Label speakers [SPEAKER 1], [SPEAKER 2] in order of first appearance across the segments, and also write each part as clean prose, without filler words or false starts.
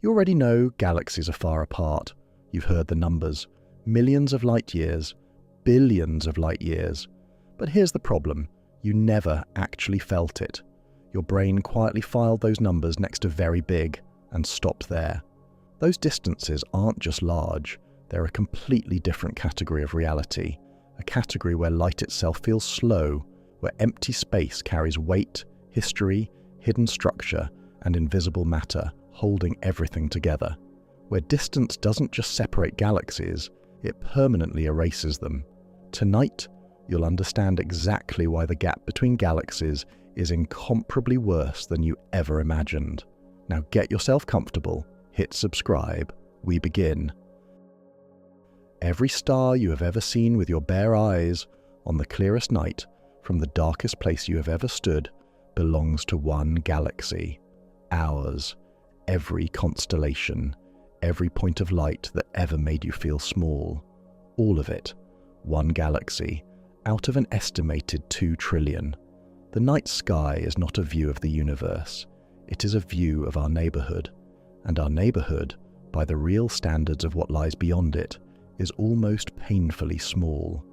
[SPEAKER 1] You already know galaxies are far apart. You've heard the numbers. Millions of light years, billions of light years. But here's the problem. You never actually felt it. Your brain quietly filed those numbers next to very big and stopped there. Those distances aren't just large. They're a completely different category of reality. A category where light itself feels slow, where empty space carries weight, history, hidden structure, and invisible matter, holding everything together. Where distance doesn't just separate galaxies, it permanently erases them. Tonight, you'll understand exactly why the gap between galaxies is incomparably worse than you ever imagined. Now get yourself comfortable, hit subscribe, we begin. Every star you have ever seen with your bare eyes, on the clearest night, from the darkest place you have ever stood, belongs to one galaxy. Ours. Every constellation, every point of light that ever made you feel small. All of it. One galaxy, out of an estimated 2 trillion. The night sky is not a view of the universe. It is a view of our neighborhood. And our neighborhood, by the real standards of what lies beyond it, is almost painfully small.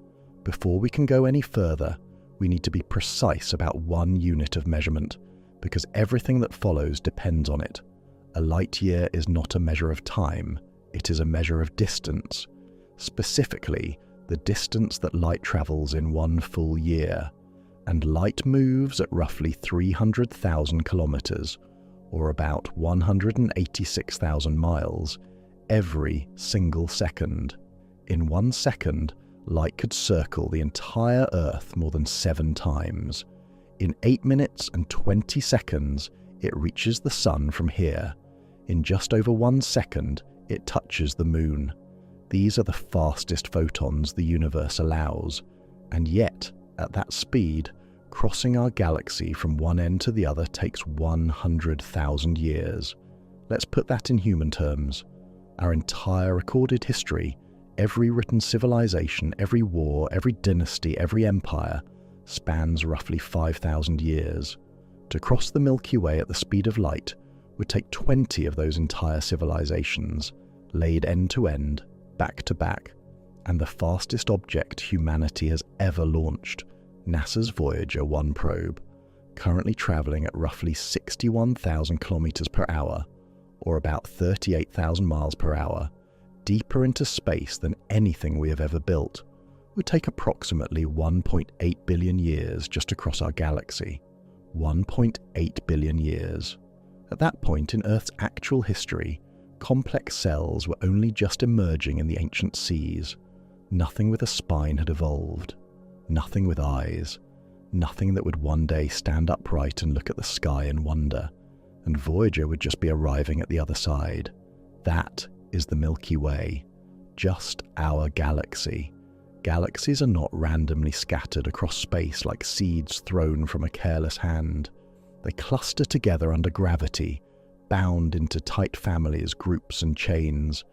[SPEAKER 1] Before we can go any further, we need to be precise about one unit of measurement, because everything that follows depends on it. A light year is not a measure of time, it is a measure of distance. Specifically, the distance that light travels in one full year. And light moves at roughly 300,000 kilometers, or about 186,000 miles, every single second. In 1 second, light could circle the entire Earth more than 7 times. In 8 minutes and 20 seconds, it reaches the Sun from here. In just over 1 second, it touches the Moon. These are the fastest photons the universe allows. And yet, at that speed, crossing our galaxy from one end to the other takes 100,000 years. Let's put that in human terms. Our entire recorded history, every written civilization, every war, every dynasty, every empire, spans roughly 5,000 years. To cross the Milky Way at the speed of light would take 20 of those entire civilizations, laid end to end, back to back, and the fastest object humanity has ever launched, NASA's Voyager 1 probe, currently traveling at roughly 61,000 kilometers per hour, or about 38,000 miles per hour, deeper into space than anything we have ever built, would take approximately 1.8 billion years just to cross our galaxy. 1.8 billion years. At that point in Earth's actual history, complex cells were only just emerging in the ancient seas. Nothing with a spine had evolved. Nothing with eyes. Nothing that would one day stand upright and look at the sky in wonder. And Voyager would just be arriving at the other side. That is the Milky Way. Just our galaxy. Galaxies are not randomly scattered across space like seeds thrown from a careless hand. They cluster together under gravity, bound into tight families, groups and chains.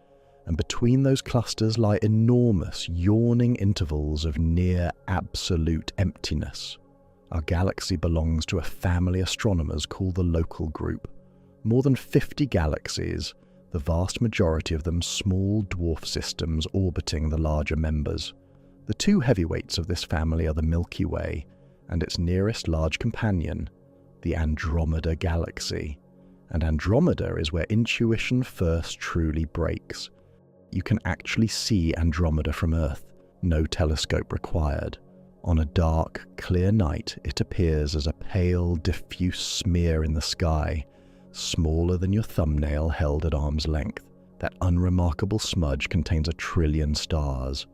[SPEAKER 1] And between those clusters lie enormous, yawning intervals of near absolute emptiness. Our galaxy belongs to a family astronomers called the Local Group. More than 50 galaxies, the vast majority of them small dwarf systems orbiting the larger members. The two heavyweights of this family are the Milky Way and its nearest large companion, the Andromeda Galaxy. And Andromeda is where intuition first truly breaks. You can actually see Andromeda from Earth, no telescope required. On a dark, clear night, it appears as a pale, diffuse smear in the sky, smaller than your thumbnail held at arm's length. That unremarkable smudge contains 1 trillion stars.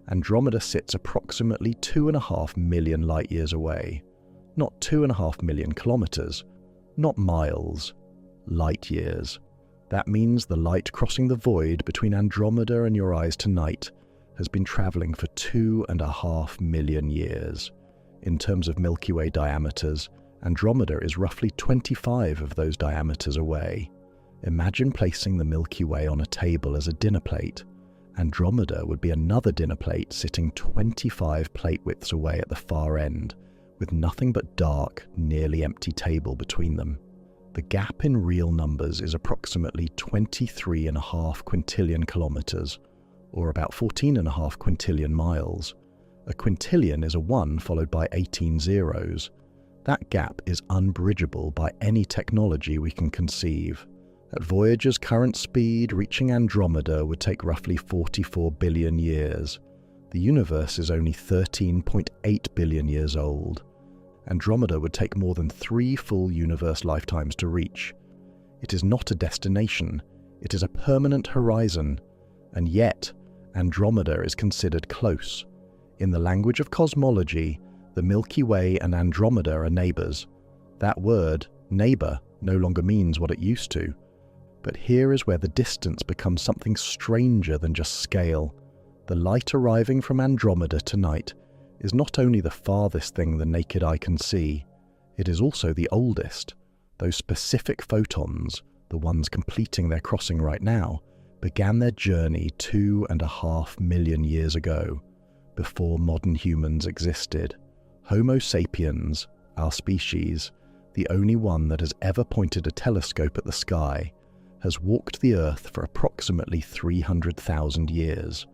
[SPEAKER 1] Andromeda sits approximately 2.5 million light-years away. Not 2.5 million kilometers, not miles, light-years. That means the light crossing the void between Andromeda and your eyes tonight has been traveling for 2.5 million years. In terms of Milky Way diameters, Andromeda is roughly 25 of those diameters away. Imagine placing the Milky Way on a table as a dinner plate. Andromeda would be another dinner plate sitting 25 plate widths away at the far end, with nothing but dark, nearly empty table between them. The gap in real numbers is approximately 23.5 quintillion kilometers, or about 14.5 quintillion miles. A quintillion is a 1 followed by 18 zeros. That gap is unbridgeable by any technology we can conceive. At Voyager's current speed, reaching Andromeda would take roughly 44 billion years. The universe is only 13.8 billion years old. Andromeda would take more than 3 full universe lifetimes to reach. It is not a destination, it is a permanent horizon, and yet Andromeda is considered close. In the language of cosmology, the Milky Way and Andromeda are neighbours. That word, neighbour, no longer means what it used to. But here is where the distance becomes something stranger than just scale. The light arriving from Andromeda tonight is not only the farthest thing the naked eye can see, it is also the oldest. Those specific photons, the ones completing their crossing right now, began their journey 2.5 million years ago, before modern humans existed. Homo sapiens, our species, the only one that has ever pointed a telescope at the sky, has walked the Earth for approximately 300,000 years.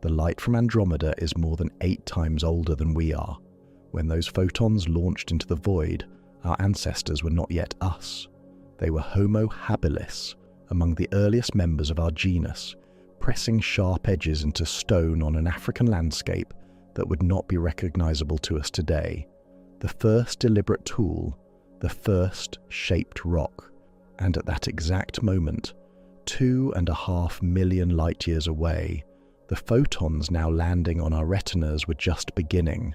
[SPEAKER 1] The light from Andromeda is more than 8 times older than we are. When those photons launched into the void, our ancestors were not yet us. They were Homo habilis, among the earliest members of our genus, pressing sharp edges into stone on an African landscape that would not be recognizable to us today. The first deliberate tool, the first shaped rock. And at that exact moment, 2.5 million light years away, the photons now landing on our retinas were just beginning.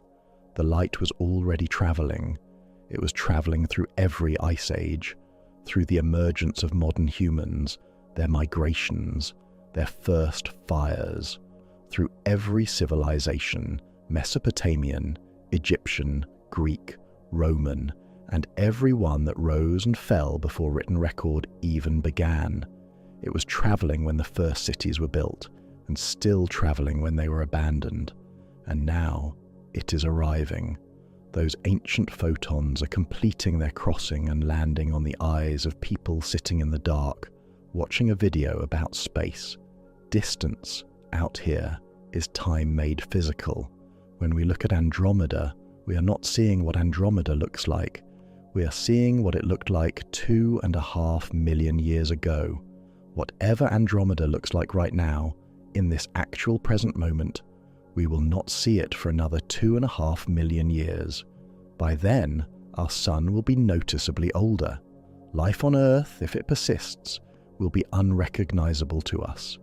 [SPEAKER 1] The light was already travelling. It was travelling through every ice age, through the emergence of modern humans, their migrations, their first fires, through every civilization, Mesopotamian, Egyptian, Greek, Roman, and every one that rose and fell before written record even began. It was travelling when the first cities were built, and still travelling when they were abandoned. And now it is arriving. Those ancient photons are completing their crossing and landing on the eyes of people sitting in the dark, watching a video about space. Distance, out here, is time made physical. When we look at Andromeda, we are not seeing what Andromeda looks like. We are seeing what it looked like 2.5 million years ago. Whatever Andromeda looks like right now, in this actual present moment, we will not see it for another 2.5 million years. By then, our sun will be noticeably older. Life on Earth, if it persists, will be unrecognizable to us,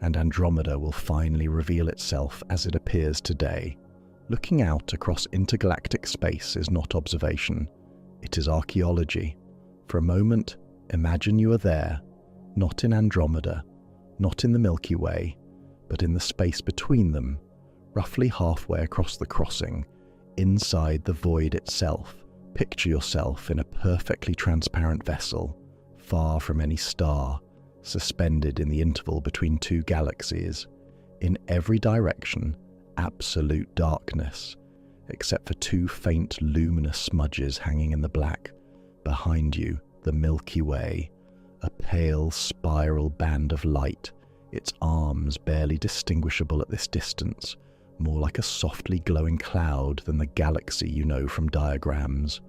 [SPEAKER 1] and Andromeda will finally reveal itself as it appears today. Looking out across intergalactic space is not observation. It is archaeology. For a moment, imagine you are there, not in Andromeda, not in the Milky Way, but in the space between them, roughly halfway across the crossing, inside the void itself. Picture yourself in a perfectly transparent vessel, far from any star, suspended in the interval between 2 galaxies. In every direction, absolute darkness, except for 2 faint luminous smudges hanging in the black. Behind you, the Milky Way, a pale spiral band of light, its arms barely distinguishable at this distance, more like a softly glowing cloud than the galaxy you know from diagrams.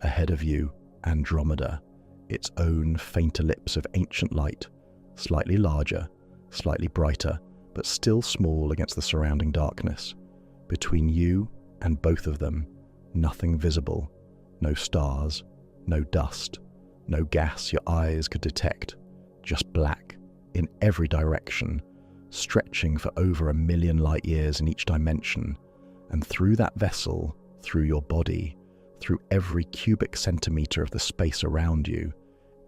[SPEAKER 1] Ahead of you, Andromeda, its own faint ellipse of ancient light, slightly larger, slightly brighter, but still small against the surrounding darkness. Between you and both of them, nothing visible, no stars, no dust, no gas your eyes could detect, just black in every direction, stretching for over 1 million light years in each dimension, and through that vessel, through your body, through every cubic centimeter of the space around you,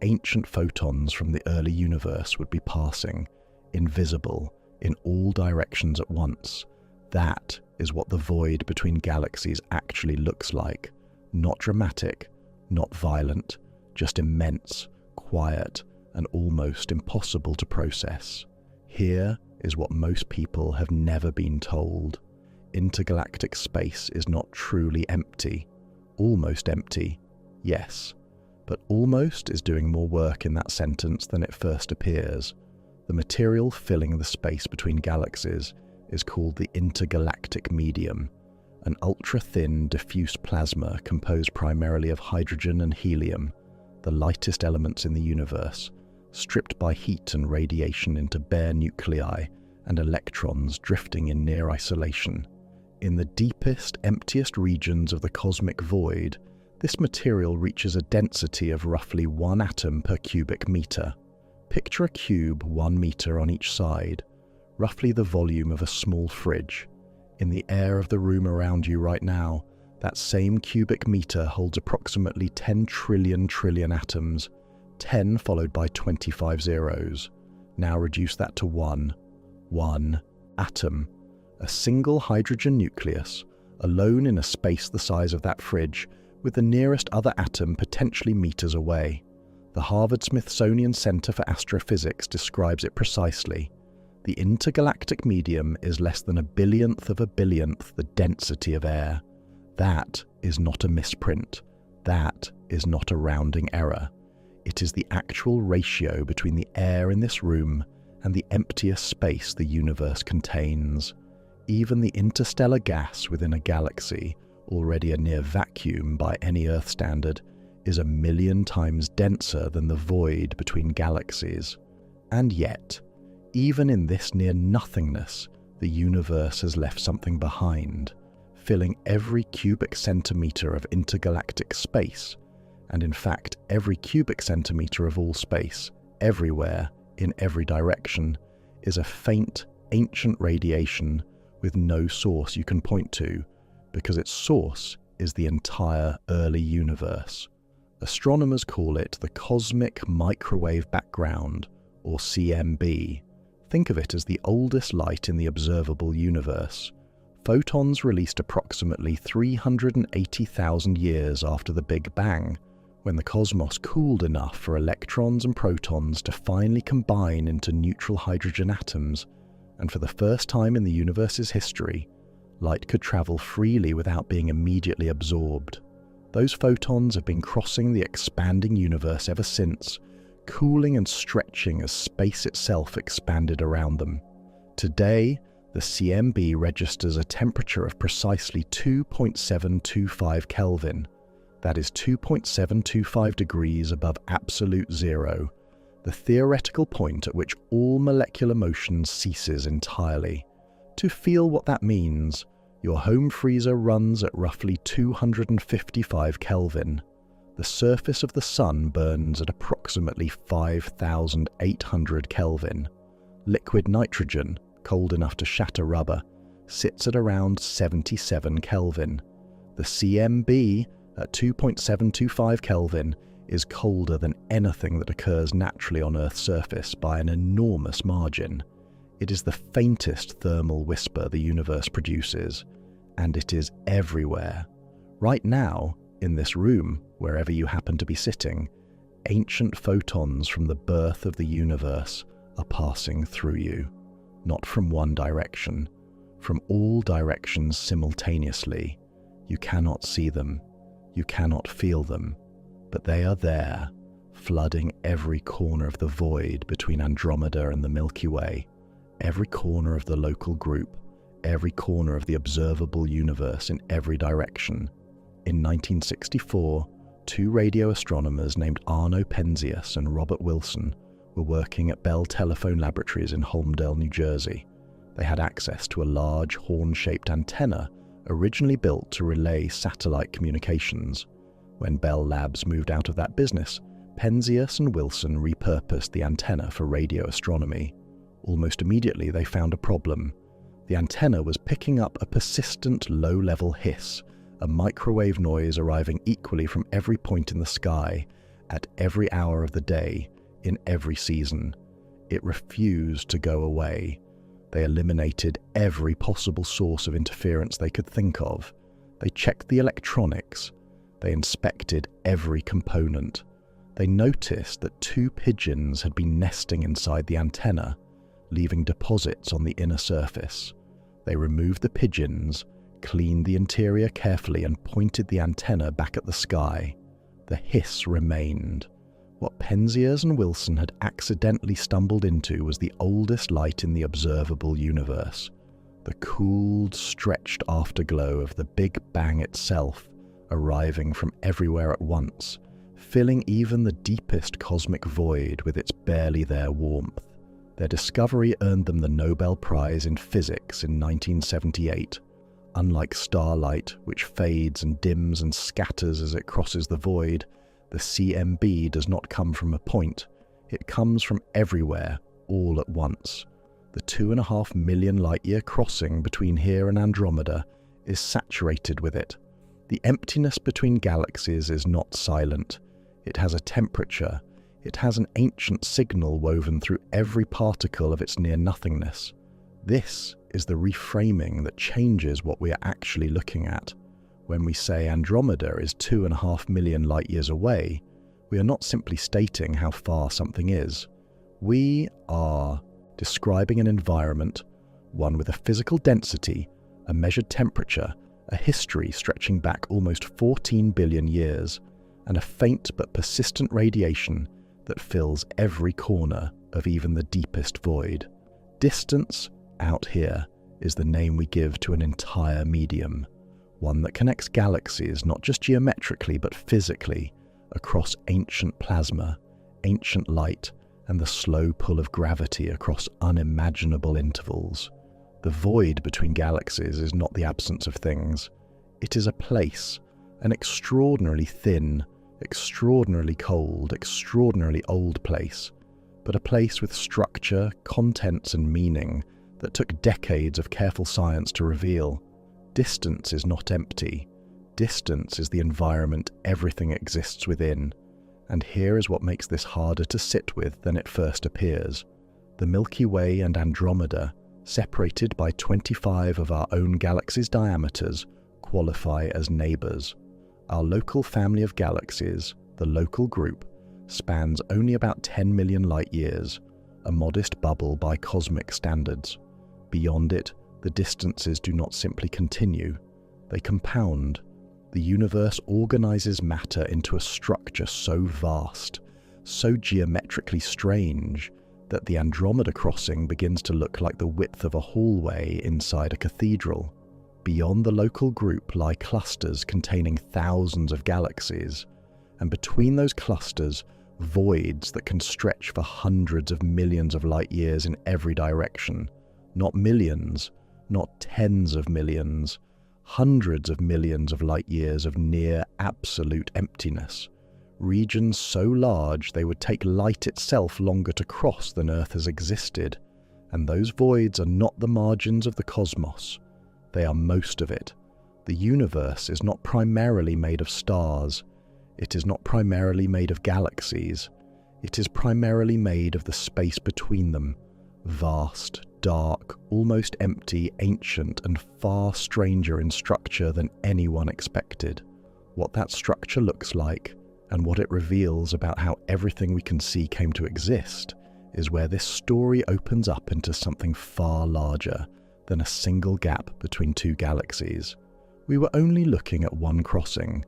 [SPEAKER 1] ancient photons from the early universe would be passing, invisible, in all directions at once. That is what the void between galaxies actually looks like. Not dramatic, not violent, just immense, quiet, and almost impossible to process. Here is what most people have never been told. Intergalactic space is not truly empty. Almost empty, yes, But almost is doing more work in that sentence than it first appears. The material filling the space between galaxies is called the intergalactic medium, an ultra-thin, diffuse plasma composed primarily of hydrogen and helium, the lightest elements in the universe, stripped by heat and radiation into bare nuclei and electrons drifting in near isolation. In the deepest, emptiest regions of the cosmic void, this material reaches a density of roughly 1 atom per cubic meter. Picture a cube 1 meter on each side, roughly the volume of a small fridge. In the air of the room around you right now, that same cubic meter holds approximately 10 trillion atoms, 10 followed by 25 zeros. Now reduce that to 1. 1 atom. A single hydrogen nucleus, alone in a space the size of that fridge, with the nearest other atom potentially meters away. The Harvard-Smithsonian Center for Astrophysics describes it precisely. The intergalactic medium is less than 1/1000th of a billionth the density of air. That is not a misprint. That is not a rounding error. It is the actual ratio between the air in this room and the emptiest space the universe contains. Even the interstellar gas within a galaxy, already a near vacuum by any Earth standard, is 1,000,000 times denser than the void between galaxies. And yet, even in this near nothingness, the universe has left something behind, filling every cubic centimeter of intergalactic space, and in fact every cubic centimeter of all space, everywhere, in every direction, is a faint, ancient radiation with no source you can point to, because its source is the entire early universe. Astronomers call it the cosmic microwave background, or CMB. Think of it as the oldest light in the observable universe. Photons released approximately 380,000 years after the Big Bang, when the cosmos cooled enough for electrons and protons to finally combine into neutral hydrogen atoms, and for the first time in the universe's history, light could travel freely without being immediately absorbed. Those photons have been crossing the expanding universe ever since, cooling and stretching as space itself expanded around them. Today, the CMB registers a temperature of precisely 2.725 Kelvin. That is 2.725 degrees above absolute zero, the theoretical point at which all molecular motion ceases entirely. To feel what that means, your home freezer runs at roughly 255 Kelvin. The surface of the sun burns at approximately 5,800 Kelvin. Liquid nitrogen, cold enough to shatter rubber, sits at around 77 Kelvin. The CMB, at 2.725 Kelvin, is colder than anything that occurs naturally on Earth's surface by an enormous margin. It is the faintest thermal whisper the universe produces, and it is everywhere. Right now, in this room, wherever you happen to be sitting, ancient photons from the birth of the universe are passing through you, not from one direction, from all directions simultaneously. You cannot see them, you cannot feel them, but they are there, flooding every corner of the void between Andromeda and the Milky Way, every corner of the local group, every corner of the observable universe in every direction. In 1964, 2 radio astronomers named Arno Penzias and Robert Wilson were working at Bell Telephone Laboratories in Holmdel, New Jersey. They had access to a large horn-shaped antenna originally built to relay satellite communications. When Bell Labs moved out of that business, Penzias and Wilson repurposed the antenna for radio astronomy. Almost immediately they found a problem. The antenna was picking up a persistent low-level hiss, a microwave noise arriving equally from every point in the sky, at every hour of the day, in every season. It refused to go away. They eliminated every possible source of interference they could think of. They checked the electronics. They inspected every component. They noticed that 2 pigeons had been nesting inside the antenna, leaving deposits on the inner surface. They removed the pigeons, cleaned the interior carefully, and pointed the antenna back at the sky. The hiss remained. What Penzias and Wilson had accidentally stumbled into was the oldest light in the observable universe. The cooled, stretched afterglow of the Big Bang itself, arriving from everywhere at once, filling even the deepest cosmic void with its barely there warmth. Their discovery earned them the Nobel Prize in Physics in 1978. Unlike starlight, which fades and dims and scatters as it crosses the void, the CMB does not come from a point. It comes from everywhere, all at once. The 2.5 million light-year crossing between here and Andromeda is saturated with it. The emptiness between galaxies is not silent. It has a temperature. It has an ancient signal woven through every particle of its near-nothingness. This is the reframing that changes what we are actually looking at. When we say Andromeda is 2.5 million light-years away, we are not simply stating how far something is. We are describing an environment, one with a physical density, a measured temperature, a history stretching back almost 14 billion years, and a faint but persistent radiation that fills every corner of even the deepest void. Distance, out here, is the name we give to an entire medium, one that connects galaxies not just geometrically but physically across ancient plasma, ancient light, and the slow pull of gravity across unimaginable intervals. The void between galaxies is not the absence of things. It is a place, an extraordinarily thin, extraordinarily cold, extraordinarily old place, but a place with structure, contents, and meaning that took decades of careful science to reveal. Distance is not empty. Distance is the environment everything exists within. And here is what makes this harder to sit with than it first appears. The Milky Way and Andromeda, separated by 25 of our own galaxy's diameters, qualify as neighbours. Our local family of galaxies, the local group, spans only about 10 million light-years, a modest bubble by cosmic standards. Beyond it, the distances do not simply continue, they compound. The universe organizes matter into a structure so vast, so geometrically strange, that the Andromeda crossing begins to look like the width of a hallway inside a cathedral. Beyond the local group lie clusters containing thousands of galaxies, and between those clusters, voids that can stretch for hundreds of millions of light-years in every direction. Not millions, not tens of millions, hundreds of millions of light-years of near absolute emptiness. Regions so large they would take light itself longer to cross than Earth has existed. And those voids are not the margins of the cosmos. They are most of it. The universe is not primarily made of stars. It is not primarily made of galaxies. It is primarily made of the space between them. Vast, dark, almost empty, ancient, and far stranger in structure than anyone expected. What that structure looks like, and what it reveals about how everything we can see came to exist, is where this story opens up into something far larger than a single gap between two galaxies. We were only looking at one crossing.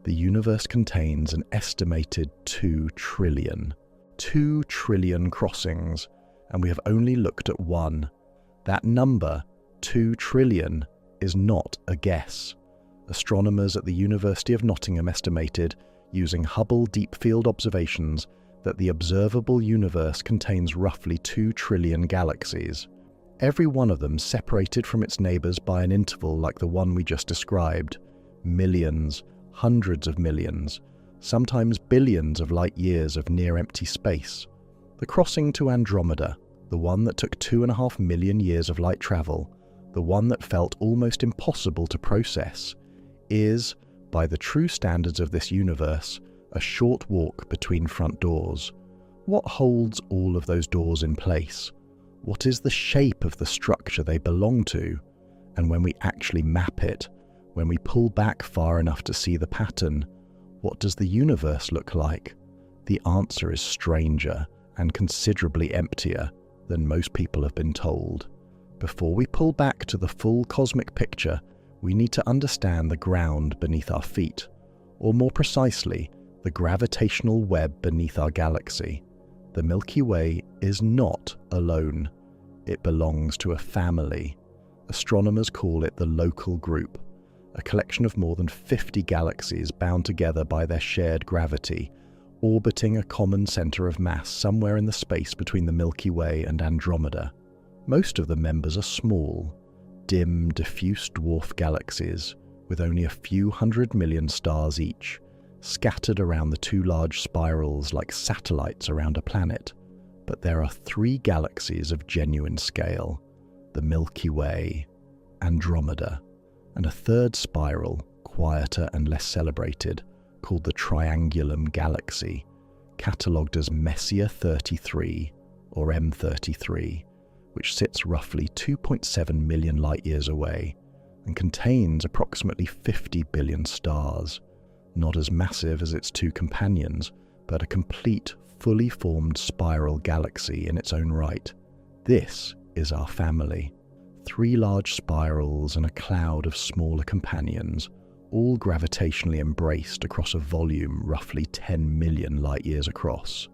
[SPEAKER 1] The universe contains an estimated 2 trillion. 2 trillion crossings, and we have only looked at one. That number, 2 trillion, is not a guess. Astronomers at the University of Nottingham estimated, using Hubble Deep Field observations, that the observable universe contains roughly 2 trillion galaxies. Every one of them separated from its neighbours by an interval like the one we just described. Millions, hundreds of millions, sometimes billions of light-years of near-empty space. The crossing to Andromeda, the one that took 2.5 million years of light travel, the one that felt almost impossible to process, is, by the true standards of this universe, a short walk between front doors. What holds all of those doors in place? What is the shape of the structure they belong to? And when we actually map it, when we pull back far enough to see the pattern, what does the universe look like? The answer is stranger and considerably emptier than most people have been told. Before we pull back to the full cosmic picture, we need to understand the ground beneath our feet, or more precisely, the gravitational web beneath our galaxy. The Milky Way is not alone. It belongs to a family. Astronomers call it the local group, a collection of more than 50 galaxies bound together by their shared gravity, orbiting a common center of mass somewhere in the space between the Milky Way and Andromeda. Most of the members are small, dim, diffuse dwarf galaxies with only a few 100 million stars each, scattered around the two large spirals like satellites around a planet. But there are 3 galaxies of genuine scale: the Milky Way, Andromeda, and a third spiral, quieter and less celebrated, called the Triangulum Galaxy, catalogued as Messier 33 or M33, which sits roughly 2.7 million light-years away and contains approximately 50 billion stars. Not as massive as its 2 companions, but a complete, fully formed spiral galaxy in its own right. This is our family. 3 large spirals and a cloud of smaller companions, all gravitationally embraced across a volume roughly 10 million light-years across.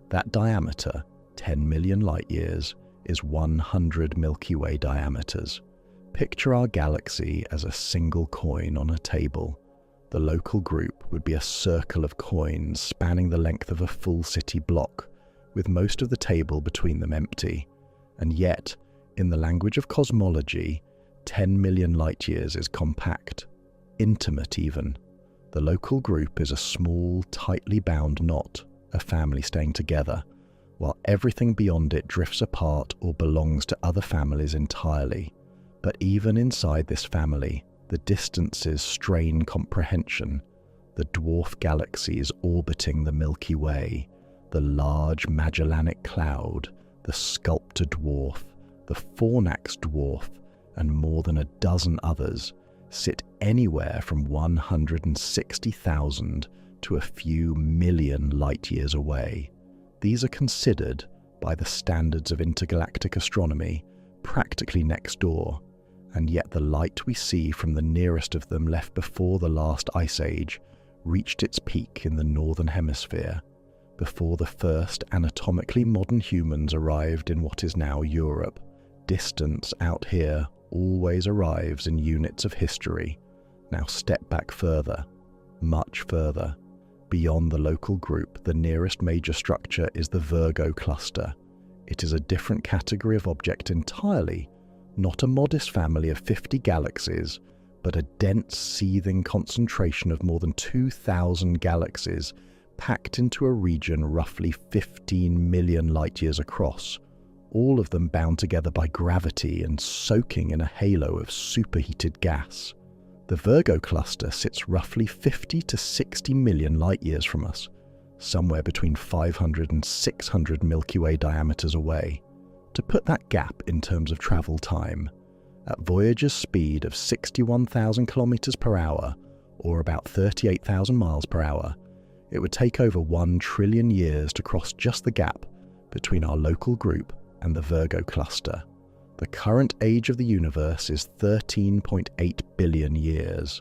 [SPEAKER 1] That diameter, 10 million light-years, is 100 Milky Way diameters. Picture our galaxy as a single coin on a table. The local group would be a circle of coins spanning the length of a full city block, with most of the table between them empty. And yet, in the language of cosmology, 10 million light-years is compact, intimate even. The local group is a small, tightly bound knot, a family staying together, while everything beyond it drifts apart or belongs to other families entirely. But even inside this family, the distances strain comprehension. The dwarf galaxies orbiting the Milky Way, the large Magellanic Cloud, the Sculptor Dwarf, the Fornax Dwarf, and more than a dozen others, sit anywhere from 160,000 to a few million light-years away. These are considered, by the standards of intergalactic astronomy, practically next door, and yet the light we see from the nearest of them left before the last ice age reached its peak in the northern hemisphere, before the first anatomically modern humans arrived in what is now Europe. Distance out here always arrives in units of history. Now step back further, much further. Beyond the local group, the nearest major structure is the Virgo cluster. It is a different category of object entirely, not a modest family of 50 galaxies, but a dense, seething concentration of more than 2,000 galaxies packed into a region roughly 15 million light-years across, all of them bound together by gravity and soaking in a halo of superheated gas. The Virgo cluster sits roughly 50 to 60 million light-years from us, somewhere between 500 and 600 Milky Way diameters away. To put that gap in terms of travel time, at Voyager's speed of 61,000 kilometers per hour, or about 38,000 miles per hour, it would take over 1 trillion years to cross just the gap between our local group and the Virgo cluster. The current age of the universe is 13.8 billion years.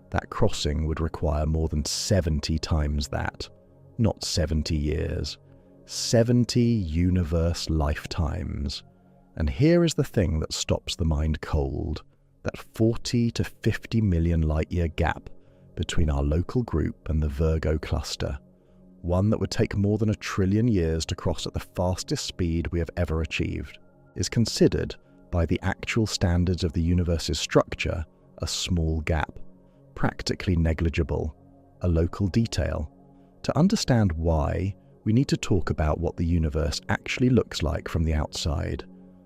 [SPEAKER 1] That crossing would require more than 70 times that. Not 70 years. 70 universe lifetimes. And here is the thing that stops the mind cold. That 40 to 50 million light-year gap between our local group and the Virgo cluster. One that would take more than 1 trillion years to cross at the fastest speed we have ever achieved, is considered, by the actual standards of the universe's structure, a small gap, practically negligible, a local detail. To understand why, we need to talk about what the universe actually looks like from the outside.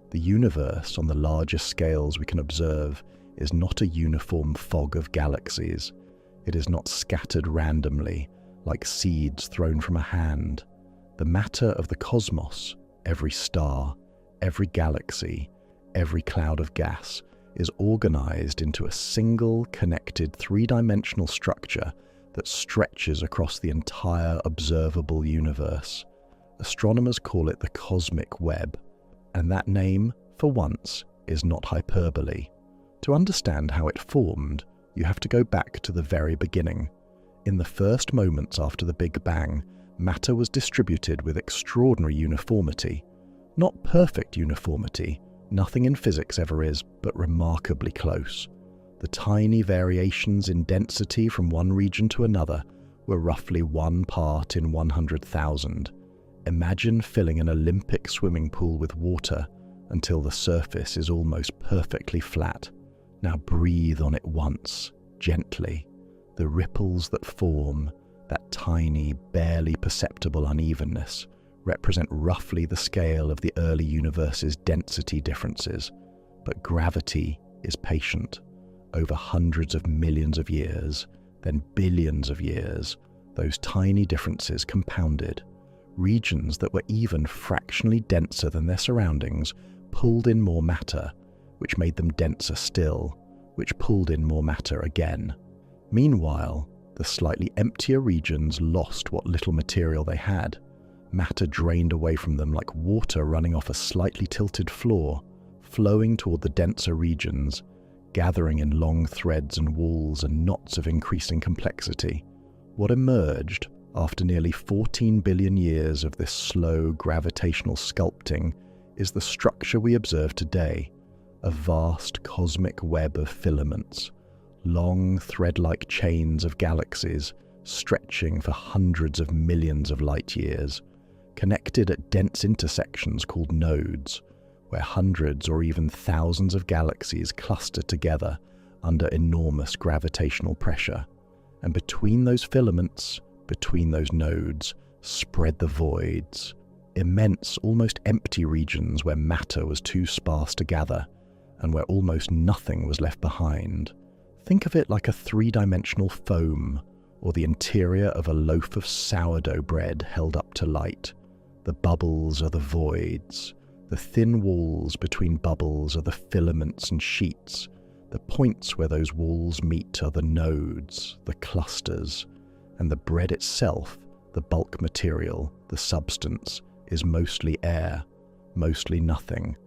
[SPEAKER 1] The universe, on the largest scales we can observe, is not a uniform fog of galaxies. It is not scattered randomly, like seeds thrown from a hand. The matter of the cosmos, every star, every galaxy, every cloud of gas, is organized into a single, connected, 3-dimensional structure that stretches across the entire observable universe. Astronomers call it the cosmic web, and that name, for once, is not hyperbole. To understand how it formed, you have to go back to the very beginning. In the first moments after the Big Bang, matter was distributed with extraordinary uniformity. Not perfect uniformity, nothing in physics ever is, but remarkably close. The tiny variations in density from one region to another were roughly 1 part in 100,000. Imagine filling an Olympic swimming pool with water until the surface is almost perfectly flat. Now breathe on it once, gently. The ripples that form, that tiny, barely perceptible unevenness, represent roughly the scale of the early universe's density differences. But gravity is patient. Over hundreds of millions of years, then billions of years, those tiny differences compounded. Regions that were even fractionally denser than their surroundings pulled in more matter, which made them denser still, which pulled in more matter again. Meanwhile, the slightly emptier regions lost what little material they had. Matter drained away from them like water running off a slightly tilted floor, flowing toward the denser regions, gathering in long threads and walls and knots of increasing complexity. What emerged, after nearly 14 billion years of this slow gravitational sculpting, is the structure we observe today, a vast cosmic web of filaments, long thread-like chains of galaxies stretching for hundreds of millions of light years, connected at dense intersections called nodes, where hundreds or even thousands of galaxies cluster together under enormous gravitational pressure. And between those filaments, between those nodes, spread the voids, immense, almost empty regions where matter was too sparse to gather, and where almost nothing was left behind. Think of it like a three-dimensional foam, or the interior of a loaf of sourdough bread held up to light. The bubbles are the voids. The thin walls between bubbles are the filaments and sheets. The points where those walls meet are the nodes, the clusters. And the bread itself, the bulk material, the substance, is mostly air, mostly nothing.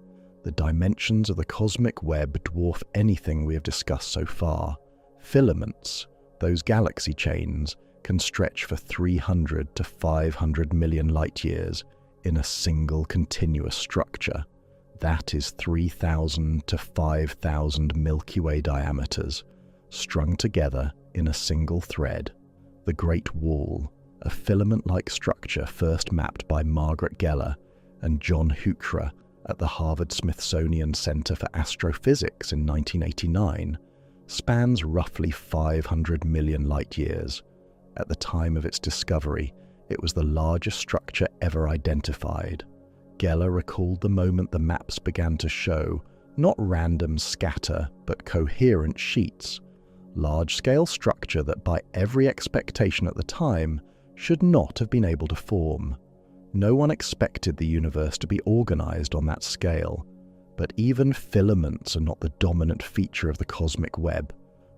[SPEAKER 1] The dimensions of the cosmic web dwarf anything we have discussed so far. Filaments, those galaxy chains, can stretch for 300 to 500 million light years in a single continuous structure. That is 3,000 to 5,000 Milky Way diameters, strung together in a single thread. The Great Wall, a filament-like structure first mapped by Margaret Geller and John Huchra at the Harvard-Smithsonian Center for Astrophysics in 1989, spans roughly 500 million light years. At the time of its discovery, it was the largest structure ever identified. Geller recalled the moment the maps began to show not random scatter, but coherent sheets. Large-scale structure that by every expectation at the time should not have been able to form. No one expected the universe to be organized on that scale, but even filaments are not the dominant feature of the cosmic web.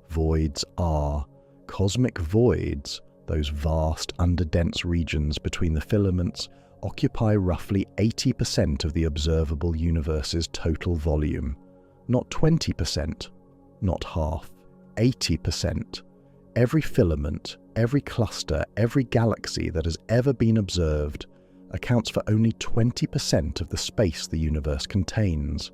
[SPEAKER 1] Voids are. Cosmic voids, those vast underdense regions between the filaments, occupy roughly 80% of the observable universe's total volume. Not 20%, not half, 80%. Every filament, every cluster, every galaxy that has ever been observed accounts for only 20% of the space the universe contains.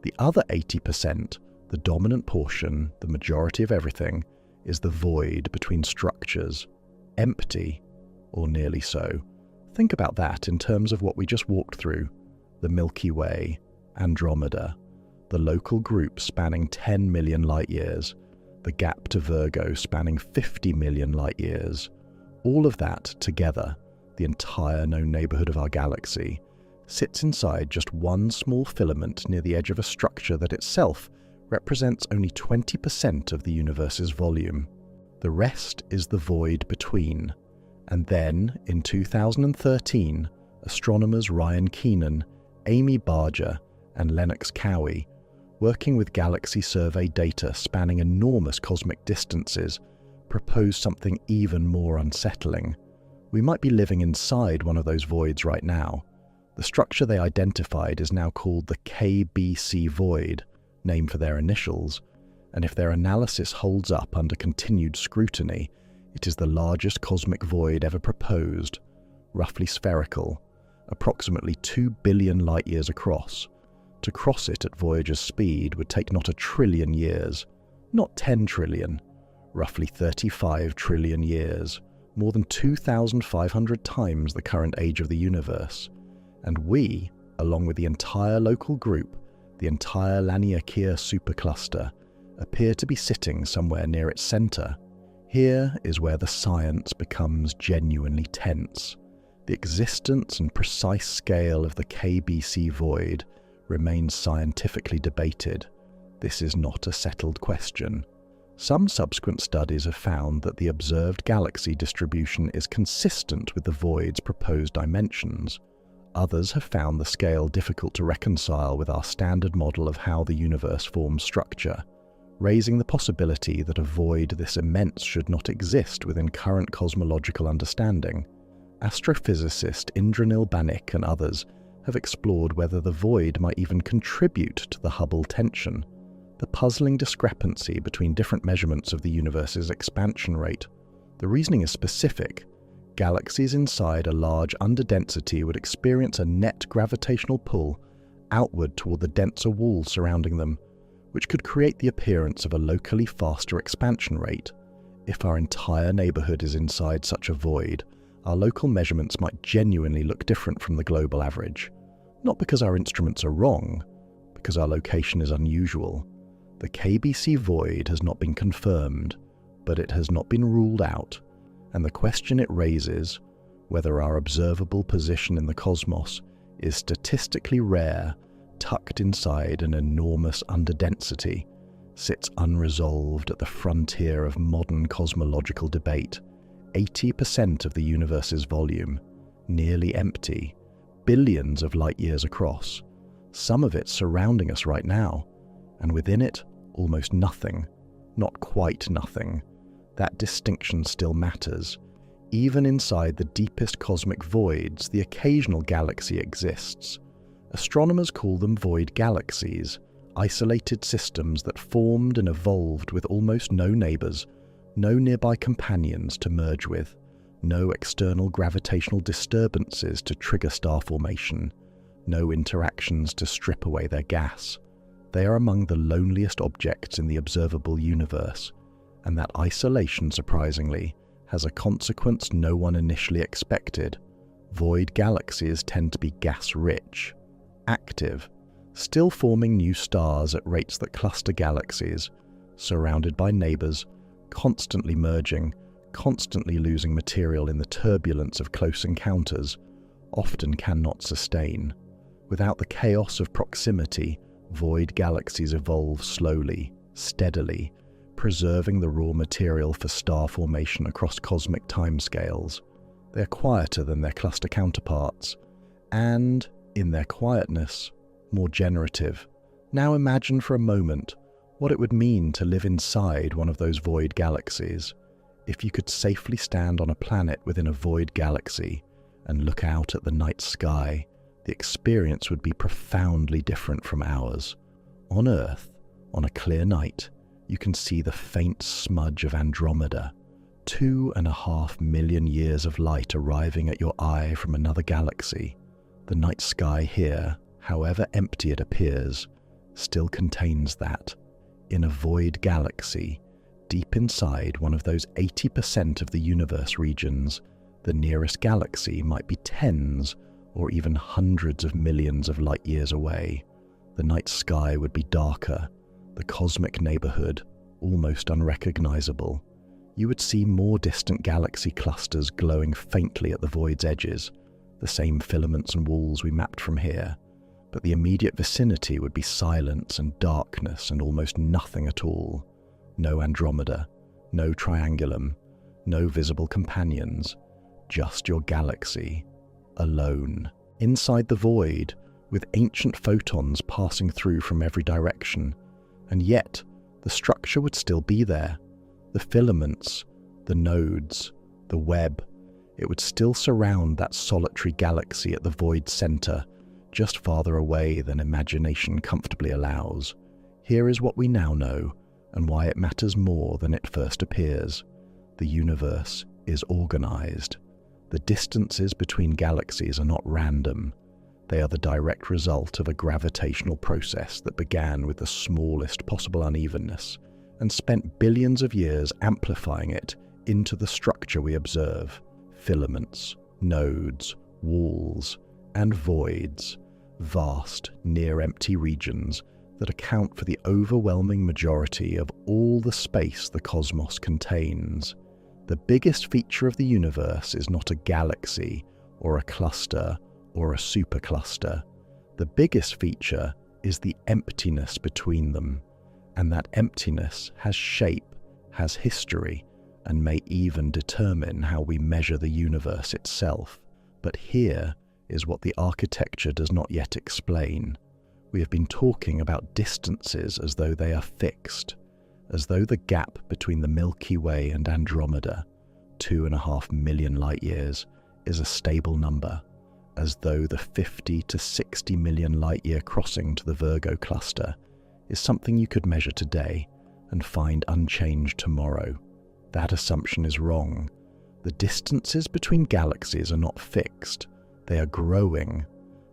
[SPEAKER 1] The other 80%, the dominant portion, the majority of everything, is the void between structures, empty, or nearly so. Think about that in terms of what we just walked through: the Milky Way, Andromeda, the local group spanning 10 million light years, the gap to Virgo spanning 50 million light years. All of that together, the entire known neighborhood of our galaxy, sits inside just one small filament near the edge of a structure that itself represents only 20% of the universe's volume. The rest is the void between. And then, in 2013, astronomers Ryan Keenan, Amy Barger, and Lennox Cowie, working with galaxy survey data spanning enormous cosmic distances, proposed something even more unsettling. We might be living inside one of those voids right now. The structure they identified is now called the KBC void, named for their initials, and if their analysis holds up under continued scrutiny, It is the largest cosmic void ever proposed, roughly spherical, approximately 2 billion light-years across. To cross it at Voyager's speed would take not 1 trillion years, not 10 trillion, roughly 35 trillion years, more than 2,500 times the current age of the universe. And we, along with the entire local group, the entire Laniakea supercluster, appear to be sitting somewhere near its center. Here is where the science becomes genuinely tense. The existence and precise scale of the KBC void remains scientifically debated. This is not a settled question. Some subsequent studies have found that the observed galaxy distribution is consistent with the void's proposed dimensions. Others have found the scale difficult to reconcile with our standard model of how the universe forms structure, raising the possibility that a void this immense should not exist within current cosmological understanding. Astrophysicist Indranil Banik and others have explored whether the void might even contribute to the Hubble tension, the puzzling discrepancy between different measurements of the universe's expansion rate. The reasoning is specific. Galaxies inside a large underdensity would experience a net gravitational pull outward toward the denser wall surrounding them, which could create the appearance of a locally faster expansion rate. If our entire neighborhood is inside such a void, our local measurements might genuinely look different from the global average. Not because our instruments are wrong, because our location is unusual. The KBC void has not been confirmed, but it has not been ruled out, and the question it raises, whether our observable position in the cosmos is statistically rare, tucked inside an enormous underdensity, sits unresolved at the frontier of modern cosmological debate. 80% of the universe's volume, nearly empty, billions of light-years across, some of it surrounding us right now, and within it, almost nothing, not quite nothing. That distinction still matters. Even inside the deepest cosmic voids, the occasional galaxy exists. Astronomers call them void galaxies, isolated systems that formed and evolved with almost no neighbors, no nearby companions to merge with, no external gravitational disturbances to trigger star formation, no interactions to strip away their gas. They are among the loneliest objects in the observable universe, and that isolation, surprisingly, has a consequence no one initially expected. Void galaxies tend to be gas-rich, active, still forming new stars at rates that cluster galaxies, surrounded by neighbors, constantly merging, constantly losing material in the turbulence of close encounters, often cannot sustain. Without the chaos of proximity, void galaxies evolve slowly, steadily, preserving the raw material for star formation across cosmic timescales. They are quieter than their cluster counterparts, and, in their quietness, more generative. Now imagine for a moment what it would mean to live inside one of those void galaxies. If you could safely stand on a planet within a void galaxy and look out at the night sky, the experience would be profoundly different from ours. On Earth, on a clear night, you can see the faint smudge of Andromeda, 2.5 million years of light arriving at your eye from another galaxy. The night sky here, however empty it appears, still contains that. In a void galaxy, deep inside one of those 80% of the universe regions, the nearest galaxy might be tens or even hundreds of millions of light years away. The night sky would be darker, the cosmic neighborhood almost unrecognizable. You would see more distant galaxy clusters glowing faintly at the void's edges, the same filaments and walls we mapped from here, but the immediate vicinity would be silence and darkness and almost nothing at all. No Andromeda, no Triangulum, no visible companions, just your galaxy, alone, inside the void, with ancient photons passing through from every direction. And yet, the structure would still be there. The filaments, the nodes, the web, it would still surround that solitary galaxy at the void center, just farther away than imagination comfortably allows. Here is what we now know, and why it matters more than it first appears. The universe is organized. The distances between galaxies are not random. They are the direct result of a gravitational process that began with the smallest possible unevenness and spent billions of years amplifying it into the structure we observe: filaments, nodes, walls, and voids, vast, near-empty regions that account for the overwhelming majority of all the space the cosmos contains. The biggest feature of the universe is not a galaxy or a cluster or a supercluster. The biggest feature is the emptiness between them, and that emptiness has shape, has history, and may even determine how we measure the universe itself. But here is what the architecture does not yet explain. We have been talking about distances as though they are fixed, as though the gap between the Milky Way and Andromeda, 2.5 million light-years, is a stable number, as though the 50 to 60 million light-year crossing to the Virgo cluster is something you could measure today and find unchanged tomorrow. That assumption is wrong. The distances between galaxies are not fixed. They are growing.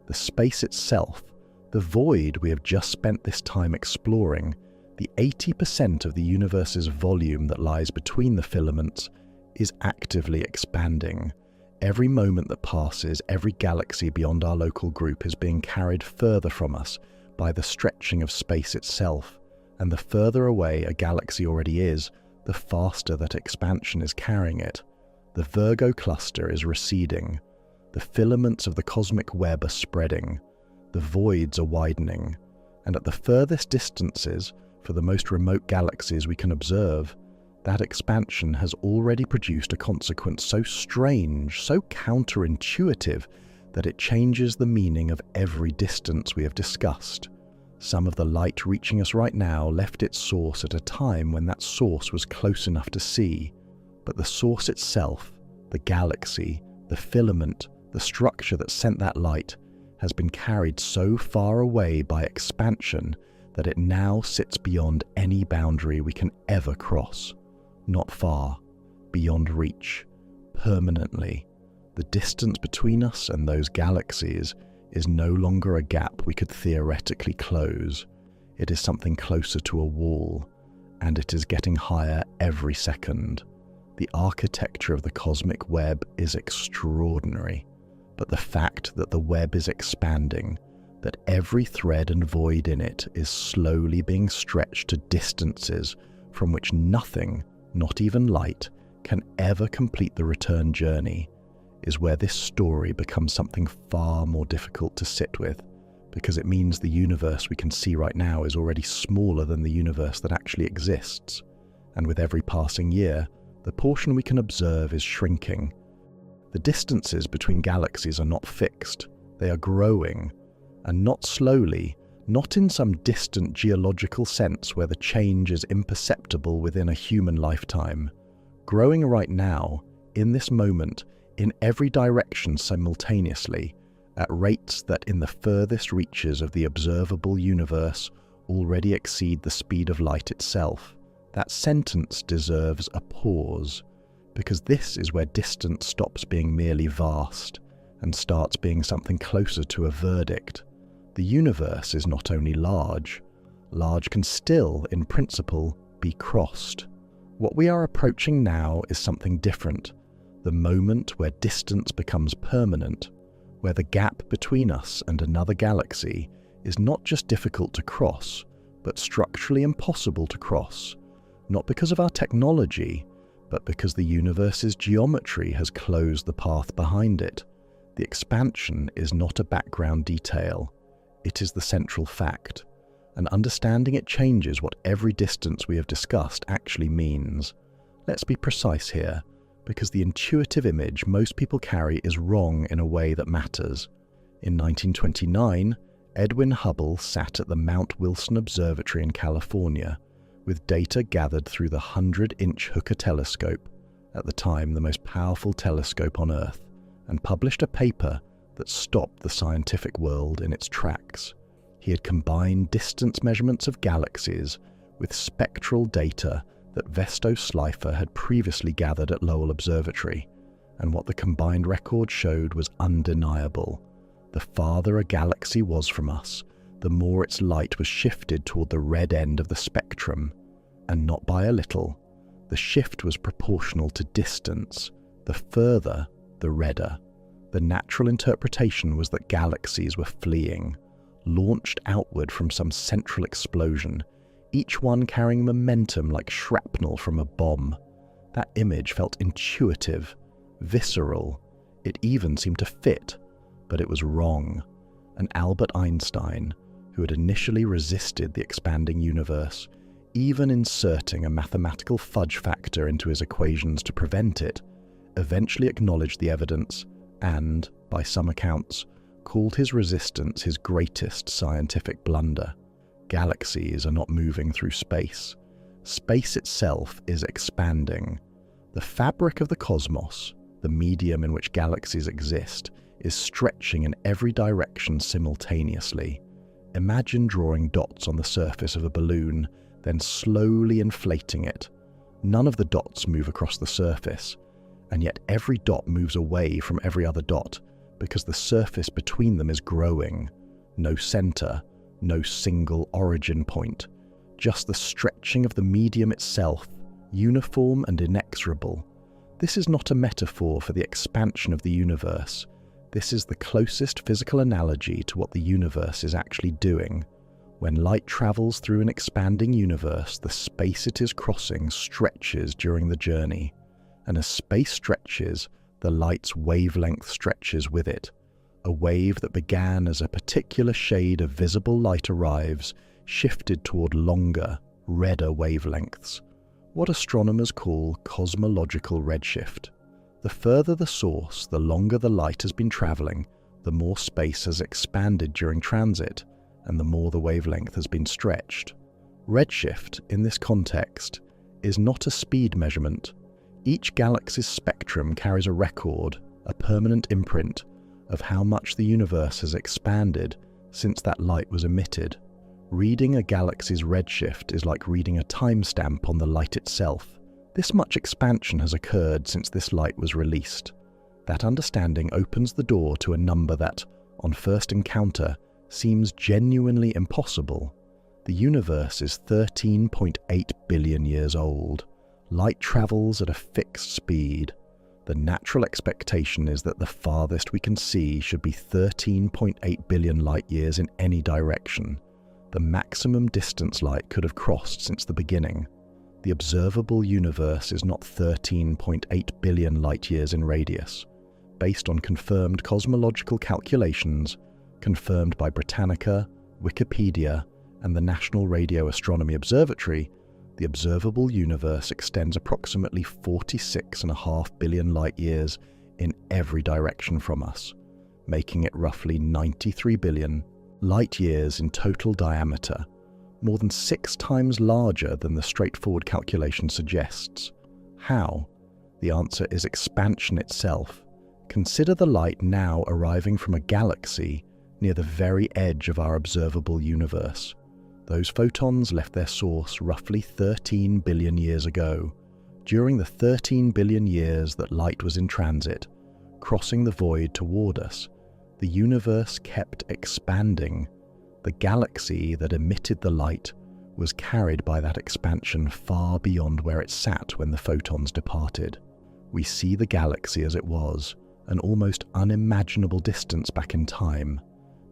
[SPEAKER 1] The space itself, the void we have just spent this time exploring, the 80% of the universe's volume that lies between the filaments, is actively expanding. Every moment that passes, every galaxy beyond our local group is being carried further from us by the stretching of space itself, and the further away a galaxy already is, the faster that expansion is carrying it. The Virgo cluster is receding. The filaments of the cosmic web are spreading. The voids are widening. And at the furthest distances, for the most remote galaxies we can observe, that expansion has already produced a consequence so strange, so counterintuitive, that it changes the meaning of every distance we have discussed. Some of the light reaching us right now left its source at a time when that source was close enough to see. But the source itself, the galaxy, the filament, the structure that sent that light, has been carried so far away by expansion that it now sits beyond any boundary we can ever cross. Not far, beyond reach, permanently. The distance between us and those galaxies is no longer a gap we could theoretically close. It is something closer to a wall, and it is getting higher every second. The architecture of the cosmic web is extraordinary, but the fact that the web is expanding, that every thread and void in it is slowly being stretched to distances from which nothing, not even light, can ever complete the return journey, is where this story becomes something far more difficult to sit with, because it means the universe we can see right now is already smaller than the universe that actually exists, and with every passing year, the portion we can observe is shrinking. The distances between galaxies are not fixed, they are growing, and not slowly, not in some distant geological sense where the change is imperceptible within a human lifetime. Growing right now, in this moment, in every direction simultaneously, at rates that in the furthest reaches of the observable universe already exceed the speed of light itself. That sentence deserves a pause, because this is where distance stops being merely vast and starts being something closer to a verdict. The universe is not only large. Large can still, in principle, be crossed. What we are approaching now is something different. The moment where distance becomes permanent, where the gap between us and another galaxy is not just difficult to cross, but structurally impossible to cross, not because of our technology, but because the universe's geometry has closed the path behind it. The expansion is not a background detail, it is the central fact, and understanding it changes what every distance we have discussed actually means. Let's be precise here, because the intuitive image most people carry is wrong in a way that matters. In 1929, Edwin Hubble sat at the Mount Wilson Observatory in California, with data gathered through the 100-inch Hooker telescope, at the time the most powerful telescope on Earth, and published a paper that stopped the scientific world in its tracks. He had combined distance measurements of galaxies with spectral data that Vesto Slipher had previously gathered at Lowell Observatory, and what the combined record showed was undeniable. The farther a galaxy was from us, the more its light was shifted toward the red end of the spectrum, and not by a little. The shift was proportional to distance. The further, the redder. The natural interpretation was that galaxies were fleeing, launched outward from some central explosion, each one carrying momentum like shrapnel from a bomb. That image felt intuitive, visceral. It even seemed to fit, but it was wrong. And Albert Einstein, who had initially resisted the expanding universe, even inserting a mathematical fudge factor into his equations to prevent it, eventually acknowledged the evidence and, by some accounts, called his resistance his greatest scientific blunder. Galaxies are not moving through space. Space itself is expanding. The fabric of the cosmos, the medium in which galaxies exist, is stretching in every direction simultaneously. Imagine drawing dots on the surface of a balloon, then slowly inflating it. None of the dots move across the surface, and yet every dot moves away from every other dot because the surface between them is growing. No center, no single origin point, just the stretching of the medium itself, uniform and inexorable. This is not a metaphor for the expansion of the universe. This is the closest physical analogy to what the universe is actually doing. When light travels through an expanding universe, the space it is crossing stretches during the journey. And as space stretches, the light's wavelength stretches with it. A wave that began as a particular shade of visible light arrives, shifted toward longer, redder wavelengths. What astronomers call cosmological redshift. The further the source, the longer the light has been traveling, the more space has expanded during transit, and the more the wavelength has been stretched. Redshift, in this context, is not a speed measurement. Each galaxy's spectrum carries a record, a permanent imprint, of how much the universe has expanded since that light was emitted. Reading a galaxy's redshift is like reading a timestamp on the light itself. This much expansion has occurred since this light was released. That understanding opens the door to a number that, on first encounter, seems genuinely impossible. The universe is 13.8 billion years old. Light travels at a fixed speed. The natural expectation is that the farthest we can see should be 13.8 billion light years in any direction. The maximum distance light could have crossed since the beginning. The observable universe is not 13.8 billion light years in radius. Based on confirmed cosmological calculations, confirmed by Britannica, Wikipedia, and the National Radio Astronomy Observatory, the observable universe extends approximately 46.5 billion light years in every direction from us, making it roughly 93 billion light years in total diameter, more than 6 times larger than the straightforward calculation suggests. How? The answer is expansion itself. Consider the light now arriving from a galaxy near the very edge of our observable universe. Those photons left their source roughly 13 billion years ago. During the 13 billion years that light was in transit, crossing the void toward us, the universe kept expanding. The galaxy that emitted the light was carried by that expansion far beyond where it sat when the photons departed. We see the galaxy as it was, an almost unimaginable distance back in time,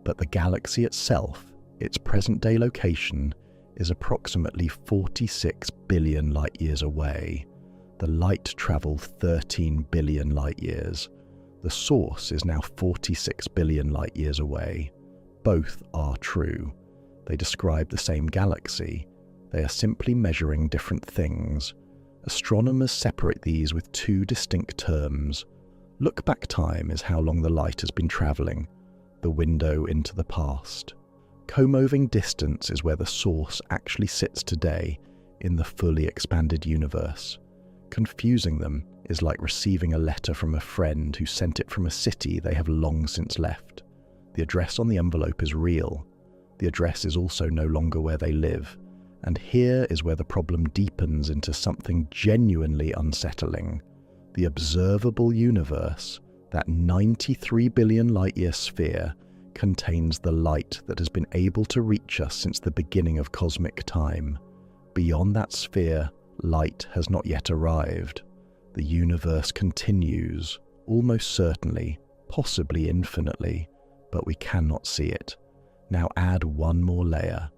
[SPEAKER 1] but the galaxy itself, its present-day location, is approximately 46 billion light-years away. The light travelled 13 billion light-years. The source is now 46 billion light-years away. Both are true. They describe the same galaxy. They are simply measuring different things. Astronomers separate these with 2 distinct terms. Look-back time is how long the light has been travelling, the window into the past. Co-moving distance is where the source actually sits today in the fully expanded universe. Confusing them is like receiving a letter from a friend who sent it from a city they have long since left. The address on the envelope is real. The address is also no longer where they live, And here is where the problem deepens into something genuinely unsettling. The observable universe, that 93 billion light-year sphere, contains the light that has been able to reach us since the beginning of cosmic time. Beyond that sphere, light has not yet arrived. The universe continues, almost certainly, possibly infinitely, but we cannot see it. Now add one more layer.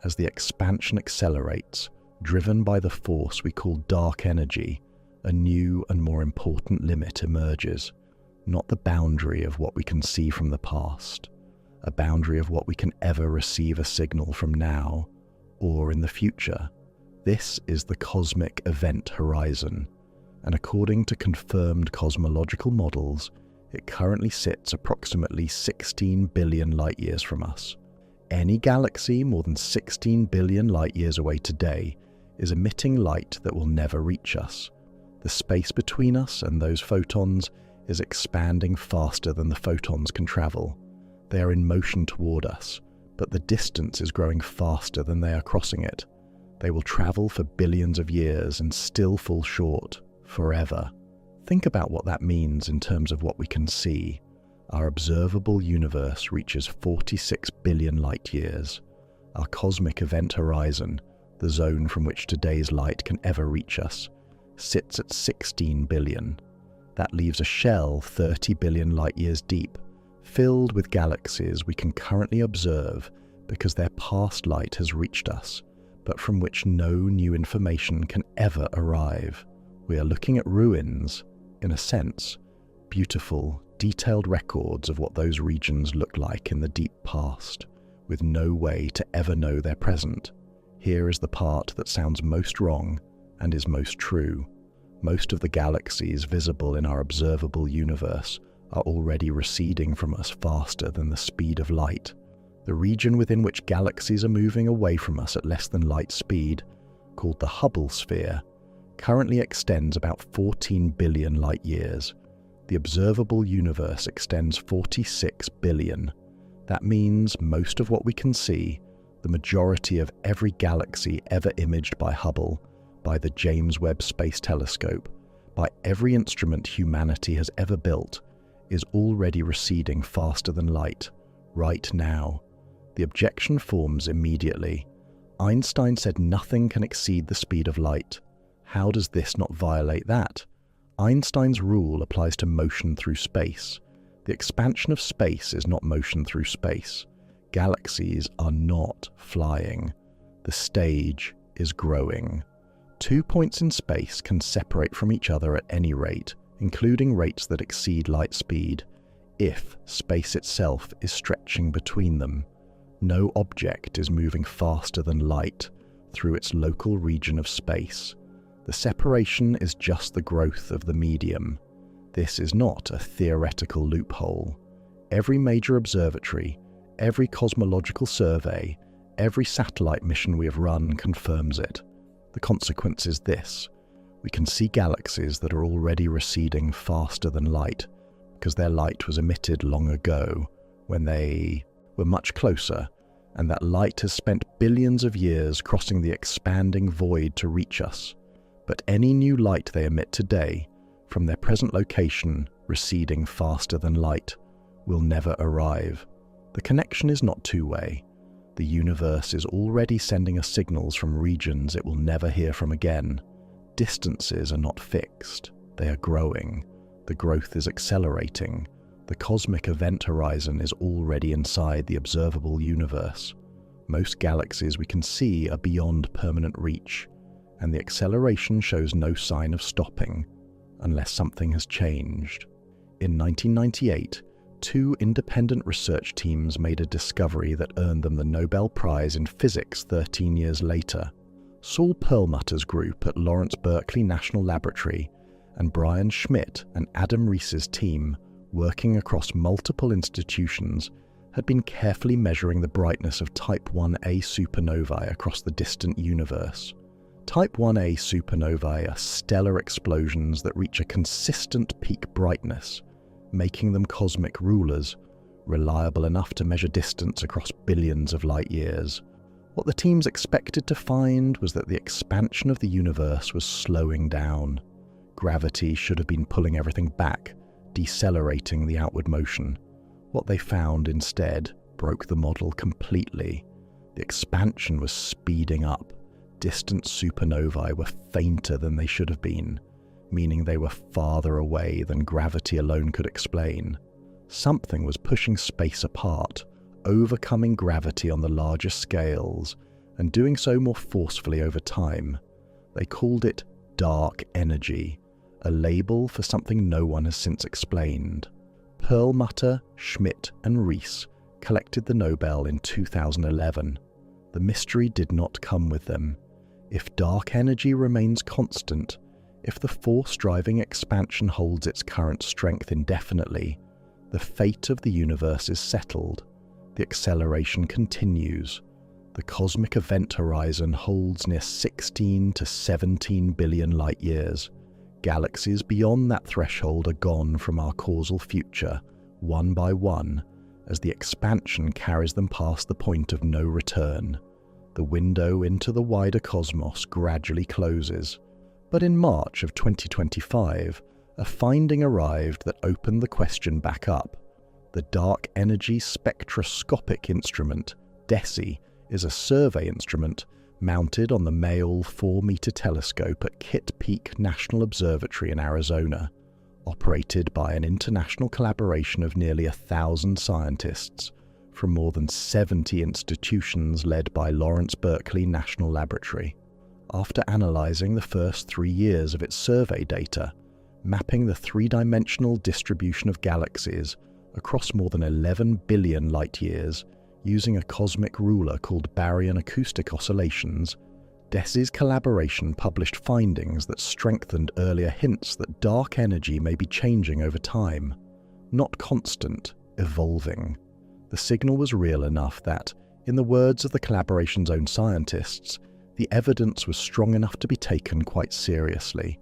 [SPEAKER 1] As the expansion accelerates, driven by the force we call dark energy, a new and more important limit emerges. Not the boundary of what we can see from the past, a boundary of what we can ever receive a signal from now or in the future. This is the cosmic event horizon, and according to confirmed cosmological models, it currently sits approximately 16 billion light-years from us. Any galaxy more than 16 billion light-years away today is emitting light that will never reach us. The space between us and those photons is expanding faster than the photons can travel. They are in motion toward us, but the distance is growing faster than they are crossing it. They will travel for billions of years and still fall short, forever. Think about what that means in terms of what we can see. Our observable universe reaches 46 billion light-years. Our cosmic event horizon, the zone from which today's light can ever reach us, sits at 16 billion. That leaves a shell 30 billion light-years deep, filled with galaxies we can currently observe because their past light has reached us, but from which no new information can ever arrive. We are looking at ruins, in a sense, beautiful, detailed records of what those regions look like in the deep past, with no way to ever know their present. Here is the part that sounds most wrong and is most true. Most of the galaxies visible in our observable universe are already receding from us faster than the speed of light. The region within which galaxies are moving away from us at less than light speed, called the Hubble sphere, currently extends about 14 billion light-years. The observable universe extends 46 billion. That means most of what we can see, the majority of every galaxy ever imaged by Hubble, by the James Webb Space Telescope, by every instrument humanity has ever built, is already receding faster than light, right now. The objection forms immediately. Einstein said nothing can exceed the speed of light. How does this not violate that? Einstein's rule applies to motion through space. The expansion of space is not motion through space. Galaxies are not flying. The stage is growing. 2 points in space can separate from each other at any rate, including rates that exceed light speed, if space itself is stretching between them. No object is moving faster than light through its local region of space. The separation is just the growth of the medium. This is not a theoretical loophole. Every major observatory, every cosmological survey, every satellite mission we have run confirms it. The consequence is this: we can see galaxies that are already receding faster than light, because their light was emitted long ago, when they were much closer, and that light has spent billions of years crossing the expanding void to reach us. But any new light they emit today, from their present location receding faster than light, will never arrive. The connection is not two-way. The universe is already sending us signals from regions it will never hear from again. Distances are not fixed. They are growing. The growth is accelerating. The cosmic event horizon is already inside the observable universe. Most galaxies we can see are beyond permanent reach, and the acceleration shows no sign of stopping, unless something has changed. In 1998, 2 independent research teams made a discovery that earned them the Nobel Prize in Physics 13 years later. Saul Perlmutter's group at Lawrence Berkeley National Laboratory and Brian Schmidt and Adam Rees's team, working across multiple institutions, had been carefully measuring the brightness of Type 1a supernovae across the distant universe. Type 1a supernovae are stellar explosions that reach a consistent peak brightness, making them cosmic rulers, reliable enough to measure distance across billions of light-years. What the teams expected to find was that the expansion of the universe was slowing down. Gravity should have been pulling everything back, decelerating the outward motion. What they found instead broke the model completely. The expansion was speeding up. Distant supernovae were fainter than they should have been, meaning they were farther away than gravity alone could explain. Something was pushing space apart, overcoming gravity on the larger scales, and doing so more forcefully over time. They called it dark energy, a label for something no one has since explained. Perlmutter, Schmidt, and Rees collected the Nobel in 2011. The mystery did not come with them. If dark energy remains constant, if the force driving expansion holds its current strength indefinitely, the fate of the universe is settled. The acceleration continues. The cosmic event horizon holds near 16 to 17 billion light-years. Galaxies beyond that threshold are gone from our causal future, one by one, as the expansion carries them past the point of no return. The window into the wider cosmos gradually closes. But in March of 2025, a finding arrived that opened the question back up. The Dark Energy Spectroscopic Instrument, DESI, is a survey instrument mounted on the Mayall 4-meter telescope at Kitt Peak National Observatory in Arizona, operated by an international collaboration of nearly 1,000 scientists from more than 70 institutions led by Lawrence Berkeley National Laboratory. After analyzing the first 3 years of its survey data, mapping the three-dimensional distribution of galaxies across more than 11 billion light-years using a cosmic ruler called baryon acoustic oscillations, DESI's collaboration published findings that strengthened earlier hints that dark energy may be changing over time, not constant, evolving. The signal was real enough that, in the words of the collaboration's own scientists, the evidence was strong enough to be taken quite seriously,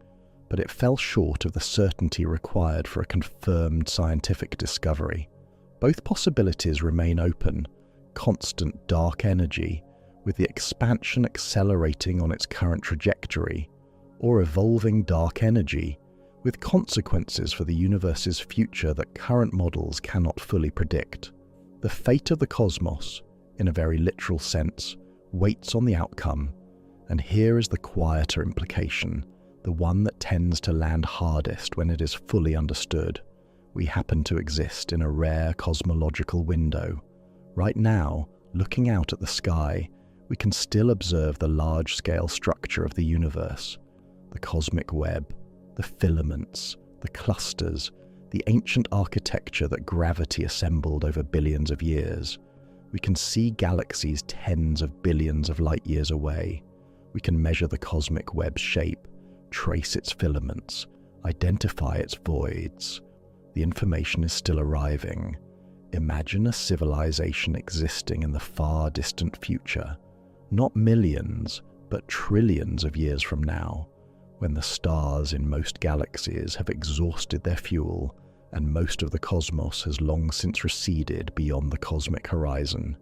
[SPEAKER 1] but it fell short of the certainty required for a confirmed scientific discovery. Both possibilities remain open: constant dark energy, with the expansion accelerating on its current trajectory, or evolving dark energy, with consequences for the universe's future that current models cannot fully predict. The fate of the cosmos, in a very literal sense, waits on the outcome, and here is the quieter implication, the one that tends to land hardest when it is fully understood. We happen to exist in a rare cosmological window. Right now, looking out at the sky, we can still observe the large-scale structure of the universe, the cosmic web, the filaments, the clusters, the ancient architecture that gravity assembled over billions of years. We can see galaxies tens of billions of light-years away. We can measure the cosmic web's shape, trace its filaments, identify its voids. The information is still arriving. Imagine a civilization existing in the far distant future, not millions, but trillions of years from now, when the stars in most galaxies have exhausted their fuel and most of the cosmos has long since receded beyond the cosmic horizon.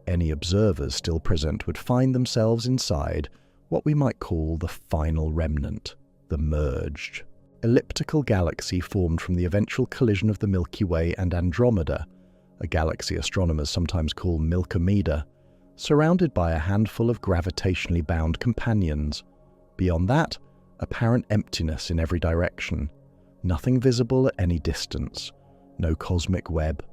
[SPEAKER 1] Any observers still present would find themselves inside what we might call the final remnant, the merged. Elliptical galaxy formed from the eventual collision of the Milky Way and Andromeda, a galaxy astronomers sometimes call Milkomeda, surrounded by a handful of gravitationally bound companions. Beyond that, apparent emptiness in every direction. Nothing visible at any distance. No cosmic web.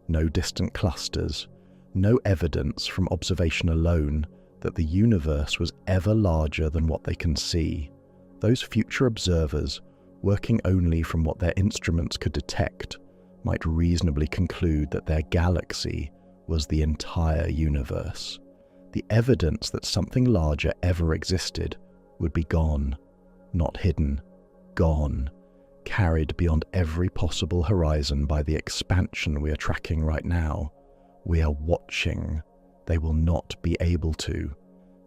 [SPEAKER 1] No distant clusters. No evidence from observation alone that the universe was ever larger than what they can see. Those future observers, working only from what their instruments could detect, might reasonably conclude that their galaxy was the entire universe. The evidence that something larger ever existed would be gone, not hidden, gone, carried beyond every possible horizon by the expansion we are tracking right now. We are watching. They will not be able to.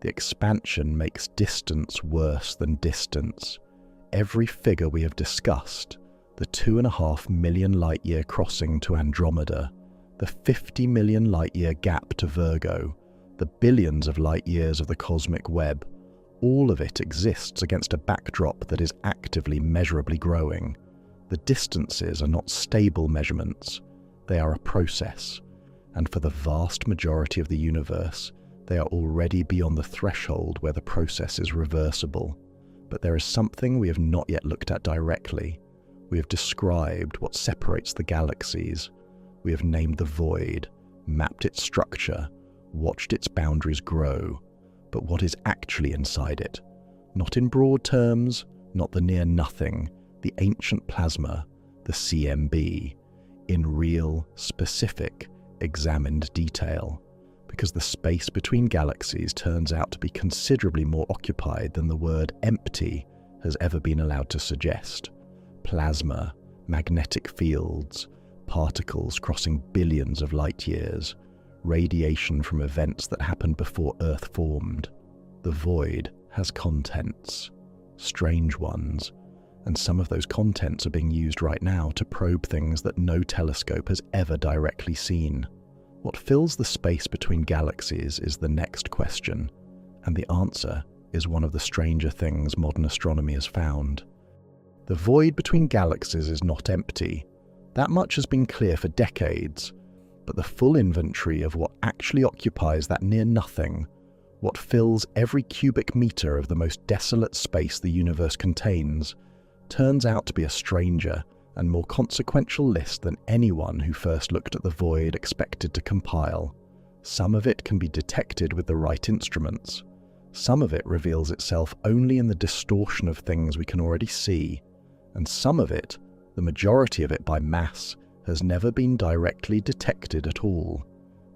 [SPEAKER 1] The expansion makes distance worse than distance. Every figure we have discussed, the 2.5 million light-year crossing to Andromeda, the 50 million light-year gap to Virgo, the billions of light years of the cosmic web, all of it exists against a backdrop that is actively measurably growing. The distances are not stable measurements, they are a process, and for the vast majority of the universe, they are already beyond the threshold where the process is reversible. But there is something we have not yet looked at directly. We have described what separates the galaxies. We have named the void, mapped its structure, watched its boundaries grow. But what is actually inside it? Not in broad terms, not the near nothing, the ancient plasma, the CMB, in real, specific, examined detail. Because the space between galaxies turns out to be considerably more occupied than the word empty has ever been allowed to suggest. Plasma, magnetic fields, particles crossing billions of light years, radiation from events that happened before Earth formed. The void has contents, strange ones, and some of those contents are being used right now to probe things that no telescope has ever directly seen. What fills the space between galaxies is the next question, and the answer is one of the stranger things modern astronomy has found. The void between galaxies is not empty. That much has been clear for decades, but the full inventory of what actually occupies that near nothing, what fills every cubic meter of the most desolate space the universe contains, turns out to be a stranger and more consequential list than anyone who first looked at the void expected to compile. Some of it can be detected with the right instruments. Some of it reveals itself only in the distortion of things we can already see. And some of it, the majority of it by mass, has never been directly detected at all.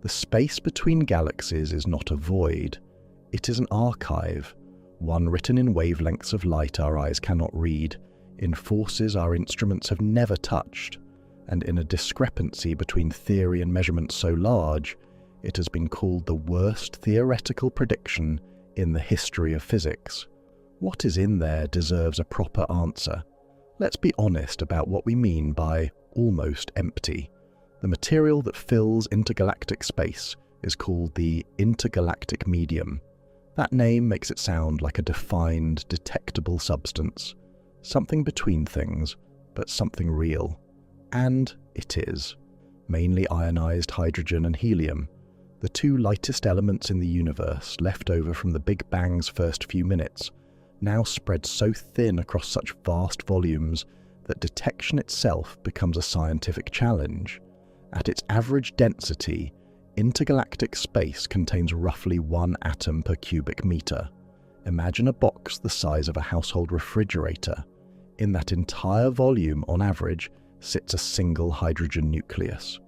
[SPEAKER 1] The space between galaxies is not a void. It is an archive, one written in wavelengths of light our eyes cannot read, in forces our instruments have never touched, and in a discrepancy between theory and measurement so large, it has been called the worst theoretical prediction in the history of physics. What is in there deserves a proper answer. Let's be honest about what we mean by almost empty. The material that fills intergalactic space is called the intergalactic medium. That name makes it sound like a defined, detectable substance. Something between things, but something real. And it is. Mainly ionized hydrogen and helium, the two lightest elements in the universe left over from the Big Bang's first few minutes, now spread so thin across such vast volumes that detection itself becomes a scientific challenge. At its average density, intergalactic space contains roughly 1 atom per cubic meter. Imagine a box the size of a household refrigerator. In that entire volume, on average, sits a single hydrogen nucleus.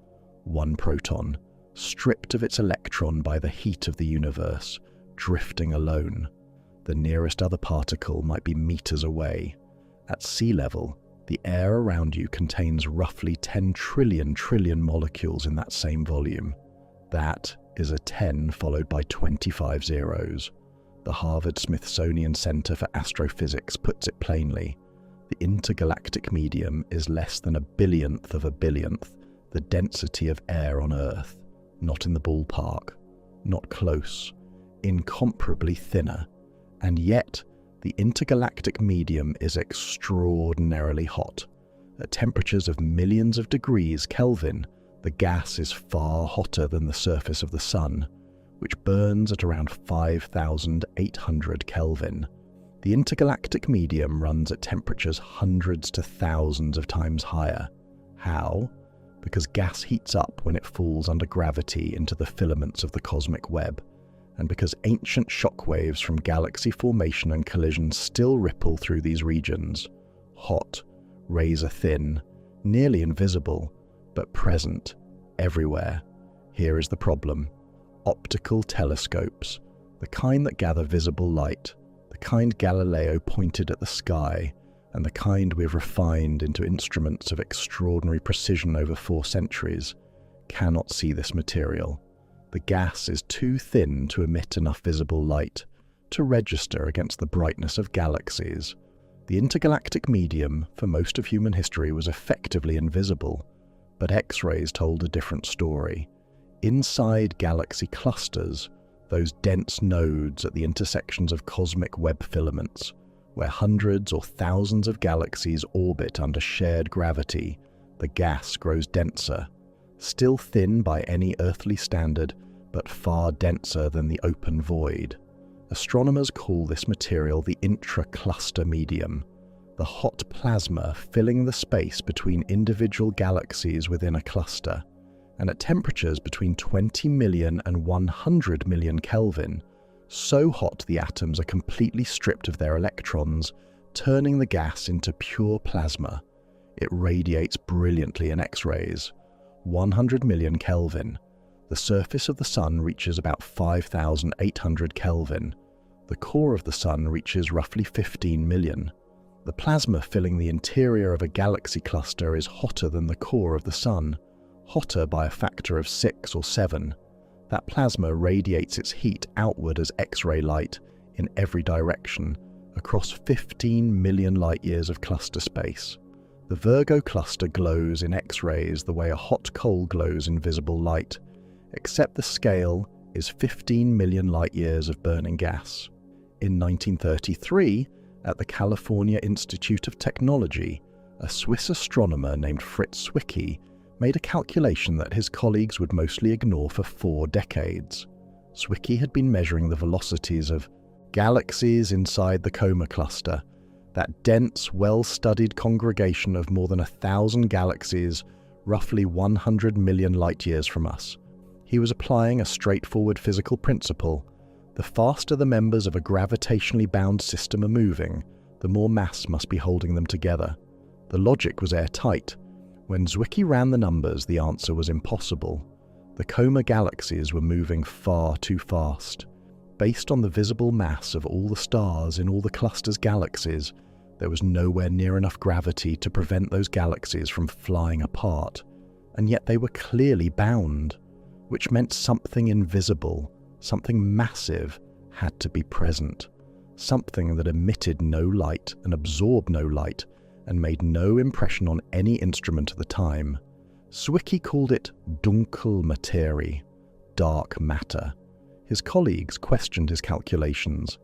[SPEAKER 1] 1 proton, stripped of its electron by the heat of the universe, drifting alone. The nearest other particle might be meters away. At sea level, the air around you contains roughly 10 trillion molecules in that same volume. That is a 10 followed by 25 zeros. The Harvard-Smithsonian Center for Astrophysics puts it plainly. The intergalactic medium is less than a billionth of a billionth the density of air on Earth. Not in the ballpark. Not close. Incomparably thinner. And yet, the intergalactic medium is extraordinarily hot. At temperatures of millions of degrees Kelvin, the gas is far hotter than the surface of the Sun, which burns at around 5,800 Kelvin. The intergalactic medium runs at temperatures hundreds to thousands of times higher. How? Because gas heats up when it falls under gravity into the filaments of the cosmic web, and because ancient shock waves from galaxy formation and collision still ripple through these regions. Hot, razor-thin, nearly invisible, but present, everywhere. Here is the problem. Optical telescopes, the kind that gather visible light, the kind Galileo pointed at the sky, and the kind we've refined into instruments of extraordinary precision over 4 centuries, cannot see this material. The gas is too thin to emit enough visible light to register against the brightness of galaxies. The intergalactic medium, for most of human history, was effectively invisible, but X-rays told a different story. Inside galaxy clusters, those dense nodes at the intersections of cosmic web filaments, where hundreds or thousands of galaxies orbit under shared gravity. The gas grows denser, still thin by any earthly standard, but far denser than the open void. Astronomers call this material the intra-cluster medium, the hot plasma filling the space between individual galaxies within a cluster. And at temperatures between 20 million and 100 million Kelvin, so hot the atoms are completely stripped of their electrons, turning the gas into pure plasma. It radiates brilliantly in X-rays. 100 million Kelvin. The surface of the Sun reaches about 5,800 Kelvin. The core of the Sun reaches roughly 15 million. The plasma filling the interior of a galaxy cluster is hotter than the core of the Sun, hotter by a factor of 6 or 7. That plasma radiates its heat outward as X-ray light in every direction, across 15 million light-years of cluster space. The Virgo cluster glows in X-rays the way a hot coal glows in visible light, except the scale is 15 million light-years of burning gas. In 1933, at the California Institute of Technology, a Swiss astronomer named Fritz Zwicky made a calculation that his colleagues would mostly ignore for 4 decades. Zwicky had been measuring the velocities of galaxies inside the Coma cluster, that dense, well-studied congregation of more than 1,000 galaxies, roughly 100 million light-years from us. He was applying a straightforward physical principle. The faster the members of a gravitationally bound system are moving, the more mass must be holding them together. The logic was airtight. When Zwicky ran the numbers, the answer was impossible. The Coma galaxies were moving far too fast. Based on the visible mass of all the stars in all the cluster's galaxies, there was nowhere near enough gravity to prevent those galaxies from flying apart. And yet they were clearly bound, which meant something invisible, something massive, had to be present. Something that emitted no light and absorbed no light, and made no impression on any instrument at the time. Zwicky called it Dunkelmaterie, dark matter. His colleagues questioned his calculations.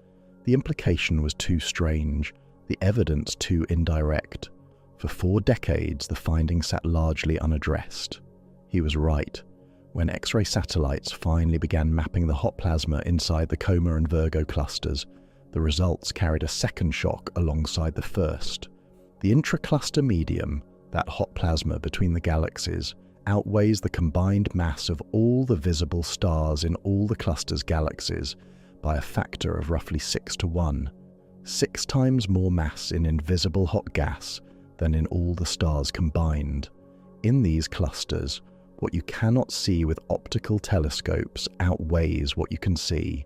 [SPEAKER 1] The implication was too strange, the evidence too indirect. For 4 decades, the findings sat largely unaddressed. He was right. When X-ray satellites finally began mapping the hot plasma inside the Coma and Virgo clusters, the results carried a second shock alongside the first. The intra-cluster medium, that hot plasma between the galaxies, outweighs the combined mass of all the visible stars in all the cluster's galaxies by a factor of roughly 6 to 1. 6 times more mass in invisible hot gas than in all the stars combined. In these clusters, what you cannot see with optical telescopes outweighs what you can see,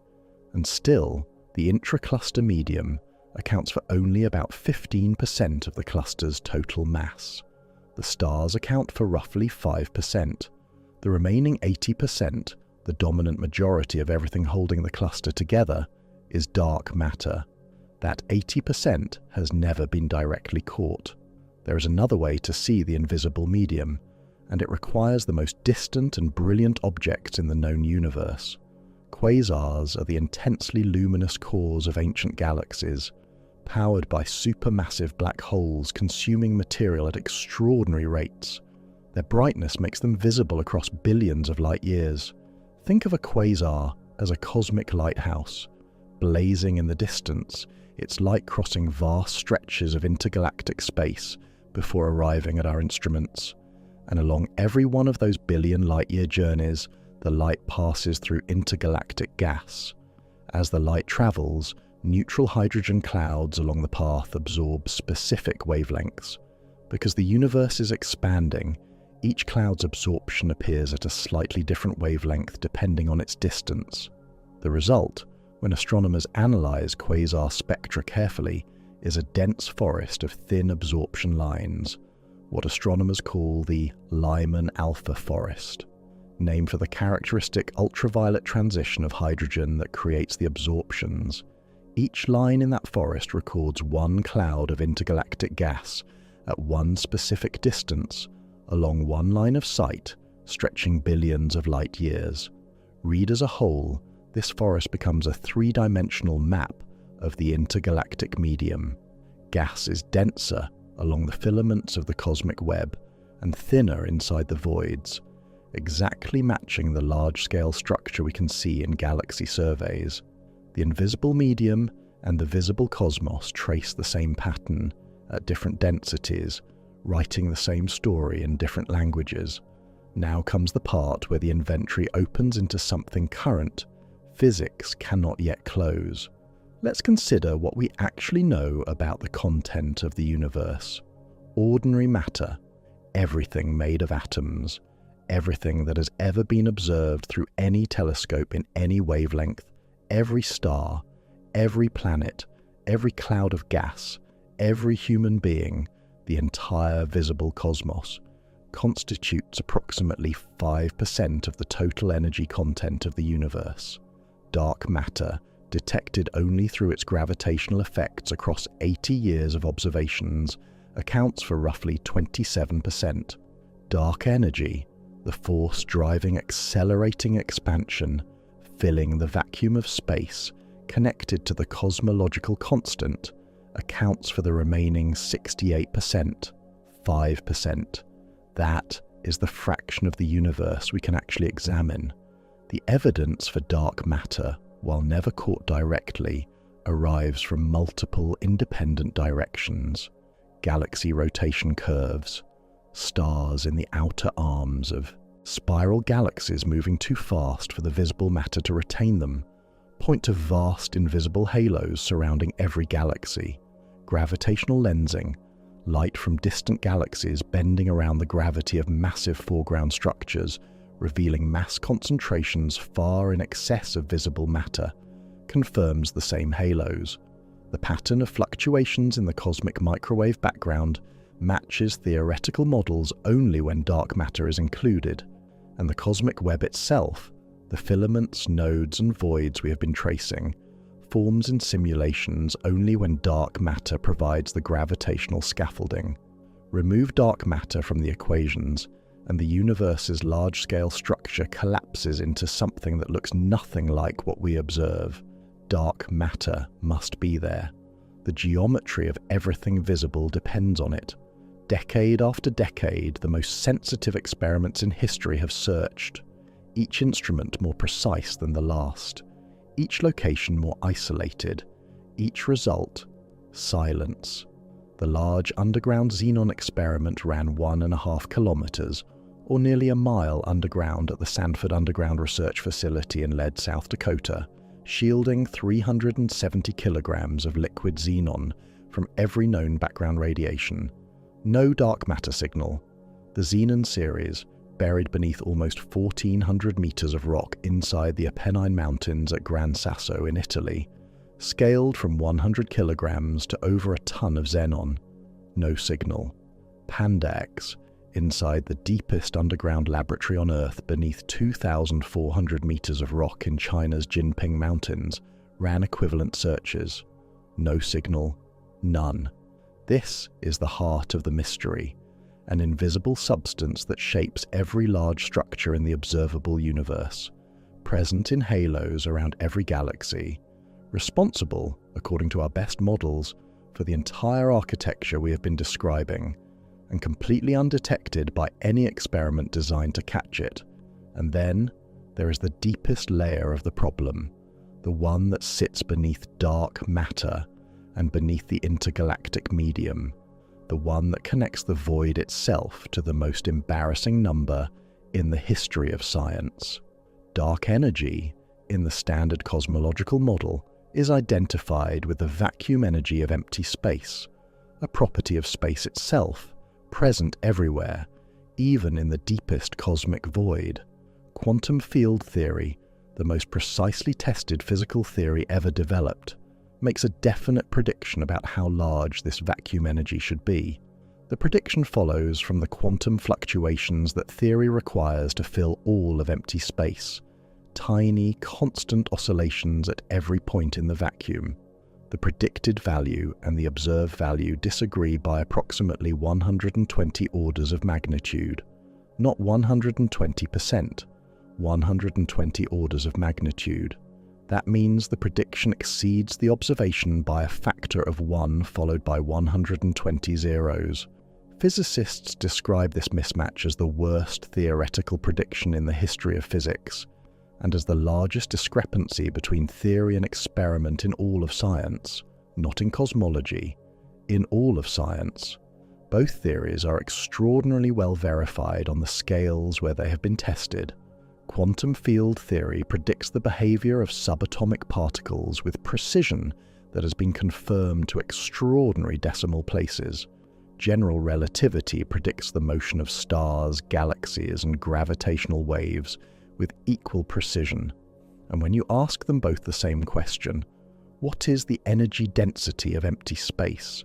[SPEAKER 1] and still, the intra-cluster medium accounts for only about 15% of the cluster's total mass. The stars account for roughly 5%. The remaining 80%, the dominant majority of everything holding the cluster together, is dark matter. That 80% has never been directly caught. There is another way to see the invisible medium, and it requires the most distant and brilliant objects in the known universe. Quasars are the intensely luminous cores of ancient galaxies, powered by supermassive black holes consuming material at extraordinary rates. Their brightness makes them visible across billions of light years. Think of a quasar as a cosmic lighthouse, blazing in the distance, its light crossing vast stretches of intergalactic space before arriving at our instruments. And along every one of those billion light-year journeys, the light passes through intergalactic gas. As the light travels, neutral hydrogen clouds along the path absorb specific wavelengths. Because the universe is expanding, each cloud's absorption appears at a slightly different wavelength depending on its distance. The result, when astronomers analyze quasar spectra carefully, is a dense forest of thin absorption lines, what astronomers call the Lyman alpha forest, named for the characteristic ultraviolet transition of hydrogen that creates the absorptions. Each line in that forest records one cloud of intergalactic gas at one specific distance along one line of sight stretching billions of light years. Read as a whole, this forest becomes a three-dimensional map of the intergalactic medium. Gas is denser along the filaments of the cosmic web and thinner inside the voids, exactly matching the large-scale structure we can see in galaxy surveys. The invisible medium and the visible cosmos trace the same pattern at different densities, writing the same story in different languages. Now comes the part where the inventory opens into something current physics cannot yet close. Let's consider what we actually know about the content of the universe. Ordinary matter, everything made of atoms, everything that has ever been observed through any telescope in any wavelength, every star, every planet, every cloud of gas, every human being, the entire visible cosmos, constitutes approximately 5% of the total energy content of the universe. Dark matter, detected only through its gravitational effects across 80 years of observations, accounts for roughly 27%. Dark energy, the force driving accelerating expansion, filling the vacuum of space, connected to the cosmological constant, accounts for the remaining 68%, 5%. That is the fraction of the universe we can actually examine. The evidence for dark matter, while never caught directly, arrives from multiple independent directions. Galaxy rotation curves, stars in the outer arms of spiral galaxies moving too fast for the visible matter to retain them, point to vast invisible halos surrounding every galaxy. Gravitational lensing, light from distant galaxies bending around the gravity of massive foreground structures, revealing mass concentrations far in excess of visible matter, confirms the same halos. The pattern of fluctuations in the cosmic microwave background matches theoretical models only when dark matter is included, and the cosmic web itself, the filaments, nodes and voids we have been tracing, forms in simulations only when dark matter provides the gravitational scaffolding. Remove dark matter from the equations, and the universe's large-scale structure collapses into something that looks nothing like what we observe. Dark matter must be there. The geometry of everything visible depends on it. Decade after decade, the most sensitive experiments in history have searched, each instrument more precise than the last, each location more isolated, each result, silence. The large underground xenon experiment ran 1.5 kilometers, or nearly a mile underground at the Sanford Underground Research Facility in Lead, South Dakota, shielding 370 kilograms of liquid xenon from every known background radiation. No dark matter signal. The Xenon series, buried beneath almost 1,400 meters of rock inside the Apennine Mountains at Gran Sasso in Italy, scaled from 100 kilograms to over a ton of xenon. No signal. Panda-X, inside the deepest underground laboratory on Earth beneath 2,400 meters of rock in China's Jinping Mountains, ran equivalent searches. No signal. None. This is the heart of the mystery, an invisible substance that shapes every large structure in the observable universe, present in halos around every galaxy, responsible, according to our best models, for the entire architecture we have been describing, and completely undetected by any experiment designed to catch it. And then there is the deepest layer of the problem, the one that sits beneath dark matter and beneath the intergalactic medium, the one that connects the void itself to the most embarrassing number in the history of science. Dark energy, in the standard cosmological model, is identified with the vacuum energy of empty space, a property of space itself, present everywhere, even in the deepest cosmic void. Quantum field theory, the most precisely tested physical theory ever developed, makes a definite prediction about how large this vacuum energy should be. The prediction follows from the quantum fluctuations that theory requires to fill all of empty space, tiny, constant oscillations at every point in the vacuum. The predicted value and the observed value disagree by approximately 120 orders of magnitude, not 120%, 120 orders of magnitude. That means the prediction exceeds the observation by a factor of 1 followed by 120 zeros. Physicists describe this mismatch as the worst theoretical prediction in the history of physics, and as the largest discrepancy between theory and experiment in all of science, not in cosmology, in all of science. Both theories are extraordinarily well verified on the scales where they have been tested. Quantum field theory predicts the behavior of subatomic particles with precision that has been confirmed to extraordinary decimal places. General relativity predicts the motion of stars, galaxies, and gravitational waves with equal precision. And when you ask them both the same question, what is the energy density of empty space?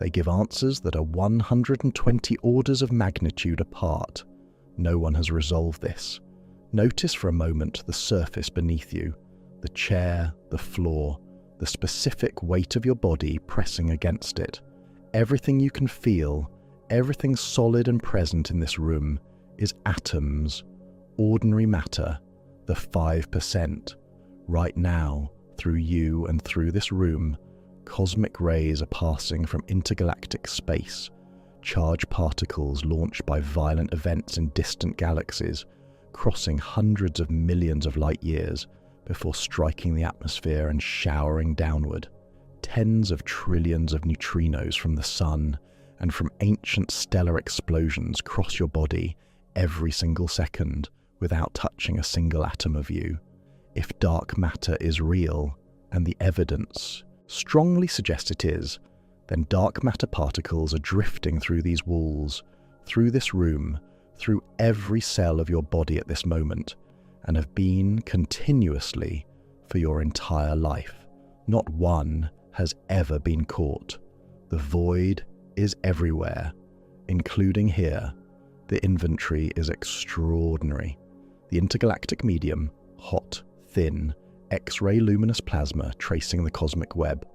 [SPEAKER 1] They give answers that are 120 orders of magnitude apart. No one has resolved this. Notice for a moment the surface beneath you, the chair, the floor, the specific weight of your body pressing against it. Everything you can feel, everything solid and present in this room is atoms, ordinary matter, the 5%. Right now, through you and through this room, cosmic rays are passing from intergalactic space, charged particles launched by violent events in distant galaxies, crossing hundreds of millions of light years before striking the atmosphere and showering downward. Tens of trillions of neutrinos from the sun and from ancient stellar explosions cross your body every single second without touching a single atom of you. If dark matter is real, and the evidence strongly suggests it is, then dark matter particles are drifting through these walls, through this room, through every cell of your body at this moment, and have been continuously for your entire life. Not one has ever been caught. The void is everywhere, including here. The inventory is extraordinary. The intergalactic medium, hot, thin, X-ray luminous plasma tracing the cosmic web.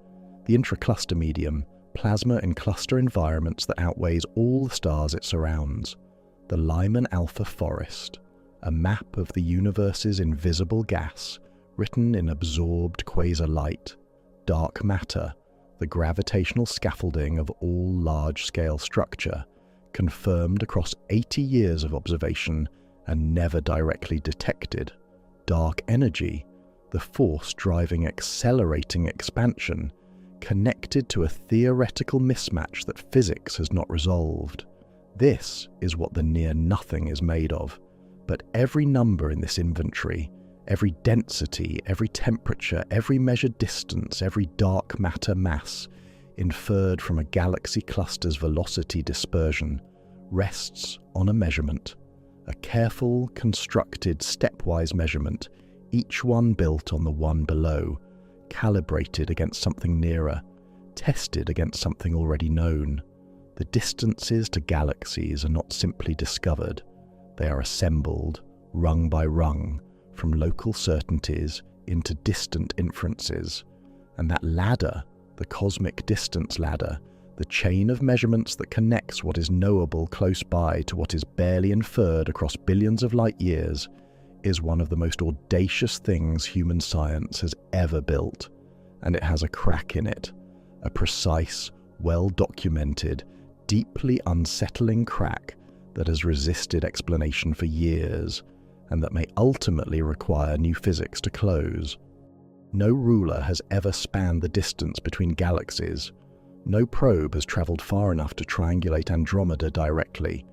[SPEAKER 1] The intracluster medium, plasma in cluster environments that outweighs all the stars it surrounds. The Lyman Alpha Forest, a map of the universe's invisible gas, written in absorbed quasar light. Dark matter, the gravitational scaffolding of all large-scale structure, confirmed across 80 years of observation and never directly detected. Dark energy, the force driving accelerating expansion, connected to a theoretical mismatch that physics has not resolved. This is what the near nothing is made of, but every number in this inventory, every density, every temperature, every measured distance, every dark matter mass inferred from a galaxy cluster's velocity dispersion rests on a measurement, a careful, constructed, stepwise measurement, each one built on the one below, calibrated against something nearer, tested against something already known. The distances to galaxies are not simply discovered, they are assembled, rung by rung, from local certainties into distant inferences. And that ladder, the cosmic distance ladder, the chain of measurements that connects what is knowable close by to what is barely inferred across billions of light years, is one of the most audacious things human science has ever built. And it has a crack in it, a precise, well-documented, deeply unsettling crack that has resisted explanation for years, and that may ultimately require new physics to close. No ruler has ever spanned the distance between galaxies. No probe has travelled far enough to triangulate Andromeda directly.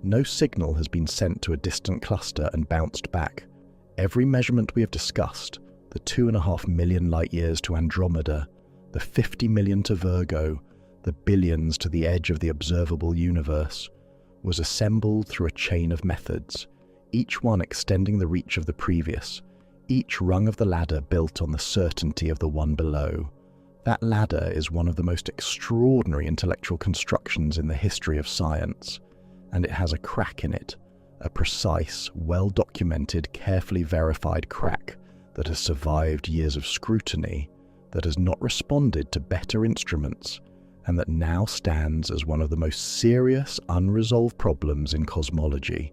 [SPEAKER 1] No signal has been sent to a distant cluster and bounced back. Every measurement we have discussed, the 2.5 million light-years to Andromeda, the 50 million to Virgo, the billions to the edge of the observable universe, was assembled through a chain of methods, each one extending the reach of the previous, each rung of the ladder built on the certainty of the one below. That ladder is one of the most extraordinary intellectual constructions in the history of science, and it has a crack in it, a precise, well-documented, carefully verified crack that has survived years of scrutiny, that has not responded to better instruments, and that now stands as one of the most serious, unresolved problems in cosmology.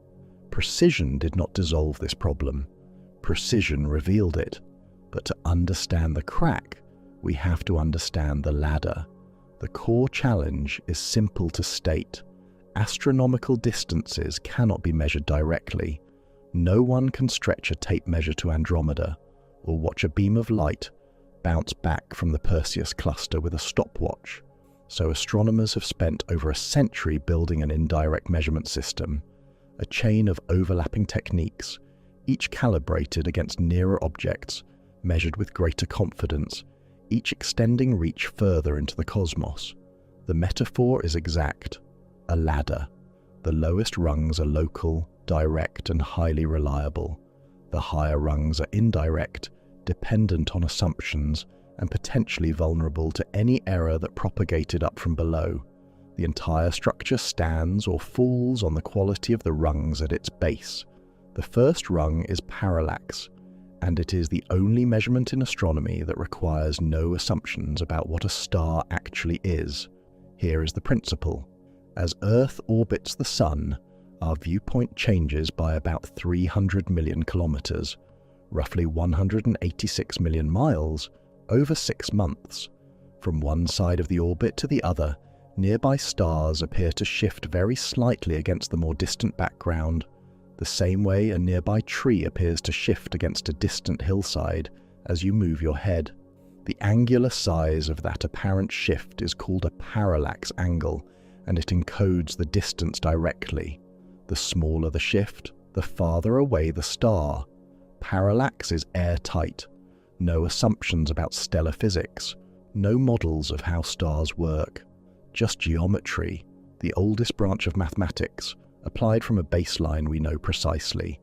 [SPEAKER 1] Precision did not dissolve this problem. Precision revealed it. But to understand the crack, we have to understand the ladder. The core challenge is simple to state. Astronomical distances cannot be measured directly. No one can stretch a tape measure to Andromeda or watch a beam of light bounce back from the Perseus cluster with a stopwatch. So astronomers have spent over a century building an indirect measurement system, a chain of overlapping techniques, each calibrated against nearer objects, measured with greater confidence, each extending reach further into the cosmos. The metaphor is exact. A ladder. The lowest rungs are local, direct, and highly reliable. The higher rungs are indirect, dependent on assumptions, and potentially vulnerable to any error that propagated up from below. The entire structure stands or falls on the quality of the rungs at its base. The first rung is parallax, and it is the only measurement in astronomy that requires no assumptions about what a star actually is. Here is the principle. As Earth orbits the Sun, our viewpoint changes by about 300 million kilometers, roughly 186 million miles, over 6 months. From one side of the orbit to the other, nearby stars appear to shift very slightly against the more distant background, the same way a nearby tree appears to shift against a distant hillside as you move your head. The angular size of that apparent shift is called a parallax angle, and it encodes the distance directly. The smaller the shift, the farther away the star. Parallax is airtight. No assumptions about stellar physics, no models of how stars work. Just geometry, the oldest branch of mathematics, applied from a baseline we know precisely.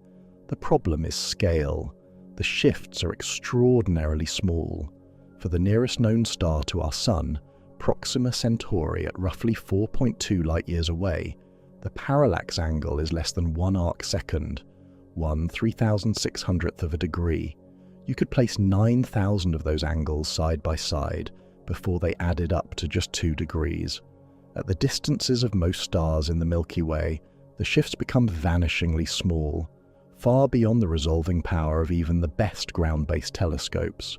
[SPEAKER 1] The problem is scale. The shifts are extraordinarily small. For the nearest known star to our Sun, Proxima Centauri at roughly 4.2 light-years away, the parallax angle is less than 1 arc-second, 1/3600th of a degree. You could place 9,000 of those angles side by side before they added up to just 2 degrees. At the distances of most stars in the Milky Way, the shifts become vanishingly small, far beyond the resolving power of even the best ground-based telescopes.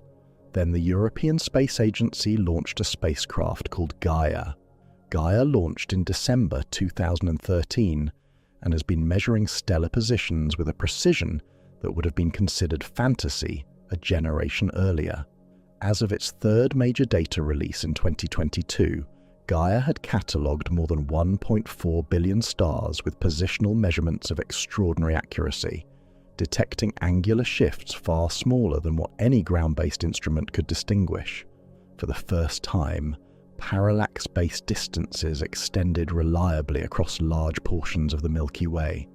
[SPEAKER 1] Then the European Space Agency launched a spacecraft called Gaia. Gaia launched in December 2013 and has been measuring stellar positions with a precision that would have been considered fantasy a generation earlier. As of its third major data release in 2022, Gaia had catalogued more than 1.4 billion stars with positional measurements of extraordinary accuracy, detecting angular shifts far smaller than what any ground-based instrument could distinguish. For the first time, parallax-based distances extended reliably across large portions of the Milky Way.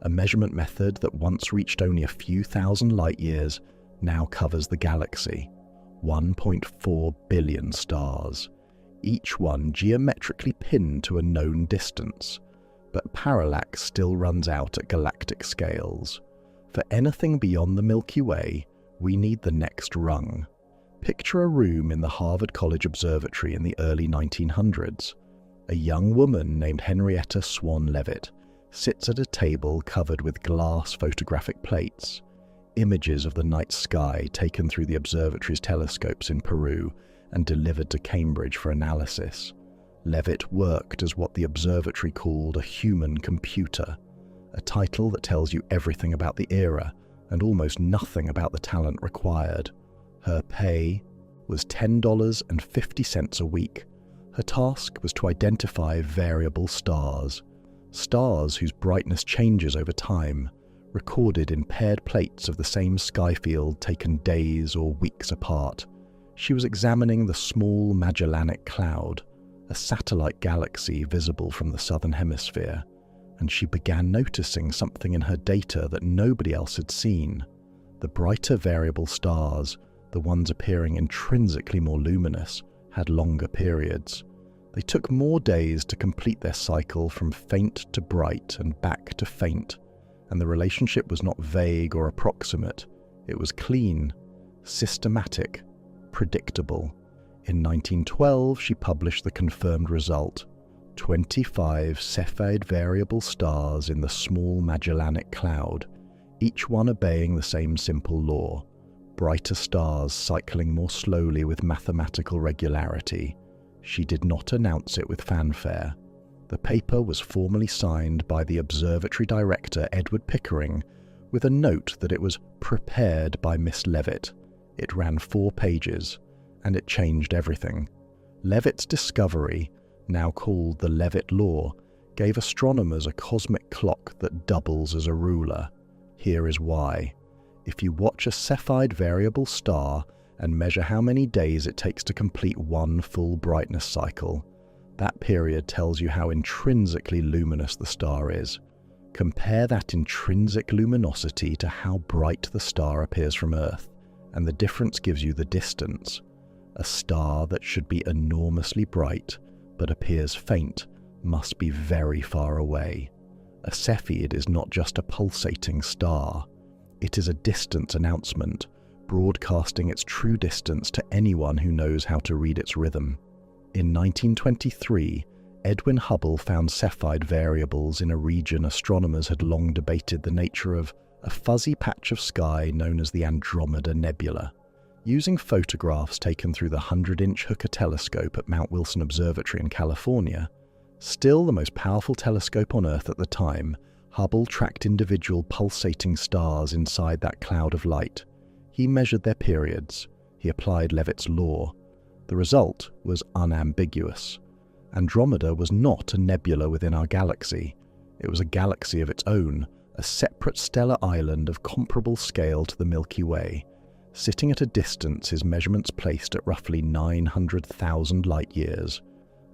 [SPEAKER 1] A measurement method that once reached only a few thousand light-years now covers the galaxy. 1.4 billion stars, each one geometrically pinned to a known distance, but parallax still runs out at galactic scales. For anything beyond the Milky Way, we need the next rung. Picture a room in the Harvard College Observatory in the early 1900s. A young woman named Henrietta Swan Leavitt sits at a table covered with glass photographic plates, images of the night sky taken through the observatory's telescopes in Peru and delivered to Cambridge for analysis. Leavitt worked as what the observatory called a human computer, a title that tells you everything about the era and almost nothing about the talent required. Her pay was $10.50 a week. Her task was to identify variable stars, stars whose brightness changes over time, recorded in paired plates of the same sky field taken days or weeks apart. She was examining the small Magellanic Cloud, a satellite galaxy visible from the southern hemisphere, and she began noticing something in her data that nobody else had seen. The brighter variable stars, the ones appearing intrinsically more luminous, had longer periods. They took more days to complete their cycle from faint to bright and back to faint, and the relationship was not vague or approximate. It was clean, systematic, predictable. In 1912, she published the confirmed result: 25 Cepheid variable stars in the small Magellanic Cloud, each one obeying the same simple law. brighter stars cycling more slowly with mathematical regularity. She did not announce it with fanfare. The paper was formally signed by the observatory director Edward Pickering with a note that it was prepared by Miss Leavitt. It ran 4 pages, and it changed everything. Leavitt's discovery, now called the Leavitt Law, gave astronomers a cosmic clock that doubles as a ruler. Here is why. If you watch a Cepheid variable star and measure how many days it takes to complete one full brightness cycle, that period tells you how intrinsically luminous the star is. Compare that intrinsic luminosity to how bright the star appears from Earth, and the difference gives you the distance. A star that should be enormously bright but appears faint must be very far away. A Cepheid is not just a pulsating star. It is a distance announcement, broadcasting its true distance to anyone who knows how to read its rhythm. In 1923, Edwin Hubble found Cepheid variables in a region astronomers had long debated the nature of, a fuzzy patch of sky known as the Andromeda Nebula. Using photographs taken through the 100-inch Hooker telescope at Mount Wilson Observatory in California, still the most powerful telescope on Earth at the time, Hubble tracked individual pulsating stars inside that cloud of light. He measured their periods. He applied Leavitt's law. The result was unambiguous. Andromeda was not a nebula within our galaxy. It was a galaxy of its own, a separate stellar island of comparable scale to the Milky Way. Sitting at a distance his measurements placed at roughly 900,000 light-years.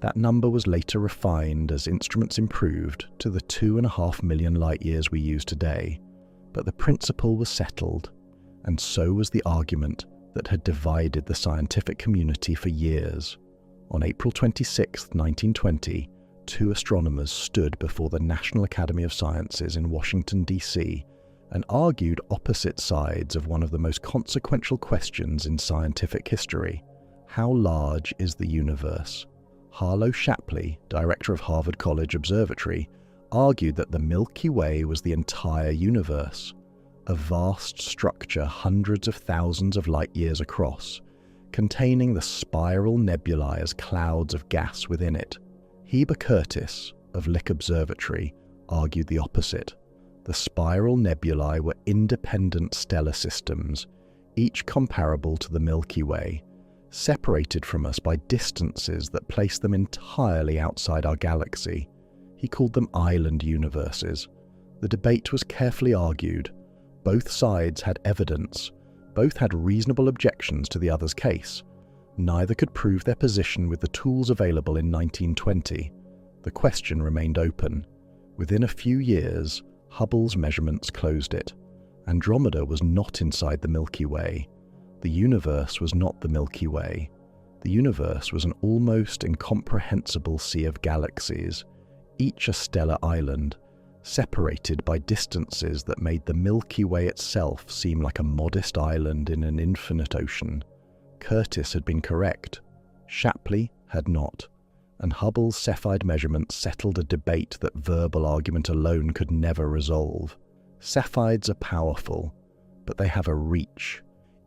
[SPEAKER 1] That number was later refined as instruments improved to the 2.5 million light-years we use today. But the principle was settled, and so was the argument that had divided the scientific community for years. On April 26, 1920, 2 astronomers stood before the National Academy of Sciences in Washington, D.C., and argued opposite sides of one of the most consequential questions in scientific history. How large is the universe? Harlow Shapley, director of Harvard College Observatory, argued that the Milky Way was the entire universe, a vast structure hundreds of thousands of light-years across, containing the spiral nebulae as clouds of gas within it. Heber Curtis, of Lick Observatory, argued the opposite. The spiral nebulae were independent stellar systems, each comparable to the Milky Way, separated from us by distances that place them entirely outside our galaxy. He called them island universes. The debate was carefully argued. Both sides had evidence. Both had reasonable objections to the other's case. Neither could prove their position with the tools available in 1920. The question remained open. Within a few years, Hubble's measurements closed it. Andromeda was not inside the Milky Way. The universe was not the Milky Way. The universe was an almost incomprehensible sea of galaxies, each a stellar island, separated by distances that made the Milky Way itself seem like a modest island in an infinite ocean. Curtis had been correct. Shapley had not. And Hubble's Cepheid measurements settled a debate that verbal argument alone could never resolve. Cepheids are powerful, but they have a reach.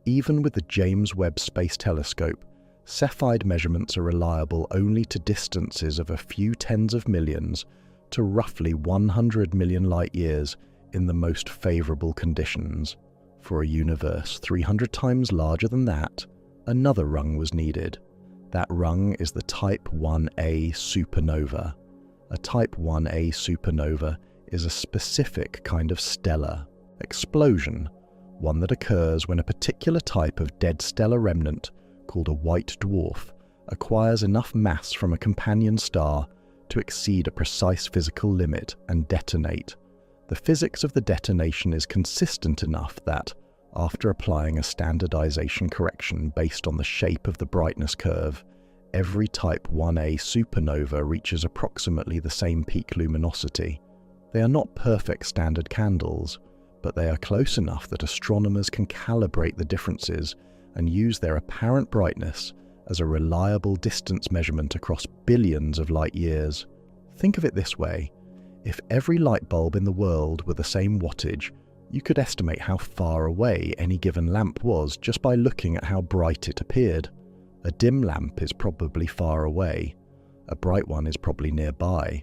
[SPEAKER 1] Even with the James Webb Space Telescope, Cepheid measurements are reliable only to distances of a few tens of millions to roughly 100 million light-years in the most favorable conditions. For a universe 300 times larger than that, another rung was needed. That rung is the Type 1a supernova. A Type 1a supernova is a specific kind of stellar explosion, one that occurs when a particular type of dead stellar remnant, called a white dwarf, acquires enough mass from a companion star to exceed a precise physical limit and detonate. The physics of the detonation is consistent enough that, after applying a standardization correction based on the shape of the brightness curve, every Type 1a supernova reaches approximately the same peak luminosity. They are not perfect standard candles, but they are close enough that astronomers can calibrate the differences and use their apparent brightness as a reliable distance measurement across billions of light-years. Think of it this way. If every light bulb in the world were the same wattage, You could estimate how far away any given lamp was just by looking at how bright it appeared. A dim lamp is probably far away. A bright one is probably nearby.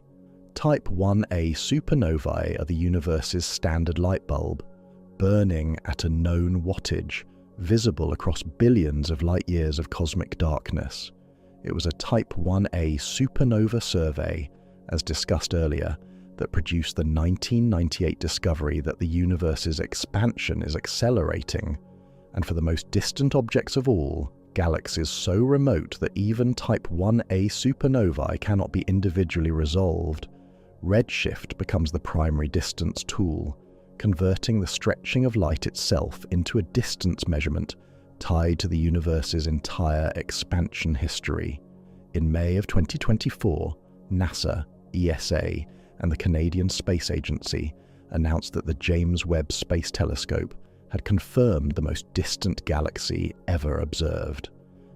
[SPEAKER 1] Type 1a supernovae are the universe's standard light bulb, burning at a known wattage, visible across billions of light-years of cosmic darkness. It was a Type 1a supernova survey, as discussed earlier, that produced the 1998 discovery that the universe's expansion is accelerating, and for the most distant objects of all, galaxies so remote that even Type 1a supernovae cannot be individually resolved, redshift becomes the primary distance tool, converting the stretching of light itself into a distance measurement tied to the universe's entire expansion history. In May of 2024, NASA, ESA, and the Canadian Space Agency announced that the James Webb Space Telescope had confirmed the most distant galaxy ever observed.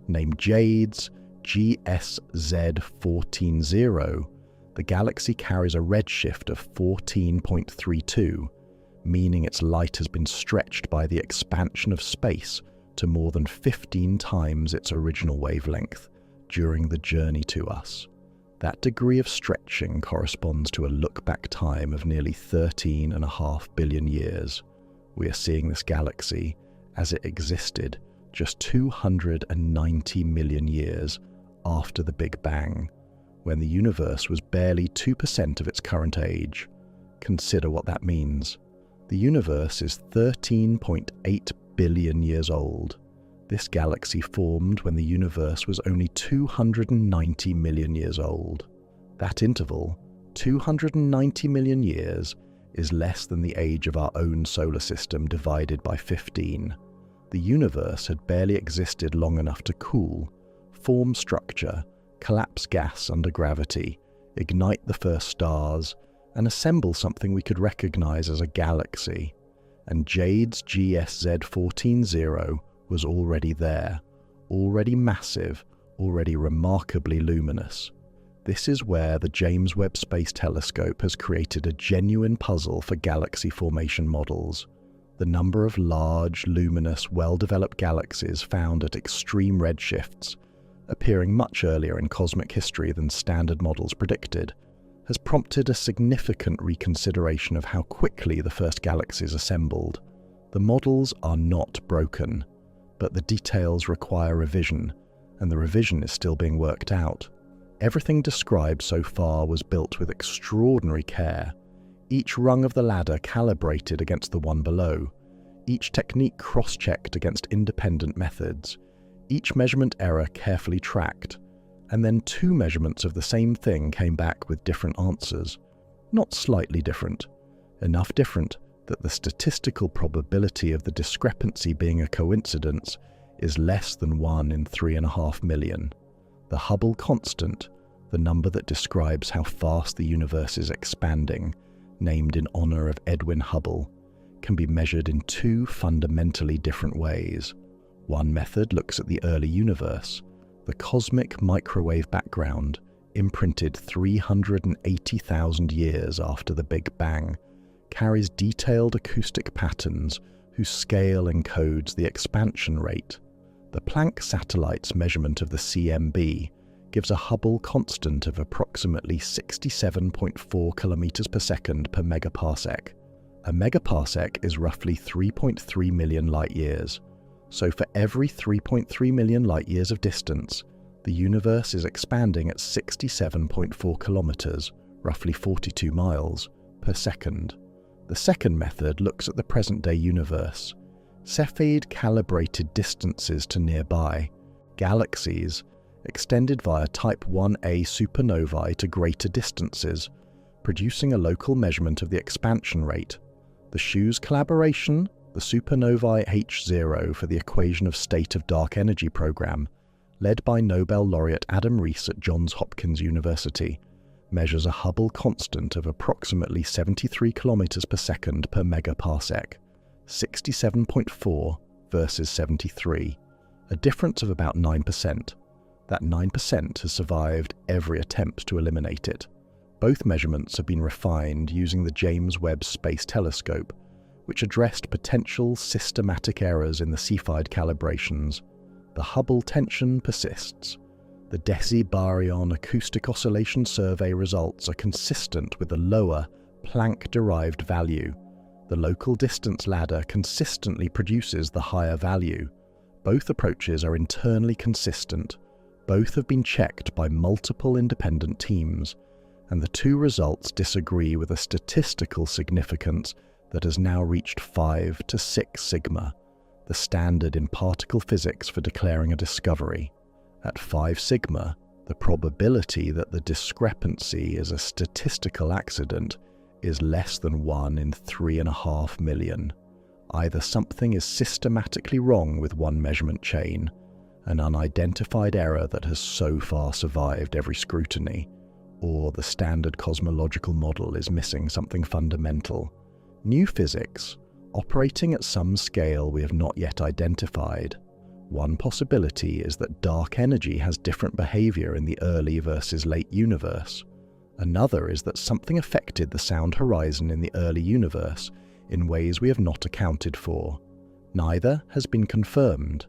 [SPEAKER 1] Named JADES GSZ140, the galaxy carries a redshift of 14.32, meaning its light has been stretched by the expansion of space to more than 15 times its original wavelength during the journey to us. That degree of stretching corresponds to a look-back time of nearly 13.5 billion years. We are seeing this galaxy as it existed just 290 million years after the Big Bang, when the universe was barely 2% of its current age. Consider what that means. The universe is 13.8 billion years old. This galaxy formed when the universe was only 290 million years old. That interval, 290 million years, is less than the age of our own solar system divided by 15. The universe had barely existed long enough to cool, form structure, collapse gas under gravity, ignite the first stars, and assemble something we could recognize as a galaxy. And JADES GSZ140 was already there, already massive, already remarkably luminous. This is where the James Webb Space Telescope has created a genuine puzzle for galaxy formation models. The number of large, luminous, well-developed galaxies found at extreme redshifts, appearing much earlier in cosmic history than standard models predicted, has prompted a significant reconsideration of how quickly the first galaxies assembled. The models are not broken, but the details require revision, and the revision is still being worked out. Everything described so far was built with extraordinary care, each rung of the ladder calibrated against the one below, each technique cross-checked against independent methods, each measurement error carefully tracked, and then two measurements of the same thing came back with different answers. Not slightly different, enough different that the statistical probability of the discrepancy being a coincidence is less than 1 in 3.5 million. The Hubble constant, the number that describes how fast the universe is expanding, named in honor of Edwin Hubble, can be measured in two fundamentally different ways. One method looks at the early universe, the cosmic microwave background, imprinted 380,000 years after the Big Bang, carries detailed acoustic patterns whose scale encodes the expansion rate. The Planck satellite's measurement of the CMB gives a Hubble constant of approximately 67.4 kilometers per second per megaparsec. A megaparsec is roughly 3.3 million light-years. So for every 3.3 million light-years of distance, the universe is expanding at 67.4 kilometers, roughly 42 miles, per second. The second method looks at the present-day universe. Cepheid-calibrated distances to nearby, galaxies, extended via Type 1a supernovae to greater distances, producing a local measurement of the expansion rate. The SHU's collaboration, the supernovae H0 for the equation of state of dark energy program, led by Nobel laureate Adam Rees at Johns Hopkins University, measures a Hubble constant of approximately 73 kilometers per second per megaparsec, 67.4 versus 73, a difference of about 9%. That 9% has survived every attempt to eliminate it. Both measurements have been refined using the James Webb Space Telescope, which addressed potential systematic errors in the Cepheid calibrations. The Hubble tension persists. The Deci-Baryon acoustic oscillation survey results are consistent with the lower Planck-derived value. The local distance ladder consistently produces the higher value. Both approaches are internally consistent. Both have been checked by multiple independent teams, and the two results disagree with a statistical significance that has now reached 5 to 6 sigma, the standard in particle physics for declaring a discovery. At 5 sigma, the probability that the discrepancy is a statistical accident is less than 1 in 3.5 million. Either something is systematically wrong with one measurement chain, an unidentified error that has so far survived every scrutiny, or the standard cosmological model is missing something fundamental. New physics, operating at some scale we have not yet identified. One possibility is that dark energy has different behavior in the early versus late universe. Another is that something affected the sound horizon in the early universe in ways we have not accounted for. Neither has been confirmed.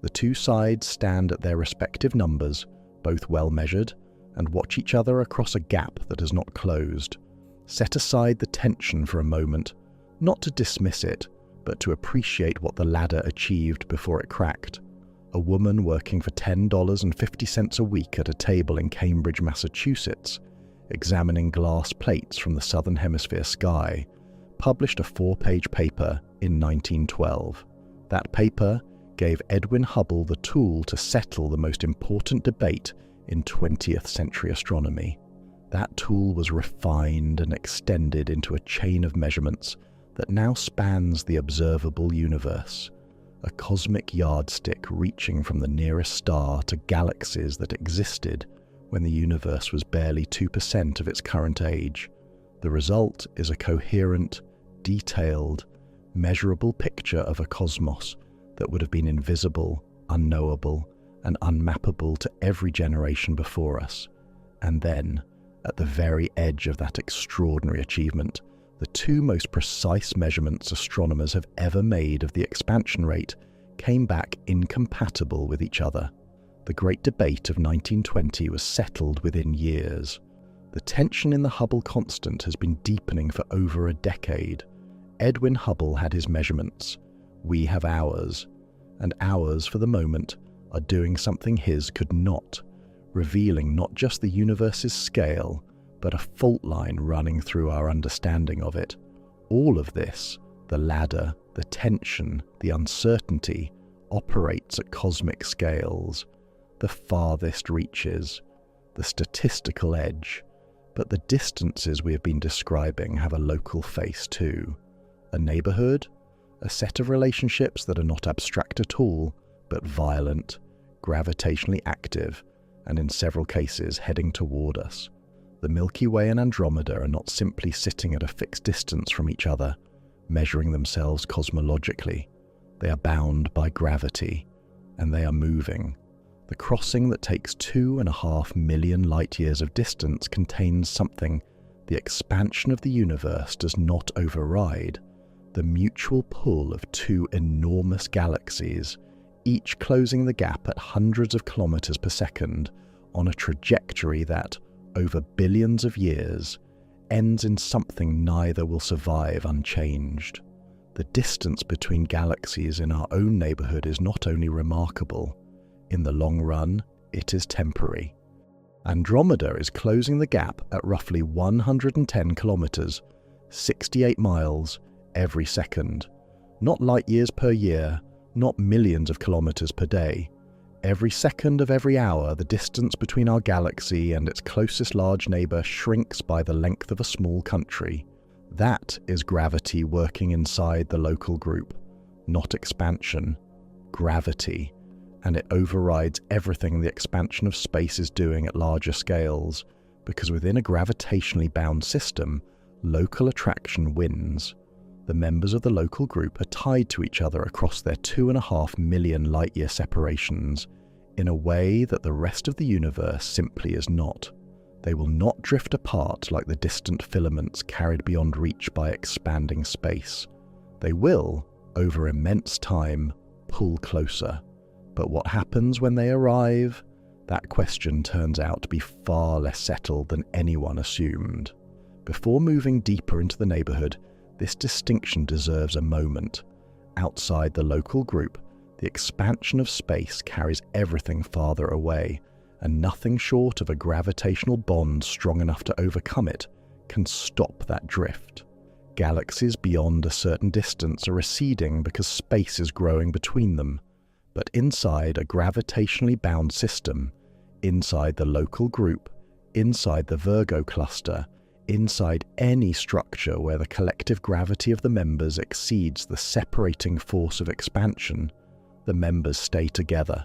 [SPEAKER 1] The two sides stand at their respective numbers, both well measured, and watch each other across a gap that has not closed. Set aside the tension for a moment, not to dismiss it, but to appreciate what the ladder achieved before it cracked. A woman working for $10.50 a week at a table in Cambridge, Massachusetts, examining glass plates from the southern hemisphere sky, published a 4-page paper in 1912. That paper gave Edwin Hubble the tool to settle the most important debate in 20th century astronomy. That tool was refined and extended into a chain of measurements that now spans the observable universe, a cosmic yardstick reaching from the nearest star to galaxies that existed when the universe was barely 2% of its current age. The result is a coherent, detailed, measurable picture of a cosmos that would have been invisible, unknowable, and unmappable to every generation before us. And then, at the very edge of that extraordinary achievement, the two most precise measurements astronomers have ever made of the expansion rate came back incompatible with each other. The great debate of 1920 was settled within years. The tension in the Hubble constant has been deepening for over a decade. Edwin Hubble had his measurements. We have ours. And ours, for the moment, are doing something his could not, revealing not just the universe's scale, but a fault line running through our understanding of it. All of this, the ladder, the tension, the uncertainty, operates at cosmic scales, the farthest reaches, the statistical edge, but the distances we have been describing have a local face too. A neighborhood, a set of relationships that are not abstract at all, but violent, gravitationally active, and in several cases heading toward us. The Milky Way and Andromeda are not simply sitting at a fixed distance from each other, measuring themselves cosmologically. They are bound by gravity, and they are moving. The crossing that takes 2.5 million light-years of distance contains something the expansion of the universe does not override: the mutual pull of two enormous galaxies, each closing the gap at hundreds of kilometers per second on a trajectory that, over billions of years, ends in something neither will survive unchanged. The distance between galaxies in our own neighborhood is not only remarkable, in the long run, it is temporary. Andromeda is closing the gap at roughly 110 kilometers, 68 miles, every second. Not light years per year, not millions of kilometers per day. Every second of every hour, the distance between our galaxy and its closest large neighbor shrinks by the length of a small country. That is gravity working inside the local group, not expansion. Gravity. And it overrides everything the expansion of space is doing at larger scales, because within a gravitationally bound system, local attraction wins. The members of the local group are tied to each other across their 2.5 million light-year separations in a way that the rest of the universe simply is not. They will not drift apart like the distant filaments carried beyond reach by expanding space. They will, over immense time, pull closer. But what happens when they arrive? That question turns out to be far less settled than anyone assumed. Before moving deeper into the neighborhood, this distinction deserves a moment. Outside the local group, the expansion of space carries everything farther away, and nothing short of a gravitational bond strong enough to overcome it can stop that drift. Galaxies beyond a certain distance are receding because space is growing between them. But inside a gravitationally bound system, inside the local group, inside the Virgo cluster, inside any structure where the collective gravity of the members exceeds the separating force of expansion, the members stay together.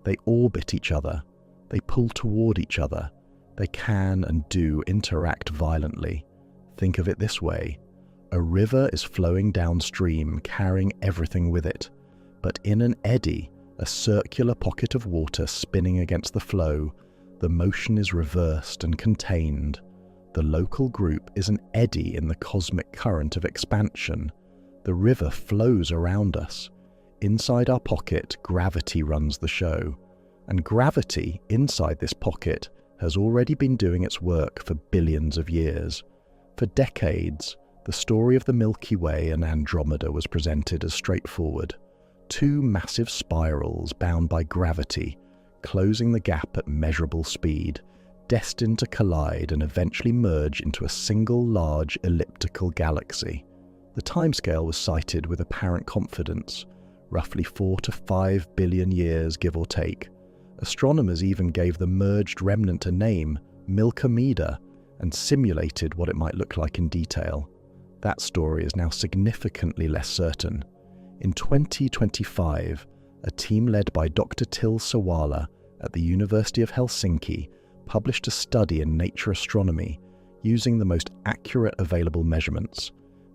[SPEAKER 1] They orbit each other. They pull toward each other. They can and do interact violently. Think of it this way. A river is flowing downstream, carrying everything with it. But in an eddy, a circular pocket of water spinning against the flow, the motion is reversed and contained. The local group is an eddy in the cosmic current of expansion. The river flows around us. Inside our pocket, gravity runs the show. And gravity, inside this pocket, has already been doing its work for billions of years. For decades, the story of the Milky Way and Andromeda was presented as straightforward. Two massive spirals bound by gravity, closing the gap at measurable speed, destined to collide and eventually merge into a single large elliptical galaxy. The timescale was cited with apparent confidence, roughly 4 to 5 billion years give or take. Astronomers even gave the merged remnant a name, Milkomeda, and simulated what it might look like in detail. That story is now significantly less certain. In 2025, a team led by Dr. Till Sawala at the University of Helsinki published a study in Nature Astronomy using the most accurate available measurements,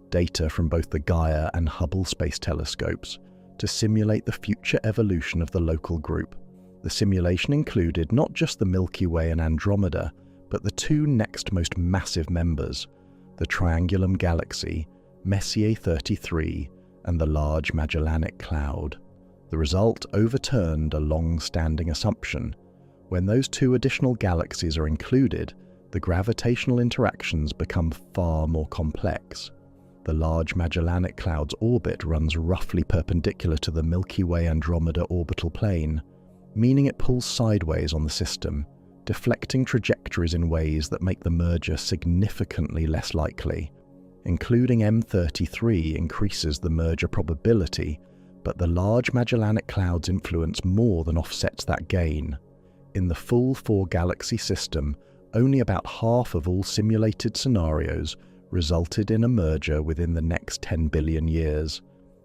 [SPEAKER 1] data from both the Gaia and Hubble space telescopes, to simulate the future evolution of the local group. The simulation included not just the Milky Way and Andromeda, but the two next most massive members, the Triangulum Galaxy, Messier 33, and the Large Magellanic Cloud. The result overturned a long-standing assumption. When those two additional galaxies are included, the gravitational interactions become far more complex. The Large Magellanic Cloud's orbit runs roughly perpendicular to the Milky Way-Andromeda orbital plane, meaning it pulls sideways on the system, deflecting trajectories in ways that make the merger significantly less likely. Including M33 increases the merger probability, but the Large Magellanic Cloud's influence more than offsets that gain. In the full four-galaxy system, only about half of all simulated scenarios resulted in a merger within the next 10 billion years.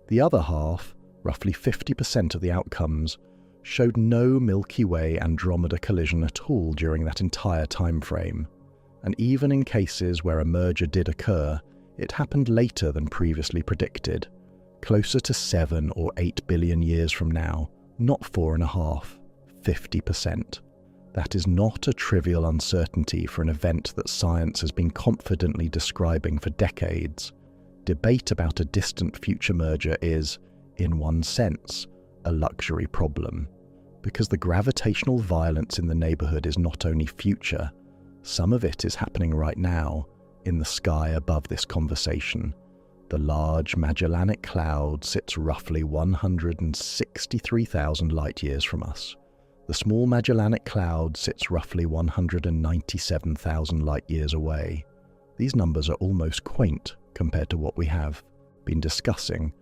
[SPEAKER 1] The other half, roughly 50% of the outcomes, showed no Milky Way-Andromeda collision at all during that entire time frame. And even in cases where a merger did occur, it happened later than previously predicted, closer to 7 or 8 billion years from now, not 4.5, 50%. That is not a trivial uncertainty for an event that science has been confidently describing for decades. Debate about a distant future merger is, in one sense, a luxury problem, because the gravitational violence in the neighborhood is not only future, some of it is happening right now, in the sky above this conversation. The Large Magellanic Cloud sits roughly 163,000 light-years from us. The Small Magellanic Cloud sits roughly 197,000 light-years away. These numbers are almost quaint compared to what we have been discussing,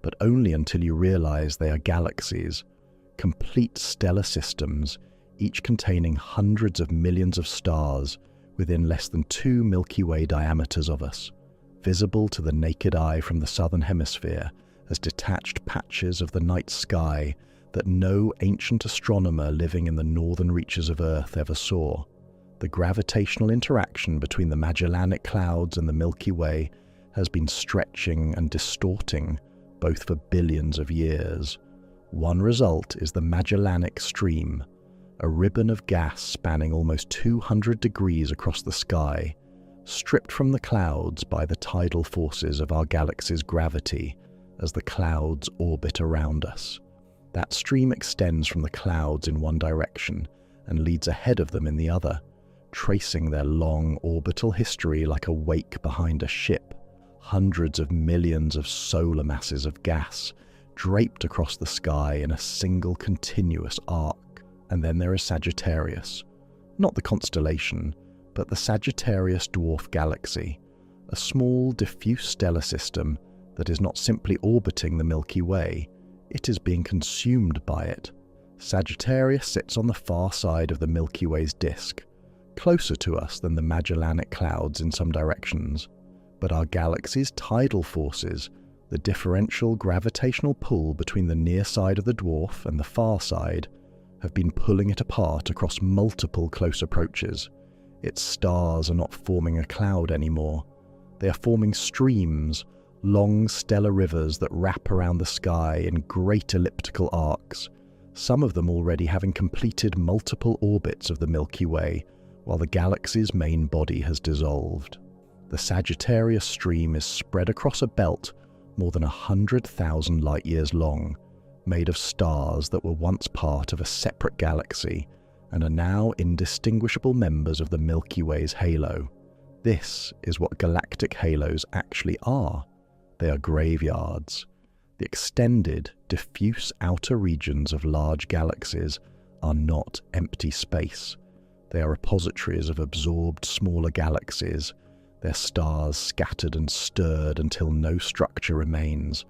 [SPEAKER 1] but only until you realize they are galaxies, complete stellar systems, each containing hundreds of millions of stars within less than 2 Milky Way diameters of us, visible to the naked eye from the southern hemisphere as detached patches of the night sky that no ancient astronomer living in the northern reaches of Earth ever saw. The gravitational interaction between the Magellanic Clouds and the Milky Way has been stretching and distorting both for billions of years. One result is the Magellanic Stream, a ribbon of gas spanning almost 200 degrees across the sky, stripped from the clouds by the tidal forces of our galaxy's gravity as the clouds orbit around us. That stream extends from the clouds in one direction and leads ahead of them in the other, tracing their long orbital history like a wake behind a ship. Hundreds of millions of solar masses of gas draped across the sky in a single continuous arc. And then there is Sagittarius. Not the constellation, but the Sagittarius dwarf galaxy, a small diffuse stellar system that is not simply orbiting the Milky Way, it is being consumed by it. Sagittarius sits on the far side of the Milky Way's disk, closer to us than the Magellanic Clouds in some directions. But our galaxy's tidal forces, the differential gravitational pull between the near side of the dwarf and the far side, have been pulling it apart across multiple close approaches. Its stars are not forming a cloud anymore. They are forming streams, long stellar rivers that wrap around the sky in great elliptical arcs, some of them already having completed multiple orbits of the Milky Way, while the galaxy's main body has dissolved. The Sagittarius stream is spread across a belt more than 100,000 light-years long, made of stars that were once part of a separate galaxy and are now indistinguishable members of the Milky Way's halo. This is what galactic halos actually are. They are graveyards. The extended, diffuse outer regions of large galaxies are not empty space. They are repositories of absorbed smaller galaxies, their stars scattered and stirred until no structure remains,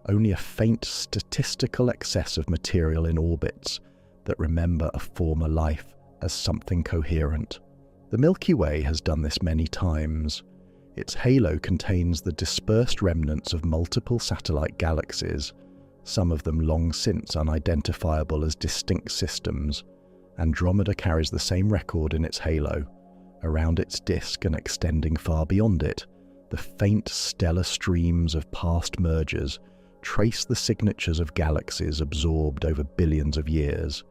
[SPEAKER 1] only a faint statistical excess of material in orbits that remember a former life as something coherent. The Milky Way has done this many times. Its halo contains the dispersed remnants of multiple satellite galaxies, some of them long since unidentifiable as distinct systems. Andromeda carries the same record in its halo. Around its disk and extending far beyond it, the faint stellar streams of past mergers trace the signatures of galaxies absorbed over billions of years,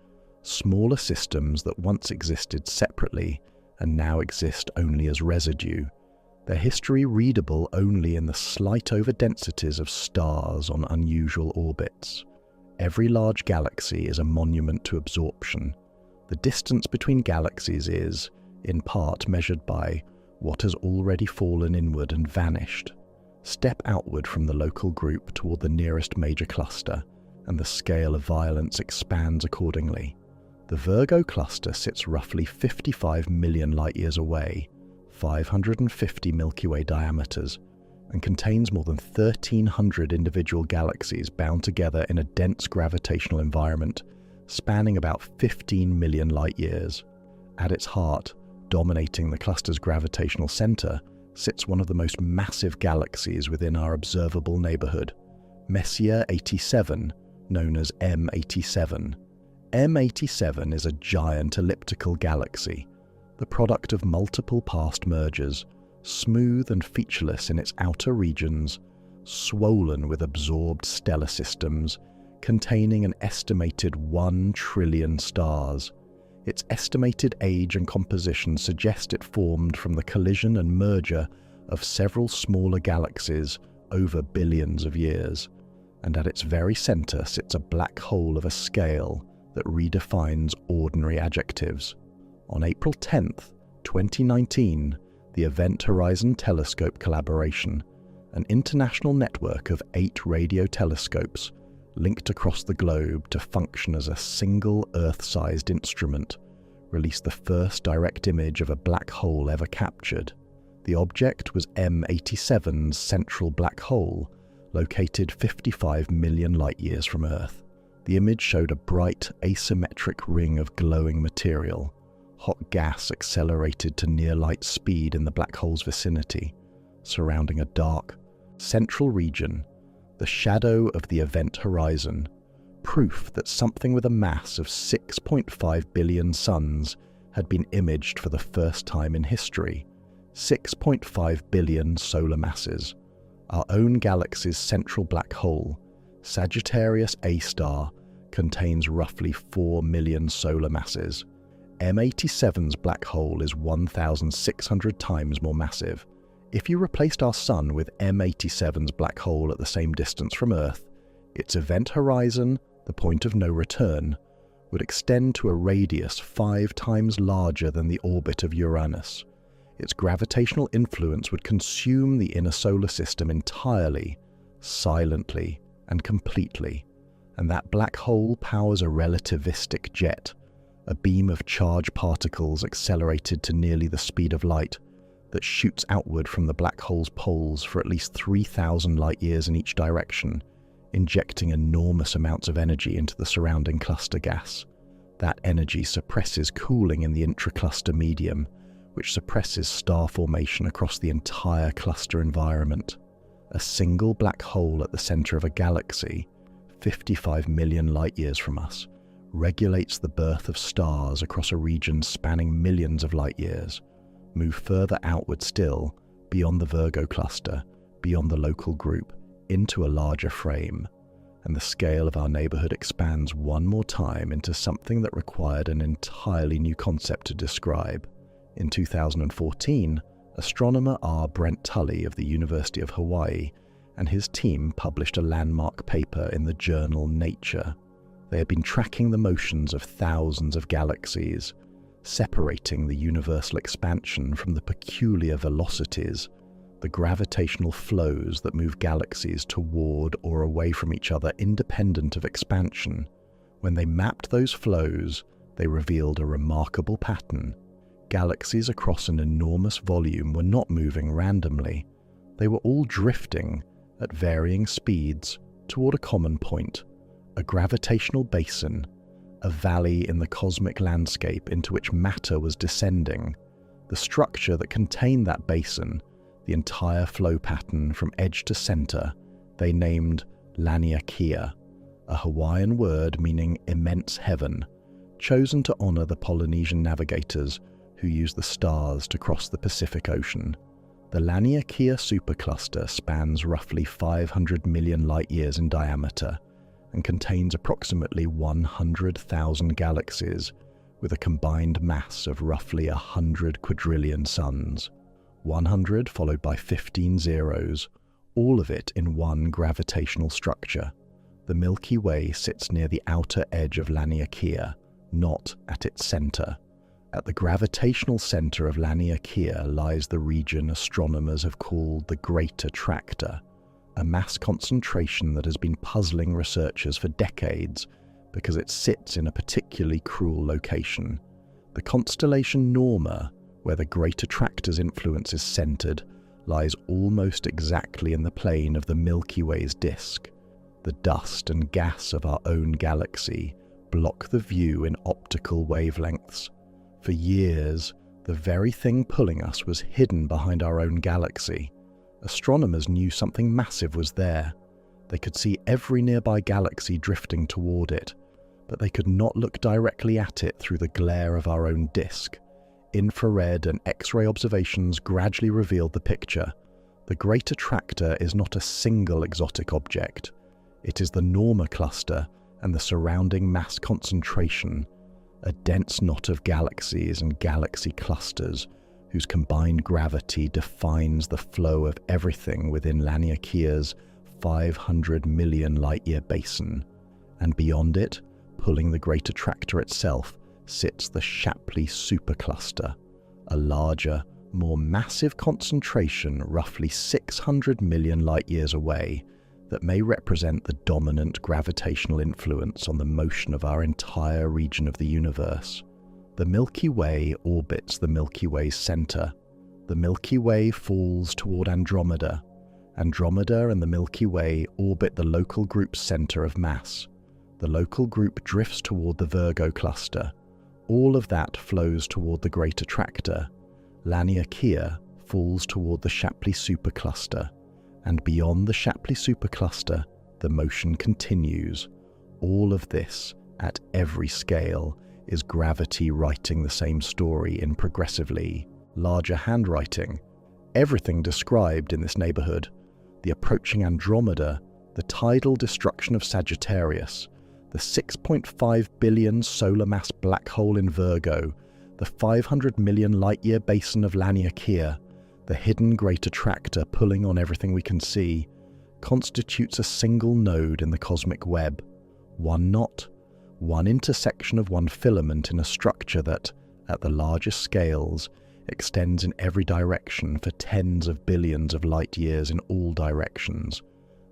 [SPEAKER 1] smaller systems that once existed separately and now exist only as residue, their history readable only in the slight overdensities of stars on unusual orbits. Every large galaxy is a monument to absorption. The distance between galaxies is, in part, measured by what has already fallen inward and vanished. Step outward from the local group toward the nearest major cluster, and the scale of violence expands accordingly. The Virgo cluster sits roughly 55 million light-years away, 550 Milky Way diameters, and contains more than 1,300 individual galaxies bound together in a dense gravitational environment spanning about 15 million light-years. At its heart, dominating the cluster's gravitational center, sits one of the most massive galaxies within our observable neighborhood, Messier 87, known as M87. M87 is a giant elliptical galaxy, the product of multiple past mergers, smooth and featureless in its outer regions, swollen with absorbed stellar systems, containing an estimated 1 trillion stars. Its estimated age and composition suggest it formed from the collision and merger of several smaller galaxies over billions of years, and at its very center sits a black hole of a scale that redefines ordinary adjectives. On April 10th, 2019, the Event Horizon Telescope collaboration, an international network of 8 radio telescopes linked across the globe to function as a single Earth-sized instrument, released the first direct image of a black hole ever captured. The object was M87's central black hole, located 55 million light-years from Earth. The image showed a bright, asymmetric ring of glowing material, hot gas accelerated to near-light speed in the black hole's vicinity, surrounding a dark, central region, the shadow of the event horizon, proof that something with a mass of 6.5 billion suns had been imaged for the first time in history. 6.5 billion solar masses. Our own galaxy's central black hole, Sagittarius A star, contains roughly 4 million solar masses. M87's black hole is 1,600 times more massive. If you replaced our Sun with M87's black hole at the same distance from Earth, its event horizon, the point of no return, would extend to a radius 5 times larger than the orbit of Uranus. Its gravitational influence would consume the inner solar system entirely, silently, and completely. And that black hole powers a relativistic jet, a beam of charged particles accelerated to nearly the speed of light that shoots outward from the black hole's poles for at least 3,000 light-years in each direction, injecting enormous amounts of energy into the surrounding cluster gas. That energy suppresses cooling in the intracluster medium, which suppresses star formation across the entire cluster environment. A single black hole at the center of a galaxy, 55 million light-years from us, regulates the birth of stars across a region spanning millions of light-years. Move further outward still, beyond the Virgo cluster, beyond the local group, into a larger frame, and the scale of our neighborhood expands one more time into something that required an entirely new concept to describe. In 2014, astronomer R. Brent Tully of the University of Hawaii and his team published a landmark paper in the journal Nature. They had been tracking the motions of thousands of galaxies, separating the universal expansion from the peculiar velocities, the gravitational flows that move galaxies toward or away from each other independent of expansion. When they mapped those flows, they revealed a remarkable pattern. Galaxies across an enormous volume were not moving randomly. They were all drifting at varying speeds toward a common point, a gravitational basin, a valley in the cosmic landscape into which matter was descending. The structure that contained that basin, the entire flow pattern from edge to center, they named Laniakea, a Hawaiian word meaning immense heaven, chosen to honor the Polynesian navigators who used the stars to cross the Pacific Ocean. The Laniakea supercluster spans roughly 500 million light-years in diameter and contains approximately 100,000 galaxies with a combined mass of roughly 100 quadrillion suns. 100 followed by 15 zeros, all of it in one gravitational structure. The Milky Way sits near the outer edge of Laniakea, not at its center. At the gravitational center of Laniakea lies the region astronomers have called the Great Attractor, a mass concentration that has been puzzling researchers for decades because it sits in a particularly cruel location. The constellation Norma, where the Great Attractor's influence is centered, lies almost exactly in the plane of the Milky Way's disk. The dust and gas of our own galaxy block the view in optical wavelengths. For years, the very thing pulling us was hidden behind our own galaxy. Astronomers knew something massive was there. They could see every nearby galaxy drifting toward it, but they could not look directly at it through the glare of our own disk. Infrared and X-ray observations gradually revealed the picture. The Great Attractor is not a single exotic object. It is the Norma cluster and the surrounding mass concentration, a dense knot of galaxies and galaxy clusters whose combined gravity defines the flow of everything within Laniakea's 500 million light-year basin. And beyond it, pulling the Great Attractor itself, sits the Shapley supercluster, a larger, more massive concentration roughly 600 million light-years away that may represent the dominant gravitational influence on the motion of our entire region of the universe. The Milky Way orbits the Milky Way's center. The Milky Way falls toward Andromeda. Andromeda and the Milky Way orbit the local group's center of mass. The local group drifts toward the Virgo cluster. All of that flows toward the Great Attractor. Laniakea falls toward the Shapley supercluster. And beyond the Shapley supercluster, the motion continues. All of this, at every scale, is gravity writing the same story in progressively larger handwriting. Everything described in this neighborhood, the approaching Andromeda, the tidal destruction of Sagittarius, the 6.5 billion solar mass black hole in Virgo, the 500 million light-year basin of Laniakea, the hidden great attractor pulling on everything we can see, constitutes a single node in the cosmic web, one knot, one intersection of one filament in a structure that, at the largest scales, extends in every direction for tens of billions of light years in all directions,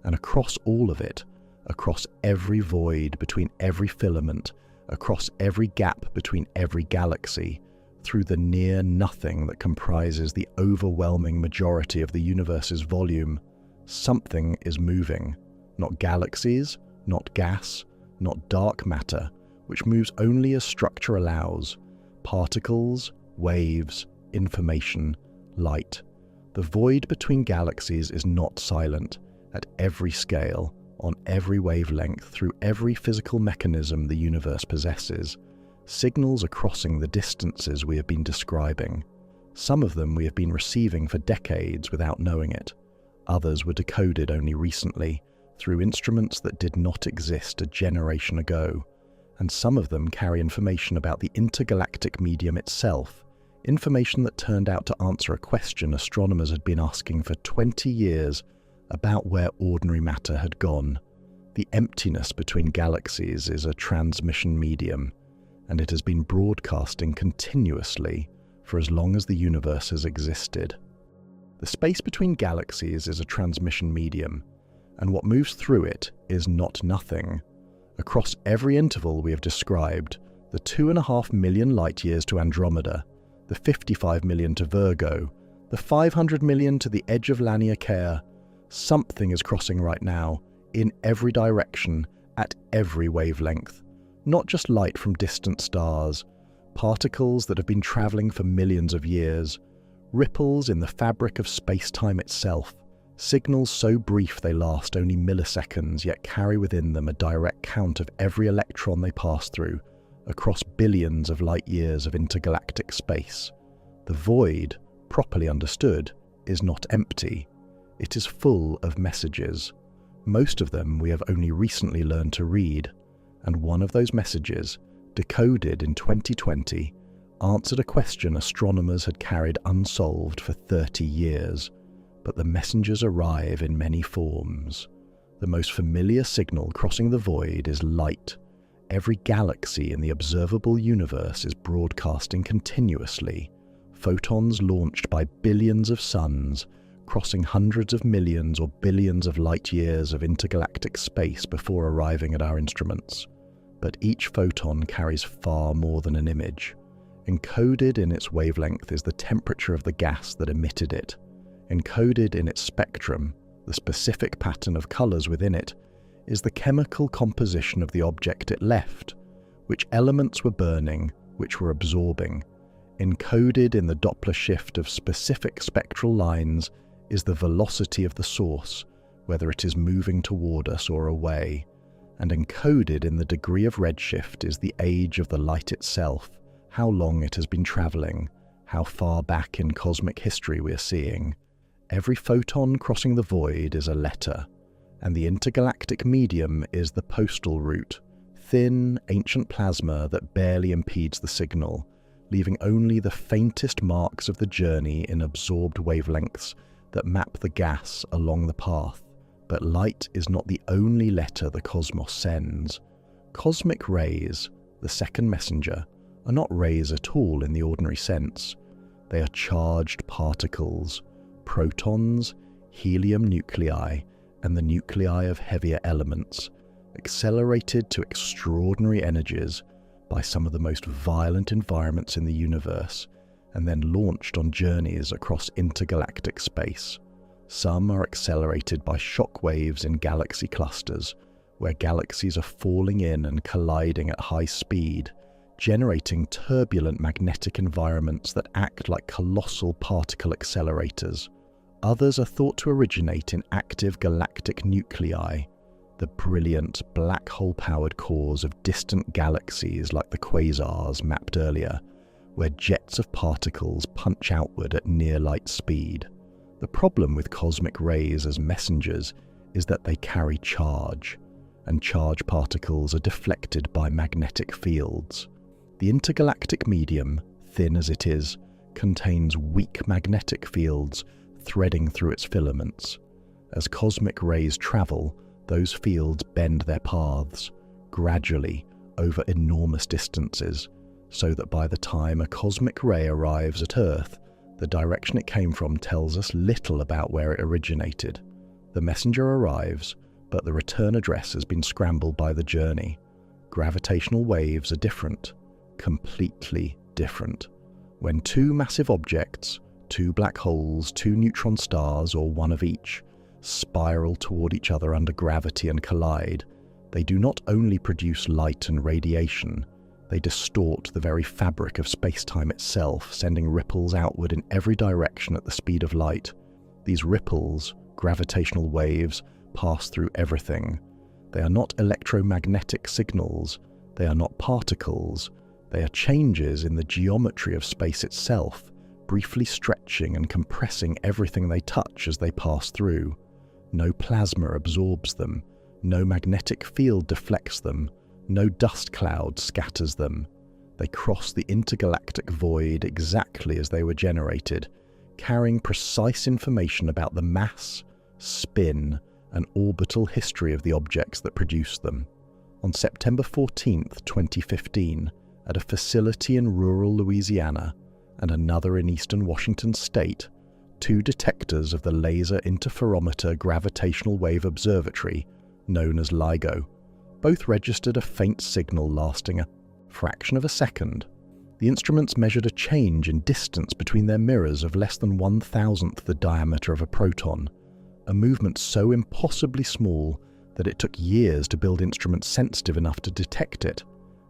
[SPEAKER 1] and across all of it, across every void between every filament, across every gap between every galaxy, through the near nothing that comprises the overwhelming majority of the universe's volume, something is moving. Not galaxies, not gas, not dark matter, which moves only as structure allows. Particles, waves, information, light. The void between galaxies is not silent. At every scale, on every wavelength, through every physical mechanism the universe possesses, signals are crossing the distances we have been describing. Some of them we have been receiving for decades without knowing it. Others were decoded only recently, through instruments that did not exist a generation ago. And some of them carry information about the intergalactic medium itself, information that turned out to answer a question astronomers had been asking for 20 years about where ordinary matter had gone. The emptiness between galaxies is a transmission medium, and it has been broadcasting continuously for as long as the universe has existed. The space between galaxies is a transmission medium, and what moves through it is not nothing. Across every interval we have described, the 2.5 million light-years to Andromeda, the 55 million to Virgo, the 500 million to the edge of Laniakea, something is crossing right now, in every direction, at every wavelength. Not just light from distant stars, particles that have been travelling for millions of years, ripples in the fabric of space-time itself, signals so brief they last only milliseconds yet carry within them a direct count of every electron they pass through, across billions of light-years of intergalactic space. The void, properly understood, is not empty. It is full of messages. Most of them we have only recently learned to read, and one of those messages, decoded in 2020, answered a question astronomers had carried unsolved for 30 years. But the messengers arrive in many forms. The most familiar signal crossing the void is light. Every galaxy in the observable universe is broadcasting continuously. Photons launched by billions of suns, crossing hundreds of millions or billions of light-years of intergalactic space before arriving at our instruments. But each photon carries far more than an image. Encoded in its wavelength is the temperature of the gas that emitted it. Encoded in its spectrum, the specific pattern of colours within it, is the chemical composition of the object it left, which elements were burning, which were absorbing. Encoded in the Doppler shift of specific spectral lines is the velocity of the source, whether it is moving toward us or away. And encoded in the degree of redshift is the age of the light itself, how long it has been travelling, how far back in cosmic history we are seeing. Every photon crossing the void is a letter, and the intergalactic medium is the postal route, thin, ancient plasma that barely impedes the signal, leaving only the faintest marks of the journey in absorbed wavelengths that map the gas along the path. But light is not the only letter the cosmos sends. Cosmic rays, the second messenger, are not rays at all in the ordinary sense. They are charged particles, protons, helium nuclei, and the nuclei of heavier elements, accelerated to extraordinary energies by some of the most violent environments in the universe, and then launched on journeys across intergalactic space. Some are accelerated by shock waves in galaxy clusters, where galaxies are falling in and colliding at high speed, generating turbulent magnetic environments that act like colossal particle accelerators. Others are thought to originate in active galactic nuclei, the brilliant black hole-powered cores of distant galaxies like the quasars mapped earlier, where jets of particles punch outward at near-light speed. The problem with cosmic rays as messengers is that they carry charge, and charge particles are deflected by magnetic fields. The intergalactic medium, thin as it is, contains weak magnetic fields threading through its filaments. As cosmic rays travel, those fields bend their paths, gradually over enormous distances, so that by the time a cosmic ray arrives at Earth, the direction it came from tells us little about where it originated. The messenger arrives, but the return address has been scrambled by the journey. Gravitational waves are different, completely different. When two massive objects, two black holes, two neutron stars, or one of each, spiral toward each other under gravity and collide, they do not only produce light and radiation, they distort the very fabric of space-time itself, sending ripples outward in every direction at the speed of light. These ripples, gravitational waves, pass through everything. They are not electromagnetic signals, they are not particles, they are changes in the geometry of space itself, briefly stretching and compressing everything they touch as they pass through. No plasma absorbs them, no magnetic field deflects them, no dust cloud scatters them. They cross the intergalactic void exactly as they were generated, carrying precise information about the mass, spin, and orbital history of the objects that produced them. On September 14, 2015, at a facility in rural Louisiana and another in eastern Washington state, two detectors of the Laser Interferometer Gravitational Wave Observatory, known as LIGO, both registered a faint signal lasting a fraction of a second. The instruments measured a change in distance between their mirrors of less than 1,000th the diameter of a proton, a movement so impossibly small that it took years to build instruments sensitive enough to detect it.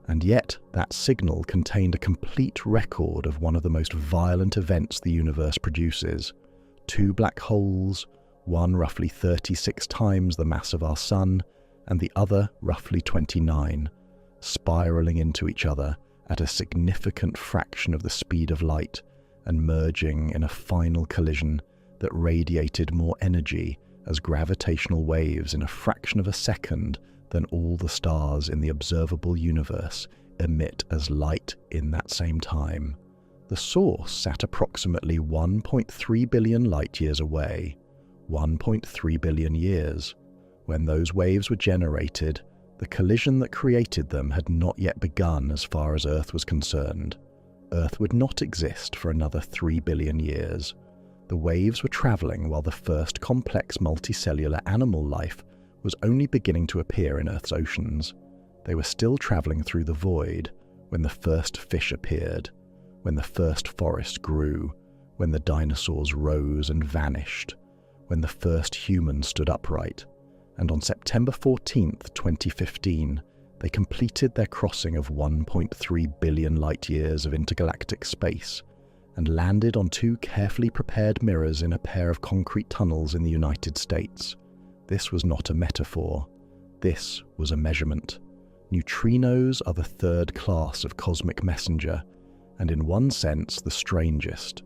[SPEAKER 1] And yet, that signal contained a complete record of one of the most violent events the universe produces. Two black holes, one roughly 36 times the mass of our Sun, and the other roughly 29, spiraling into each other at a significant fraction of the speed of light and merging in a final collision that radiated more energy as gravitational waves in a fraction of a second than all the stars in the observable universe emit as light in that same time. The source sat approximately 1.3 billion light-years away, 1.3 billion years. When those waves were generated, the collision that created them had not yet begun as far as Earth was concerned. Earth would not exist for another 3 billion years. The waves were traveling while the first complex multicellular animal life was only beginning to appear in Earth's oceans. They were still traveling through the void when the first fish appeared, when the first forest grew, when the dinosaurs rose and vanished, when the first human stood upright. And on September 14, 2015, they completed their crossing of 1.3 billion light-years of intergalactic space and landed on two carefully prepared mirrors in a pair of concrete tunnels in the United States. This was not a metaphor. This was a measurement. Neutrinos are the third class of cosmic messenger, and in one sense the strangest.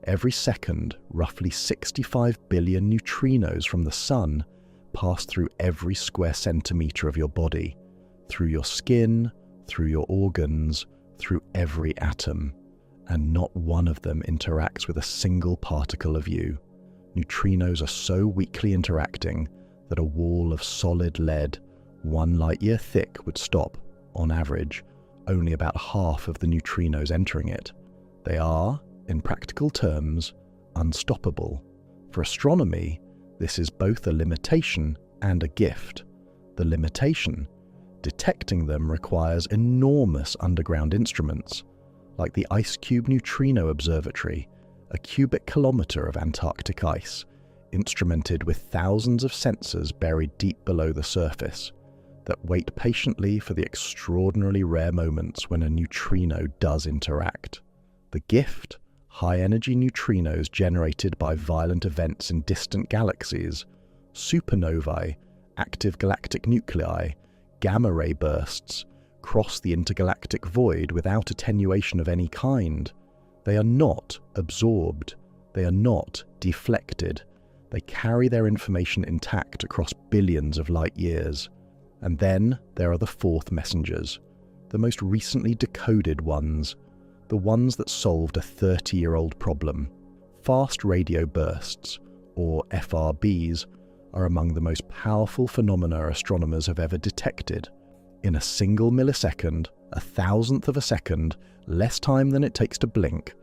[SPEAKER 1] Every second, roughly 65 billion neutrinos from the Sun pass through every square centimetre of your body, through your skin, through your organs, through every atom, and not one of them interacts with a single particle of you. Neutrinos are so weakly interacting that a wall of solid lead, 1 light-year thick, would stop, on average, only about half of the neutrinos entering it. They are, in practical terms, unstoppable. For astronomy, this is both a limitation and a gift. The limitation: detecting them requires enormous underground instruments, like the Ice Cube Neutrino Observatory, a cubic kilometre of Antarctic ice, instrumented with thousands of sensors buried deep below the surface, that wait patiently for the extraordinarily rare moments when a neutrino does interact. The gift: high-energy neutrinos generated by violent events in distant galaxies, supernovae, active galactic nuclei, gamma-ray bursts, cross the intergalactic void without attenuation of any kind. They are not absorbed. They are not deflected. They carry their information intact across billions of light-years. And then there are the fourth messengers, the most recently decoded ones, the ones that solved a 30-year-old problem. Fast radio bursts, or FRBs, are among the most powerful phenomena astronomers have ever detected. In a single millisecond, a thousandth of a second, less time than it takes to blink,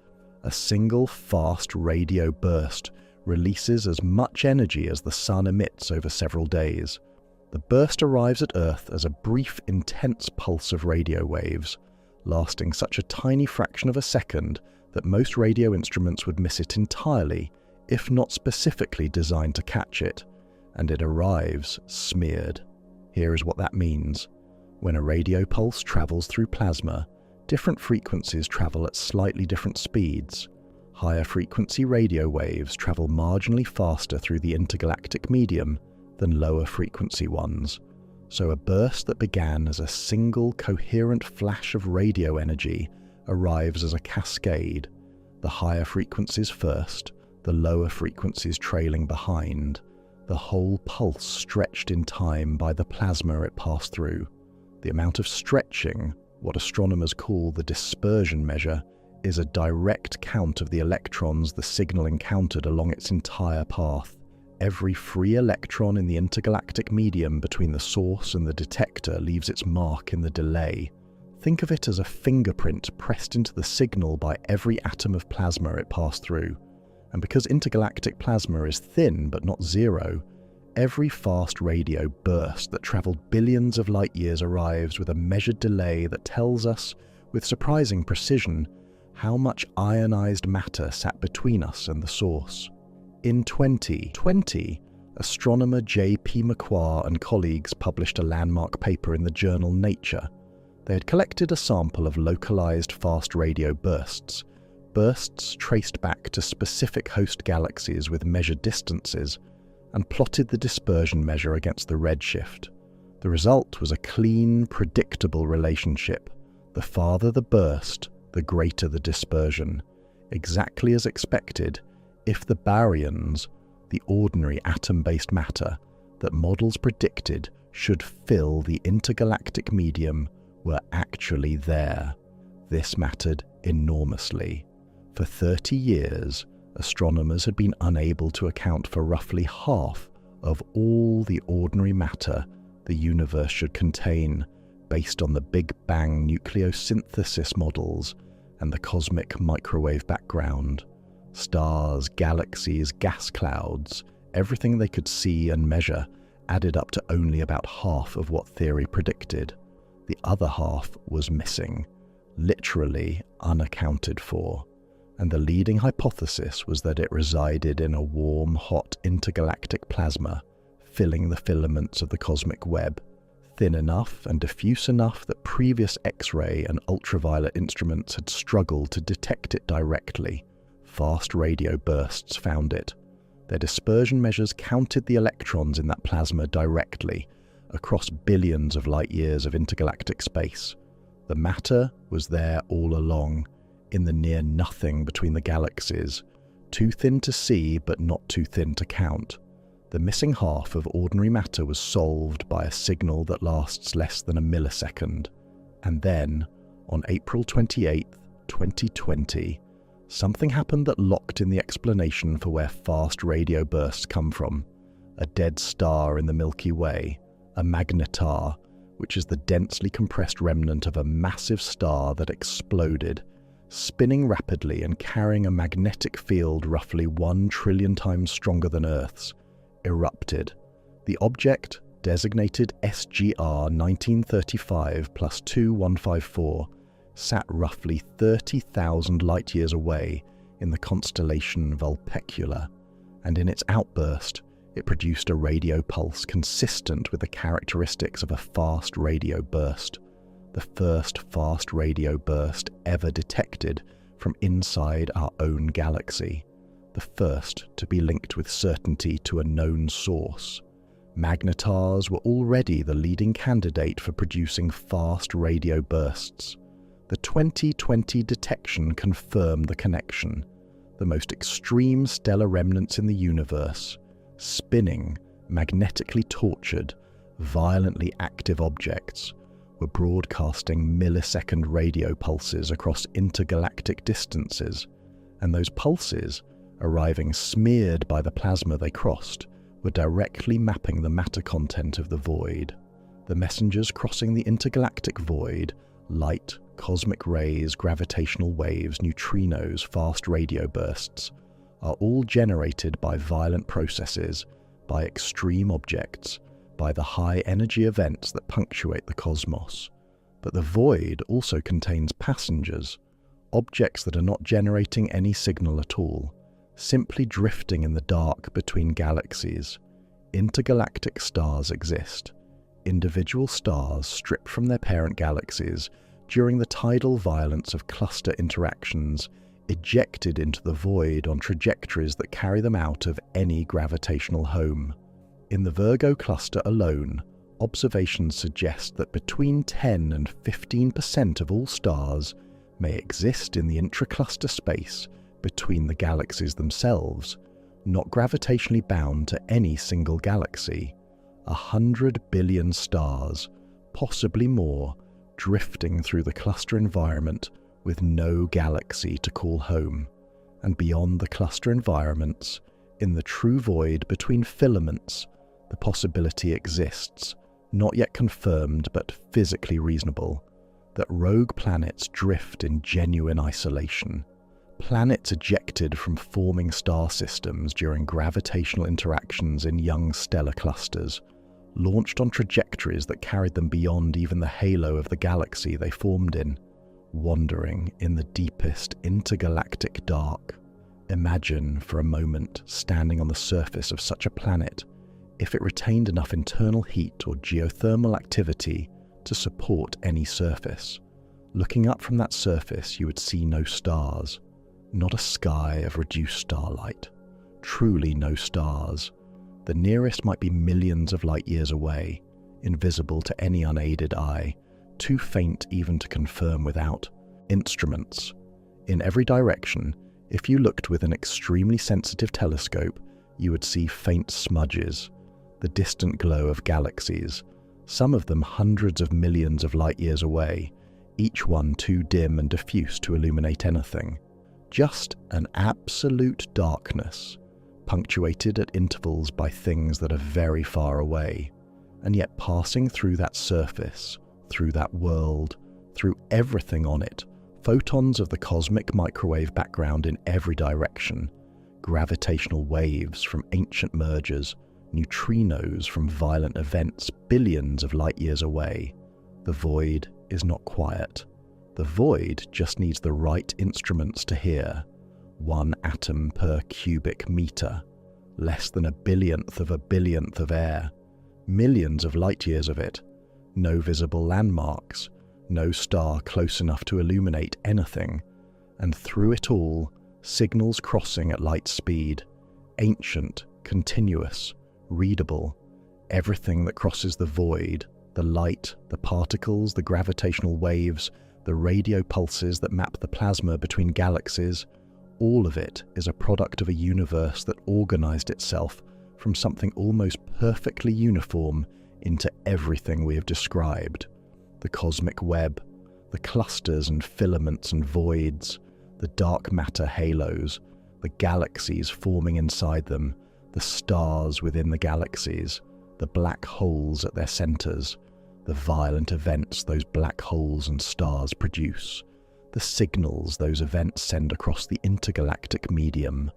[SPEAKER 1] a single fast radio burst releases as much energy as the sun emits over several days. The burst arrives at Earth as a brief, intense pulse of radio waves, lasting such a tiny fraction of a second that most radio instruments would miss it entirely, if not specifically designed to catch it, and it arrives smeared. Here is what that means. When a radio pulse travels through plasma, different frequencies travel at slightly different speeds. Higher frequency radio waves travel marginally faster through the intergalactic medium than lower frequency ones. So a burst that began as a single coherent flash of radio energy arrives as a cascade, the higher frequencies first, the lower frequencies trailing behind, the whole pulse stretched in time by the plasma it passed through. The amount of stretching, what astronomers call the dispersion measure, is a direct count of the electrons the signal encountered along its entire path. Every free electron in the intergalactic medium between the source and the detector leaves its mark in the delay. Think of it as a fingerprint pressed into the signal by every atom of plasma it passed through. And because intergalactic plasma is thin but not zero, every fast radio burst that travelled billions of light years arrives with a measured delay that tells us, with surprising precision, how much ionized matter sat between us and the source. In 2020, astronomer J.P. McQuarrie and colleagues published a landmark paper in the journal Nature. They had collected a sample of localized fast radio bursts traced back to specific host galaxies with measured distances, and plotted the dispersion measure against the redshift. The result was a clean, predictable relationship. The farther the burst, the greater the dispersion. Exactly as expected, if the baryons, the ordinary atom-based matter that models predicted should fill the intergalactic medium, were actually there. This mattered enormously. For 30 years, astronomers had been unable to account for roughly half of all the ordinary matter the universe should contain, based on the Big Bang nucleosynthesis models and the cosmic microwave background. Stars, galaxies, gas clouds, everything they could see and measure added up to only about half of what theory predicted. The other half was missing, literally unaccounted for. And the leading hypothesis was that it resided in a warm, hot intergalactic plasma, filling the filaments of the cosmic web, thin enough and diffuse enough that previous X-ray and ultraviolet instruments had struggled to detect it directly. Fast radio bursts found it. Their dispersion measures counted the electrons in that plasma directly, across billions of light years of intergalactic space. The matter was there all along, in the near nothing between the galaxies, too thin to see but not too thin to count. The missing half of ordinary matter was solved by a signal that lasts less than a millisecond. And then, on April 28, 2020, something happened that locked in the explanation for where fast radio bursts come from. A dead star in the Milky Way, a magnetar, which is the densely compressed remnant of a massive star that exploded, spinning rapidly and carrying a magnetic field roughly 1 trillion times stronger than Earth's, erupted. The object, designated SGR 1935+2154, sat roughly 30,000 light-years away in the constellation Vulpecula, and in its outburst, it produced a radio pulse consistent with the characteristics of a fast radio burst. The first fast radio burst ever detected from inside our own galaxy, the first to be linked with certainty to a known source. Magnetars were already the leading candidate for producing fast radio bursts. The 2020 detection confirmed the connection. The most extreme stellar remnants in the universe, spinning, magnetically tortured, violently active objects, were broadcasting millisecond radio pulses across intergalactic distances, and those pulses, arriving smeared by the plasma they crossed, were directly mapping the matter content of the void. The messengers crossing the intergalactic void, light, cosmic rays, gravitational waves, neutrinos, fast radio bursts, are all generated by violent processes, by extreme objects, by the high-energy events that punctuate the cosmos. But the void also contains passengers, objects that are not generating any signal at all, simply drifting in the dark between galaxies. Intergalactic stars exist, individual stars stripped from their parent galaxies during the tidal violence of cluster interactions, ejected into the void on trajectories that carry them out of any gravitational home. In the Virgo cluster alone, observations suggest that between 10 and 15% of all stars may exist in the intracluster space between the galaxies themselves, not gravitationally bound to any single galaxy. 100 billion stars, possibly more, drifting through the cluster environment with no galaxy to call home. And beyond the cluster environments, in the true void between filaments, the possibility exists, not yet confirmed but physically reasonable, that rogue planets drift in genuine isolation. Planets ejected from forming star systems during gravitational interactions in young stellar clusters, launched on trajectories that carried them beyond even the halo of the galaxy they formed in, wandering in the deepest intergalactic dark. Imagine for a moment standing on the surface of such a planet if it retained enough internal heat or geothermal activity to support any surface. Looking up from that surface, you would see no stars, not a sky of reduced starlight, truly no stars. The nearest might be millions of light years away, invisible to any unaided eye, too faint even to confirm without instruments. In every direction, if you looked with an extremely sensitive telescope, you would see faint smudges, the distant glow of galaxies, some of them hundreds of millions of light years away, each one too dim and diffuse to illuminate anything. Just an absolute darkness, punctuated at intervals by things that are very far away, and yet passing through that surface, through that world, through everything on it, photons of the cosmic microwave background in every direction, gravitational waves from ancient mergers, neutrinos from violent events billions of light years away. The void is not quiet. The void just needs the right instruments to hear. 1 atom per cubic meter, less than 1/billionth of air, millions of light years of it, no visible landmarks, no star close enough to illuminate anything, and through it all, signals crossing at light speed, ancient, continuous, readable, everything that crosses the void, the light, the particles, the gravitational waves, the radio pulses that map the plasma between galaxies, all of it is a product of a universe that organized itself from something almost perfectly uniform into everything we have described. The cosmic web, the clusters and filaments and voids, the dark matter halos, the galaxies forming inside them, the stars within the galaxies, the black holes at their centers, the violent events those black holes and stars produce, the signals those events send across the intergalactic medium,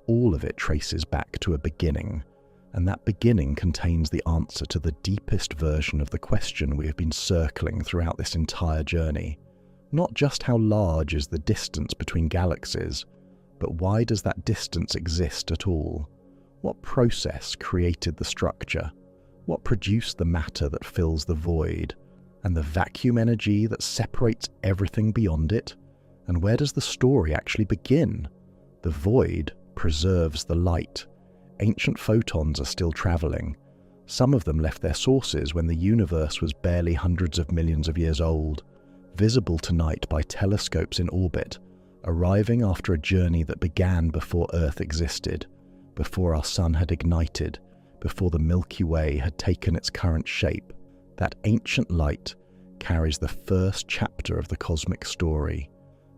[SPEAKER 1] all of it traces back to a beginning, and that beginning contains the answer to the deepest version of the question we have been circling throughout this entire journey. Not just how large is the distance between galaxies, but why does that distance exist at all? What process created the structure? What produced the matter that fills the void, and the vacuum energy that separates everything beyond it? And where does the story actually begin? The void preserves the light. Ancient photons are still traveling. Some of them left their sources when the universe was barely hundreds of millions of years old, visible tonight by telescopes in orbit, arriving after a journey that began before Earth existed, before our sun had ignited, before the Milky Way had taken its current shape. That ancient light carries the first chapter of the cosmic story,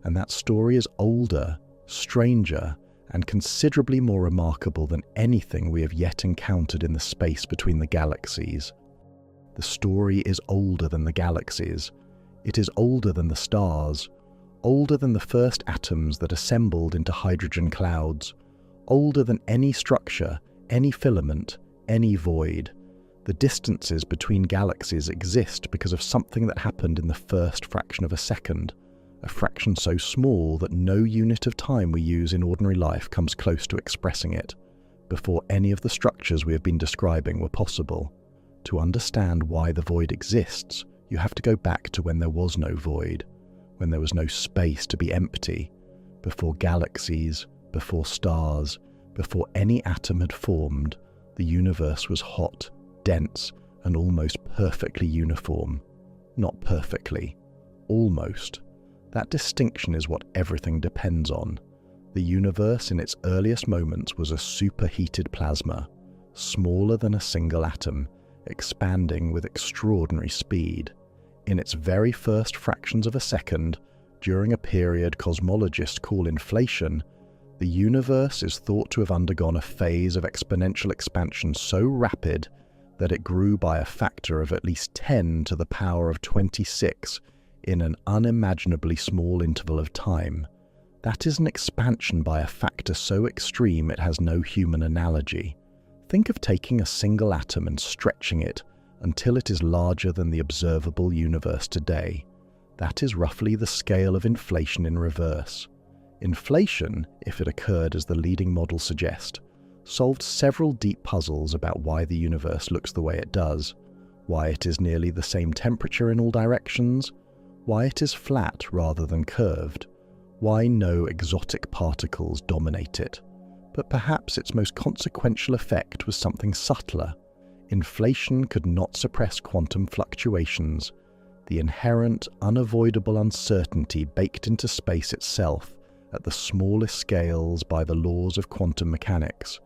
[SPEAKER 1] and that story is older, stranger, and considerably more remarkable than anything we have yet encountered in the space between the galaxies. The story is older than the galaxies. It is older than the stars, older than the first atoms that assembled into hydrogen clouds, older than any structure, any filament, any void. The distances between galaxies exist because of something that happened in the first fraction of a second, a fraction so small that no unit of time we use in ordinary life comes close to expressing it, before any of the structures we have been describing were possible. To understand why the void exists, you have to go back to when there was no void, when there was no space to be empty, before galaxies, before stars, before any atom had formed. The universe was hot, dense, and almost perfectly uniform. Not perfectly, almost. That distinction is what everything depends on. The universe in its earliest moments was a superheated plasma, smaller than a single atom, expanding with extraordinary speed. In its very first fractions of a second, during a period cosmologists call inflation, the universe is thought to have undergone a phase of exponential expansion so rapid that it grew by a factor of at least 10 to the power of 26 in an unimaginably small interval of time. That is an expansion by a factor so extreme it has no human analogy. Think of taking a single atom and stretching it until it is larger than the observable universe today. That is roughly the scale of inflation in reverse. Inflation, if it occurred as the leading models suggest, solved several deep puzzles about why the universe looks the way it does, why it is nearly the same temperature in all directions, why it is flat rather than curved, why no exotic particles dominate it. But perhaps its most consequential effect was something subtler. Inflation could not suppress quantum fluctuations, the inherent, unavoidable uncertainty baked into space itself at the smallest scales by the laws of quantum mechanics,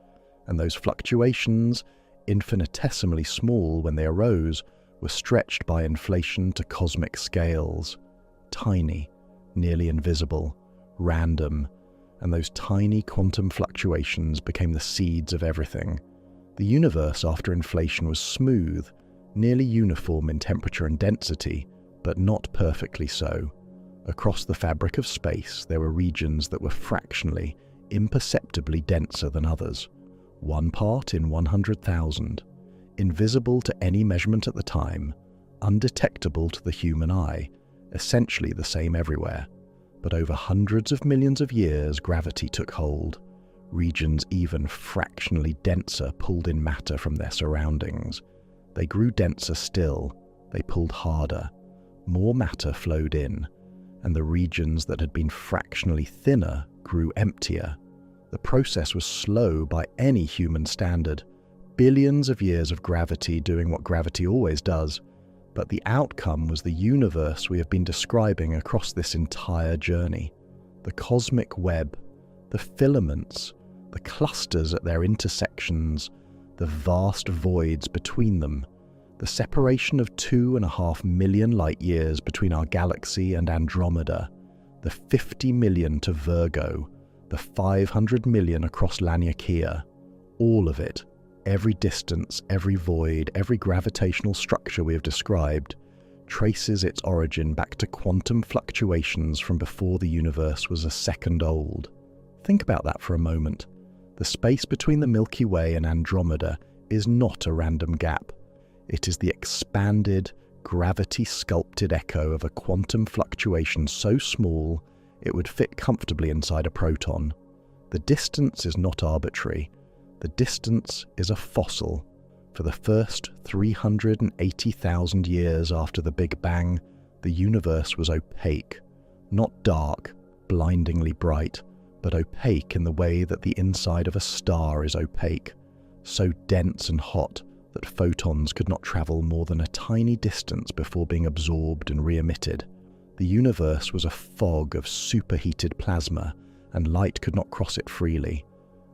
[SPEAKER 1] and those fluctuations, infinitesimally small when they arose, were stretched by inflation to cosmic scales, tiny, nearly invisible, random, and those tiny quantum fluctuations became the seeds of everything. The universe after inflation was smooth, nearly uniform in temperature and density, but not perfectly so. Across the fabric of space, there were regions that were fractionally, imperceptibly denser than others. 1 part in 100,000, invisible to any measurement at the time, undetectable to the human eye, essentially the same everywhere. But over hundreds of millions of years, gravity took hold. Regions even fractionally denser pulled in matter from their surroundings. They grew denser still, they pulled harder. More matter flowed in, and the regions that had been fractionally thinner grew emptier. The process was slow by any human standard, billions of years of gravity doing what gravity always does, but the outcome was the universe we have been describing across this entire journey. The cosmic web, the filaments, the clusters at their intersections, the vast voids between them, the separation of 2.5 million light-years between our galaxy and Andromeda, the 50 million to Virgo, the 500 million across Laniakea, all of it, every distance, every void, every gravitational structure we have described, traces its origin back to quantum fluctuations from before the universe was a second old. Think about that for a moment. The space between the Milky Way and Andromeda is not a random gap. It is the expanded, gravity-sculpted echo of a quantum fluctuation so small it would fit comfortably inside a proton. The distance is not arbitrary. The distance is a fossil. For the first 380,000 years after the Big Bang, the universe was opaque, not dark, blindingly bright, but opaque in the way that the inside of a star is opaque, so dense and hot that photons could not travel more than a tiny distance before being absorbed and re-emitted. The universe was a fog of superheated plasma, and light could not cross it freely.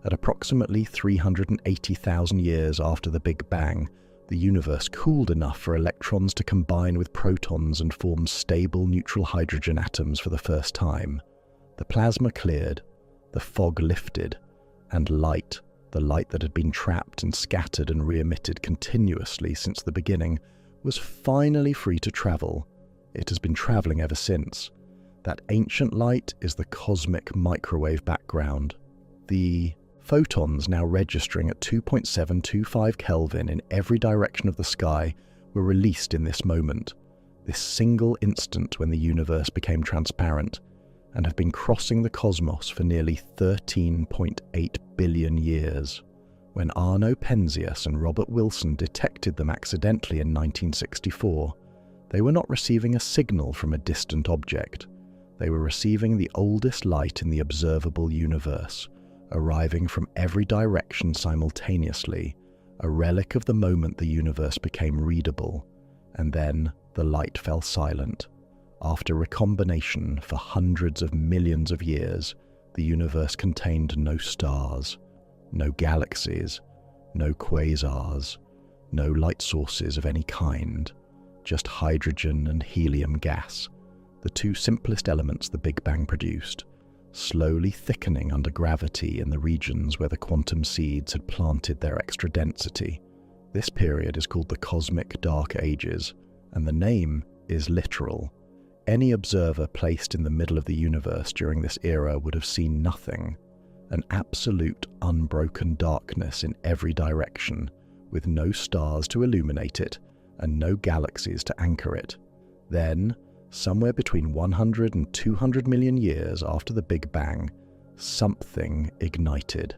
[SPEAKER 1] At approximately 380,000 years after the Big Bang, The universe cooled enough for electrons to combine with protons and form stable neutral hydrogen atoms for the first time. The plasma cleared, the fog lifted, and light, the light that had been trapped and scattered and re-emitted continuously since the beginning, was finally free to travel. It has been traveling ever since. That ancient light is the cosmic microwave background. The photons, now registering at 2.725 Kelvin in every direction of the sky, were released in this moment, this single instant when the universe became transparent, and have been crossing the cosmos for nearly 13.8 billion years. When Arno Penzias and Robert Wilson detected them accidentally in 1964, they were not receiving a signal from a distant object. They were receiving the oldest light in the observable universe, arriving from every direction simultaneously, a relic of the moment the universe became readable, and then the light fell silent. After recombination for hundreds of millions of years, the universe contained no stars, no galaxies, no quasars, no light sources of any kind, just hydrogen and helium gas, the two simplest elements the Big Bang produced, slowly thickening under gravity in the regions where the quantum seeds had planted their extra density. This period is called the Cosmic Dark Ages, and the name is literal. Any observer placed in the middle of the universe during this era would have seen nothing, an absolute unbroken darkness in every direction, with no stars to illuminate it and no galaxies to anchor it. Then, somewhere between 100 and 200 million years after the Big Bang, something ignited.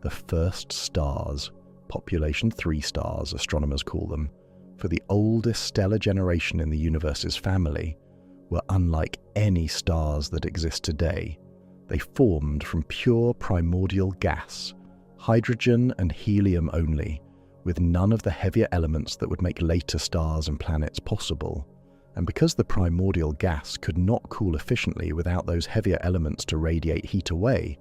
[SPEAKER 1] The first stars, population 3 stars, astronomers call them, for the oldest stellar generation in the universe's family, were unlike any stars that exist today. They formed from pure primordial gas, hydrogen and helium only, with none of the heavier elements that would make later stars and planets possible. And because the primordial gas could not cool efficiently without those heavier elements to radiate heat away,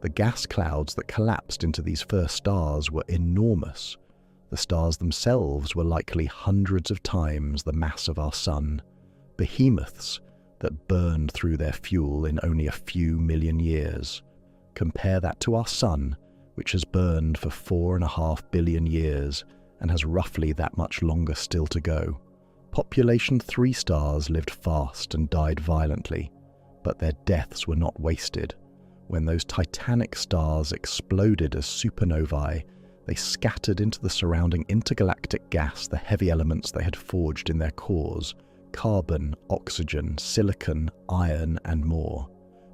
[SPEAKER 1] the gas clouds that collapsed into these first stars were enormous. The stars themselves were likely hundreds of times the mass of our sun, behemoths that burned through their fuel in only a few million years. Compare that to our sun, which has burned for 4.5 billion years and has roughly that much longer still to go. Population 3 stars lived fast and died violently, but their deaths were not wasted. When those titanic stars exploded as supernovae, they scattered into the surrounding intergalactic gas the heavy elements they had forged in their cores: carbon, oxygen, silicon, iron, and more.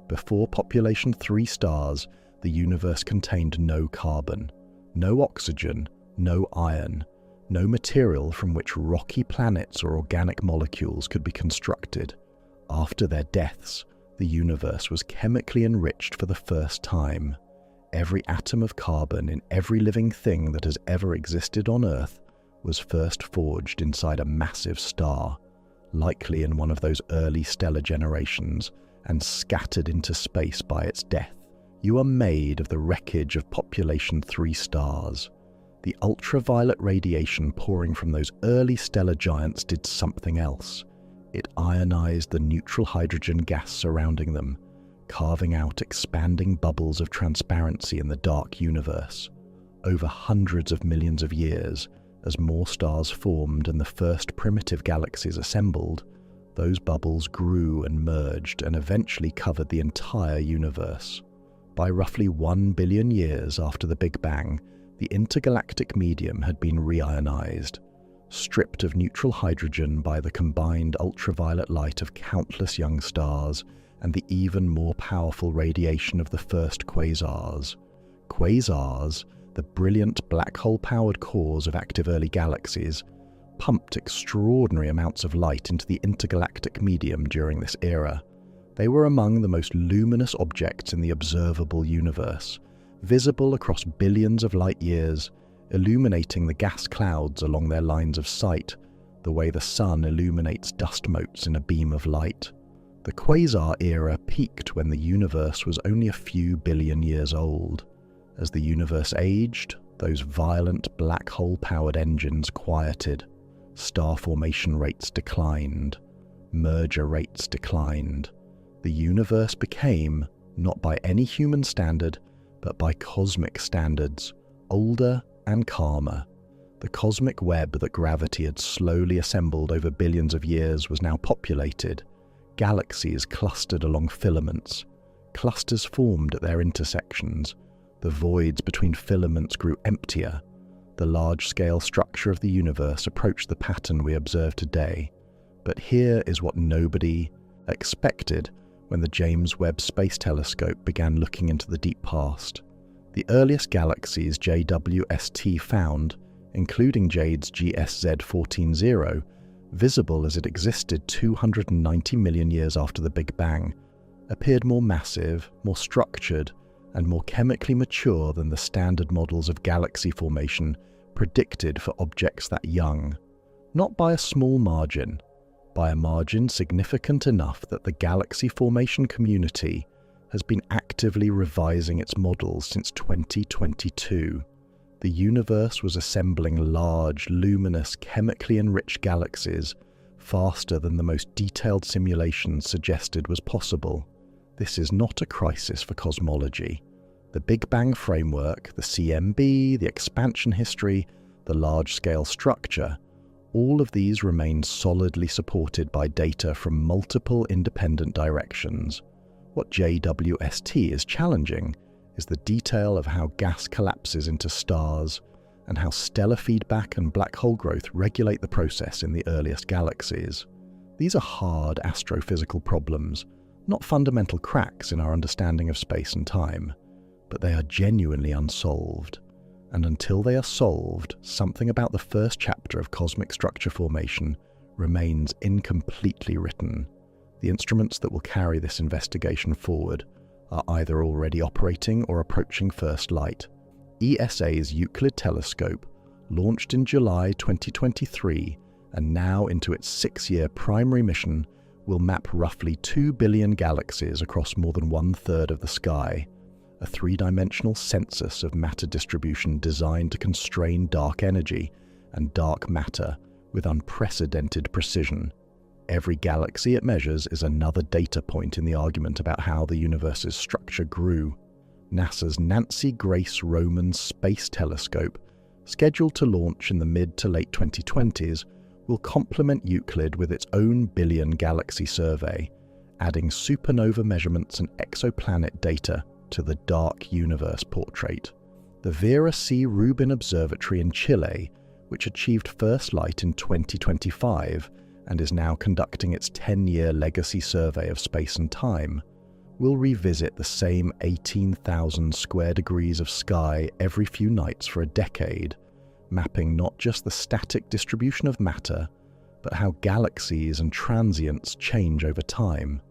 [SPEAKER 1] Before population 3 stars, the universe contained no carbon, no oxygen, no iron, no material from which rocky planets or organic molecules could be constructed. After their deaths, the universe was chemically enriched for the first time. Every atom of carbon in every living thing that has ever existed on Earth was first forged inside a massive star, likely in one of those early stellar generations, and scattered into space by its death. You are made of the wreckage of population 3 stars. The ultraviolet radiation pouring from those early stellar giants did something else. It ionized the neutral hydrogen gas surrounding them, carving out expanding bubbles of transparency in the dark universe. Over hundreds of millions of years, as more stars formed and the first primitive galaxies assembled, those bubbles grew and merged and eventually covered the entire universe. By roughly 1 billion years after the Big Bang, the intergalactic medium had been reionized, stripped of neutral hydrogen by the combined ultraviolet light of countless young stars and the even more powerful radiation of the first quasars. Quasars, the brilliant black hole-powered cores of active early galaxies, pumped extraordinary amounts of light into the intergalactic medium during this era. They were among the most luminous objects in the observable universe, visible across billions of light years, illuminating the gas clouds along their lines of sight, the way the sun illuminates dust motes in a beam of light. The quasar era peaked when the universe was only a few billion years old. As the universe aged, those violent black hole-powered engines quieted, star formation rates declined, merger rates declined. The universe became, not by any human standard, but by cosmic standards, older and calmer. The cosmic web that gravity had slowly assembled over billions of years was now populated. Galaxies clustered along filaments. Clusters formed at their intersections. The voids between filaments grew emptier. The large-scale structure of the universe approached the pattern we observe today. But here is what nobody expected when the James Webb Space Telescope began looking into the deep past. The earliest galaxies JWST found, including JADE's GSZ 14-0, visible as it existed 290 million years after the Big Bang, appeared more massive, more structured, and more chemically mature than the standard models of galaxy formation predicted for objects that young. Not by a small margin, by a margin significant enough that the galaxy formation community has been actively revising its models since 2022. The universe was assembling large, luminous, chemically enriched galaxies faster than the most detailed simulations suggested was possible. This is not a crisis for cosmology. The Big Bang framework, the CMB, the expansion history, the large-scale structure, all of these remain solidly supported by data from multiple independent directions. What JWST is challenging is the detail of how gas collapses into stars and how stellar feedback and black hole growth regulate the process in the earliest galaxies. These are hard astrophysical problems, not fundamental cracks in our understanding of space and time, but they are genuinely unsolved. And until they are solved, something about the first chapter of cosmic structure formation remains incompletely written. The instruments that will carry this investigation forward are either already operating or approaching first light. ESA's Euclid telescope, launched in July 2023 and now into its 6-year primary mission, will map roughly 2 billion galaxies across more than 1/3 of the sky, a 3-dimensional census of matter distribution designed to constrain dark energy and dark matter with unprecedented precision. Every galaxy it measures is another data point in the argument about how the universe's structure grew. NASA's Nancy Grace Roman Space Telescope, scheduled to launch in the mid to late 2020s, will complement Euclid with its own billion galaxy survey, adding supernova measurements and exoplanet data to the dark universe portrait. The Vera C. Rubin Observatory in Chile, which achieved first light in 2025 and is now conducting its 10-year legacy survey of space and time, will revisit the same 18,000 square degrees of sky every few nights for a decade, mapping not just the static distribution of matter, but how galaxies and transients change over time.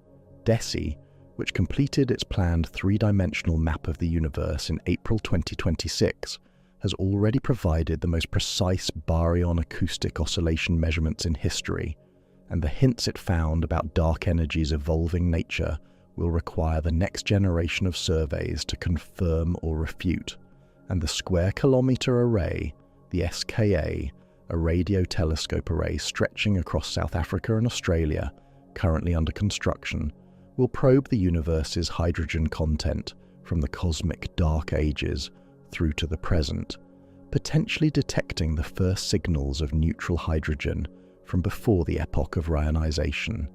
[SPEAKER 1] DESI, which completed its planned 3-dimensional map of the universe in April 2026, has already provided the most precise baryon acoustic oscillation measurements in history, and the hints it found about dark energy's evolving nature will require the next generation of surveys to confirm or refute. And the Square Kilometre Array, the SKA, a radio telescope array stretching across South Africa and Australia, currently under construction, will probe the universe's hydrogen content from the cosmic dark ages through to the present, potentially detecting the first signals of neutral hydrogen from before the epoch of ionization.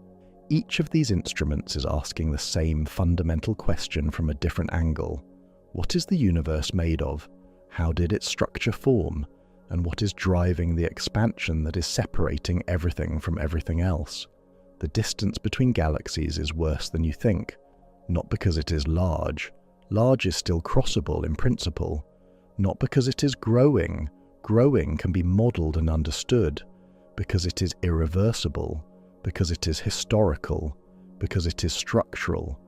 [SPEAKER 1] Each of these instruments is asking the same fundamental question from a different angle. What is the universe made of? How did its structure form? And what is driving the expansion that is separating everything from everything else? The distance between galaxies is worse than you think, not because it is large. Large is still crossable in principle. Not because it is growing. Growing can be modeled and understood. Because it is irreversible. Because it is historical. Because it is structural.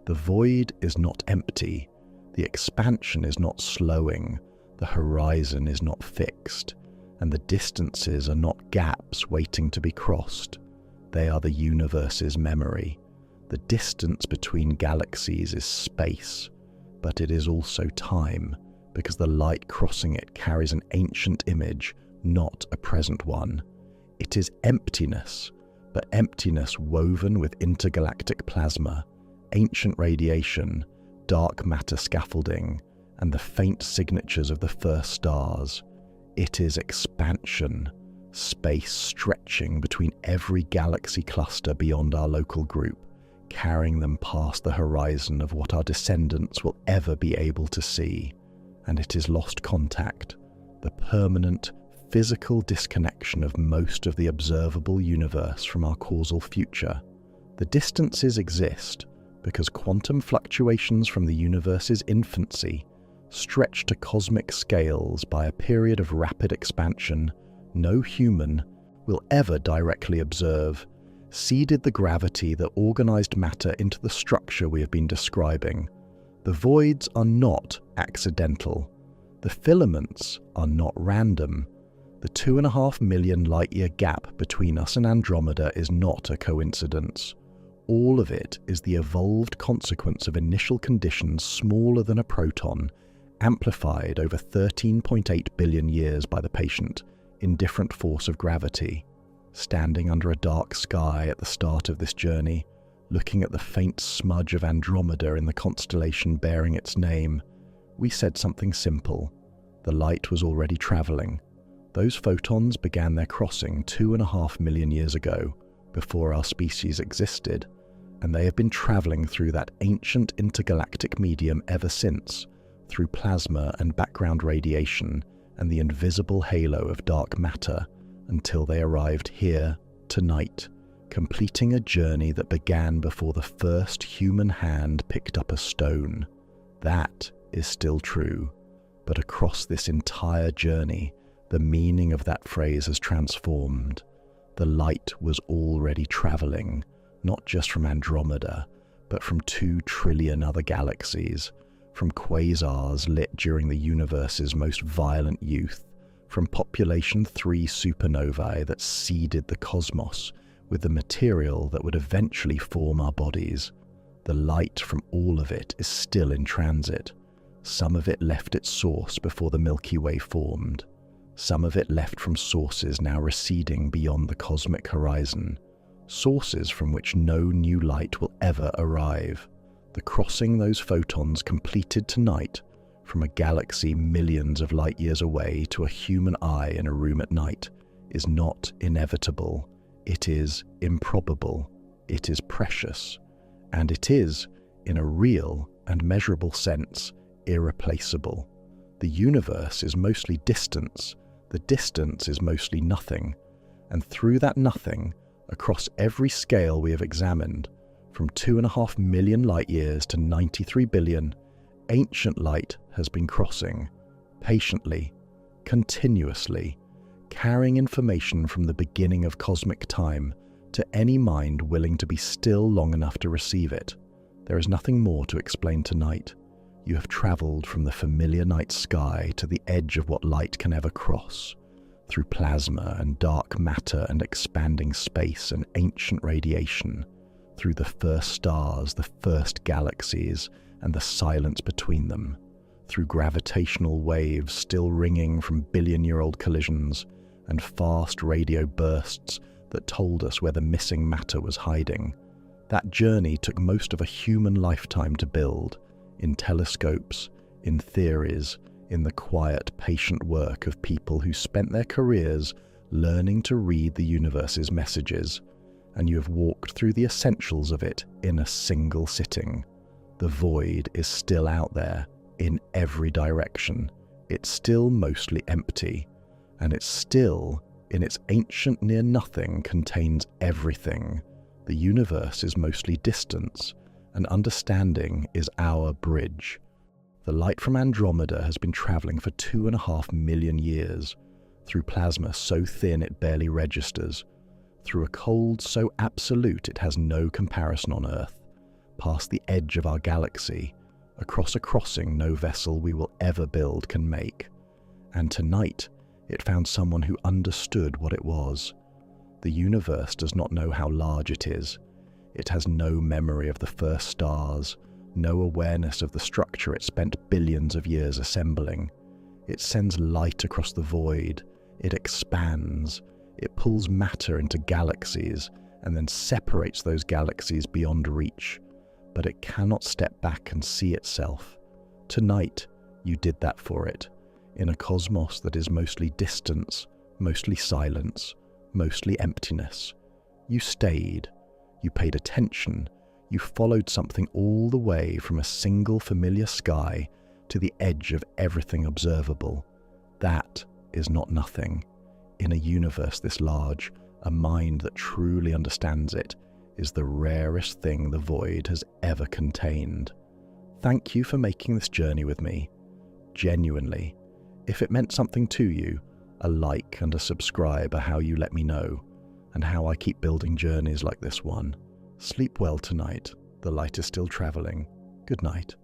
[SPEAKER 1] The void is not empty. The expansion is not slowing. The horizon is not fixed. And the distances are not gaps waiting to be crossed. They are the universe's memory. The distance between galaxies is space, but it is also time, because the light crossing it carries an ancient image, not a present one. It is emptiness, but emptiness woven with intergalactic plasma, ancient radiation, dark matter scaffolding, and the faint signatures of the first stars. It is expansion, space stretching between every galaxy cluster beyond our local group, carrying them past the horizon of what our descendants will ever be able to see. And it is lost contact, the permanent, physical disconnection of most of the observable universe from our causal future. The distances exist because quantum fluctuations from the universe's infancy, stretched to cosmic scales by a period of rapid expansion no human will ever directly observe, seeded the gravity that organized matter into the structure we have been describing. The voids are not accidental. The filaments are not random. The 2.5 million light-year gap between us and Andromeda is not a coincidence. All of it is the evolved consequence of initial conditions smaller than a proton, amplified over 13.8 billion years by the patient in different force of gravity. Standing under a dark sky at the start of this journey, looking at the faint smudge of Andromeda in the constellation bearing its name, we said something simple. The light was already traveling. Those photons began their crossing 2.5 million years ago, before our species existed, and they have been traveling through that ancient intergalactic medium ever since, through plasma and background radiation and the invisible halo of dark matter, until they arrived here, tonight, completing a journey that began before the first human hand picked up a stone. That is still true, but across this entire journey, the meaning of that phrase has transformed. The light was already traveling, not just from Andromeda, but from 2 trillion other galaxies, from quasars lit during the universe's most violent youth, from population 3 supernovae that seeded the cosmos with the material that would eventually form our bodies. The light from all of it is still in transit. Some of it left its source before the Milky Way formed. Some of it left from sources now receding beyond the cosmic horizon, sources from which no new light will ever arrive. The crossing those photons completed tonight from a galaxy millions of light years away to a human eye in a room at night is not inevitable. It is improbable. It is precious. And it is, in a real and measurable sense, irreplaceable. The universe is mostly distance. The distance is mostly nothing. And through that nothing, across every scale we have examined, from 2.5 million light years to 93 billion, ancient light has been crossing, patiently, continuously, carrying information from the beginning of cosmic time to any mind willing to be still long enough to receive it. There is nothing more to explain tonight. You have traveled from the familiar night sky to the edge of what light can ever cross, through plasma and dark matter and expanding space and ancient radiation, through the first stars, the first galaxies, and the silence between them, through gravitational waves still ringing from billion-year-old collisions, and fast radio bursts that told us where the missing matter was hiding. That journey took most of a human lifetime to build, in telescopes, in theories, in the quiet, patient work of people who spent their careers learning to read the universe's messages, and you have walked through the essentials of it in a single sitting. The void is still out there, in every direction. It's still mostly empty, and it still, in its ancient near-nothing, contains everything. The universe is mostly distance, and understanding is our bridge. The light from Andromeda has been traveling for 2.5 million years, through plasma so thin it barely registers, through a cold so absolute it has no comparison on Earth, past the edge of our galaxy, across a crossing no vessel we will ever build can make. And tonight, it found someone who understood what it was. The universe does not know how large it is. It has no memory of the first stars, no awareness of the structure it spent billions of years assembling. It sends light across the void, it expands, it pulls matter into galaxies and then separates those galaxies beyond reach, but it cannot step back and see itself. Tonight, you did that for it, in a cosmos that is mostly distance, mostly silence, mostly emptiness. You stayed, you paid attention, you followed something all the way from a single familiar sky to the edge of everything observable. That is not nothing. In a universe this large, a mind that truly understands it is the rarest thing the void has ever contained. Thank you for making this journey with me. Genuinely. If it meant something to you, a like and a subscribe are how you let me know, and how I keep building journeys like this one. Sleep well tonight. The light is still traveling. Good night.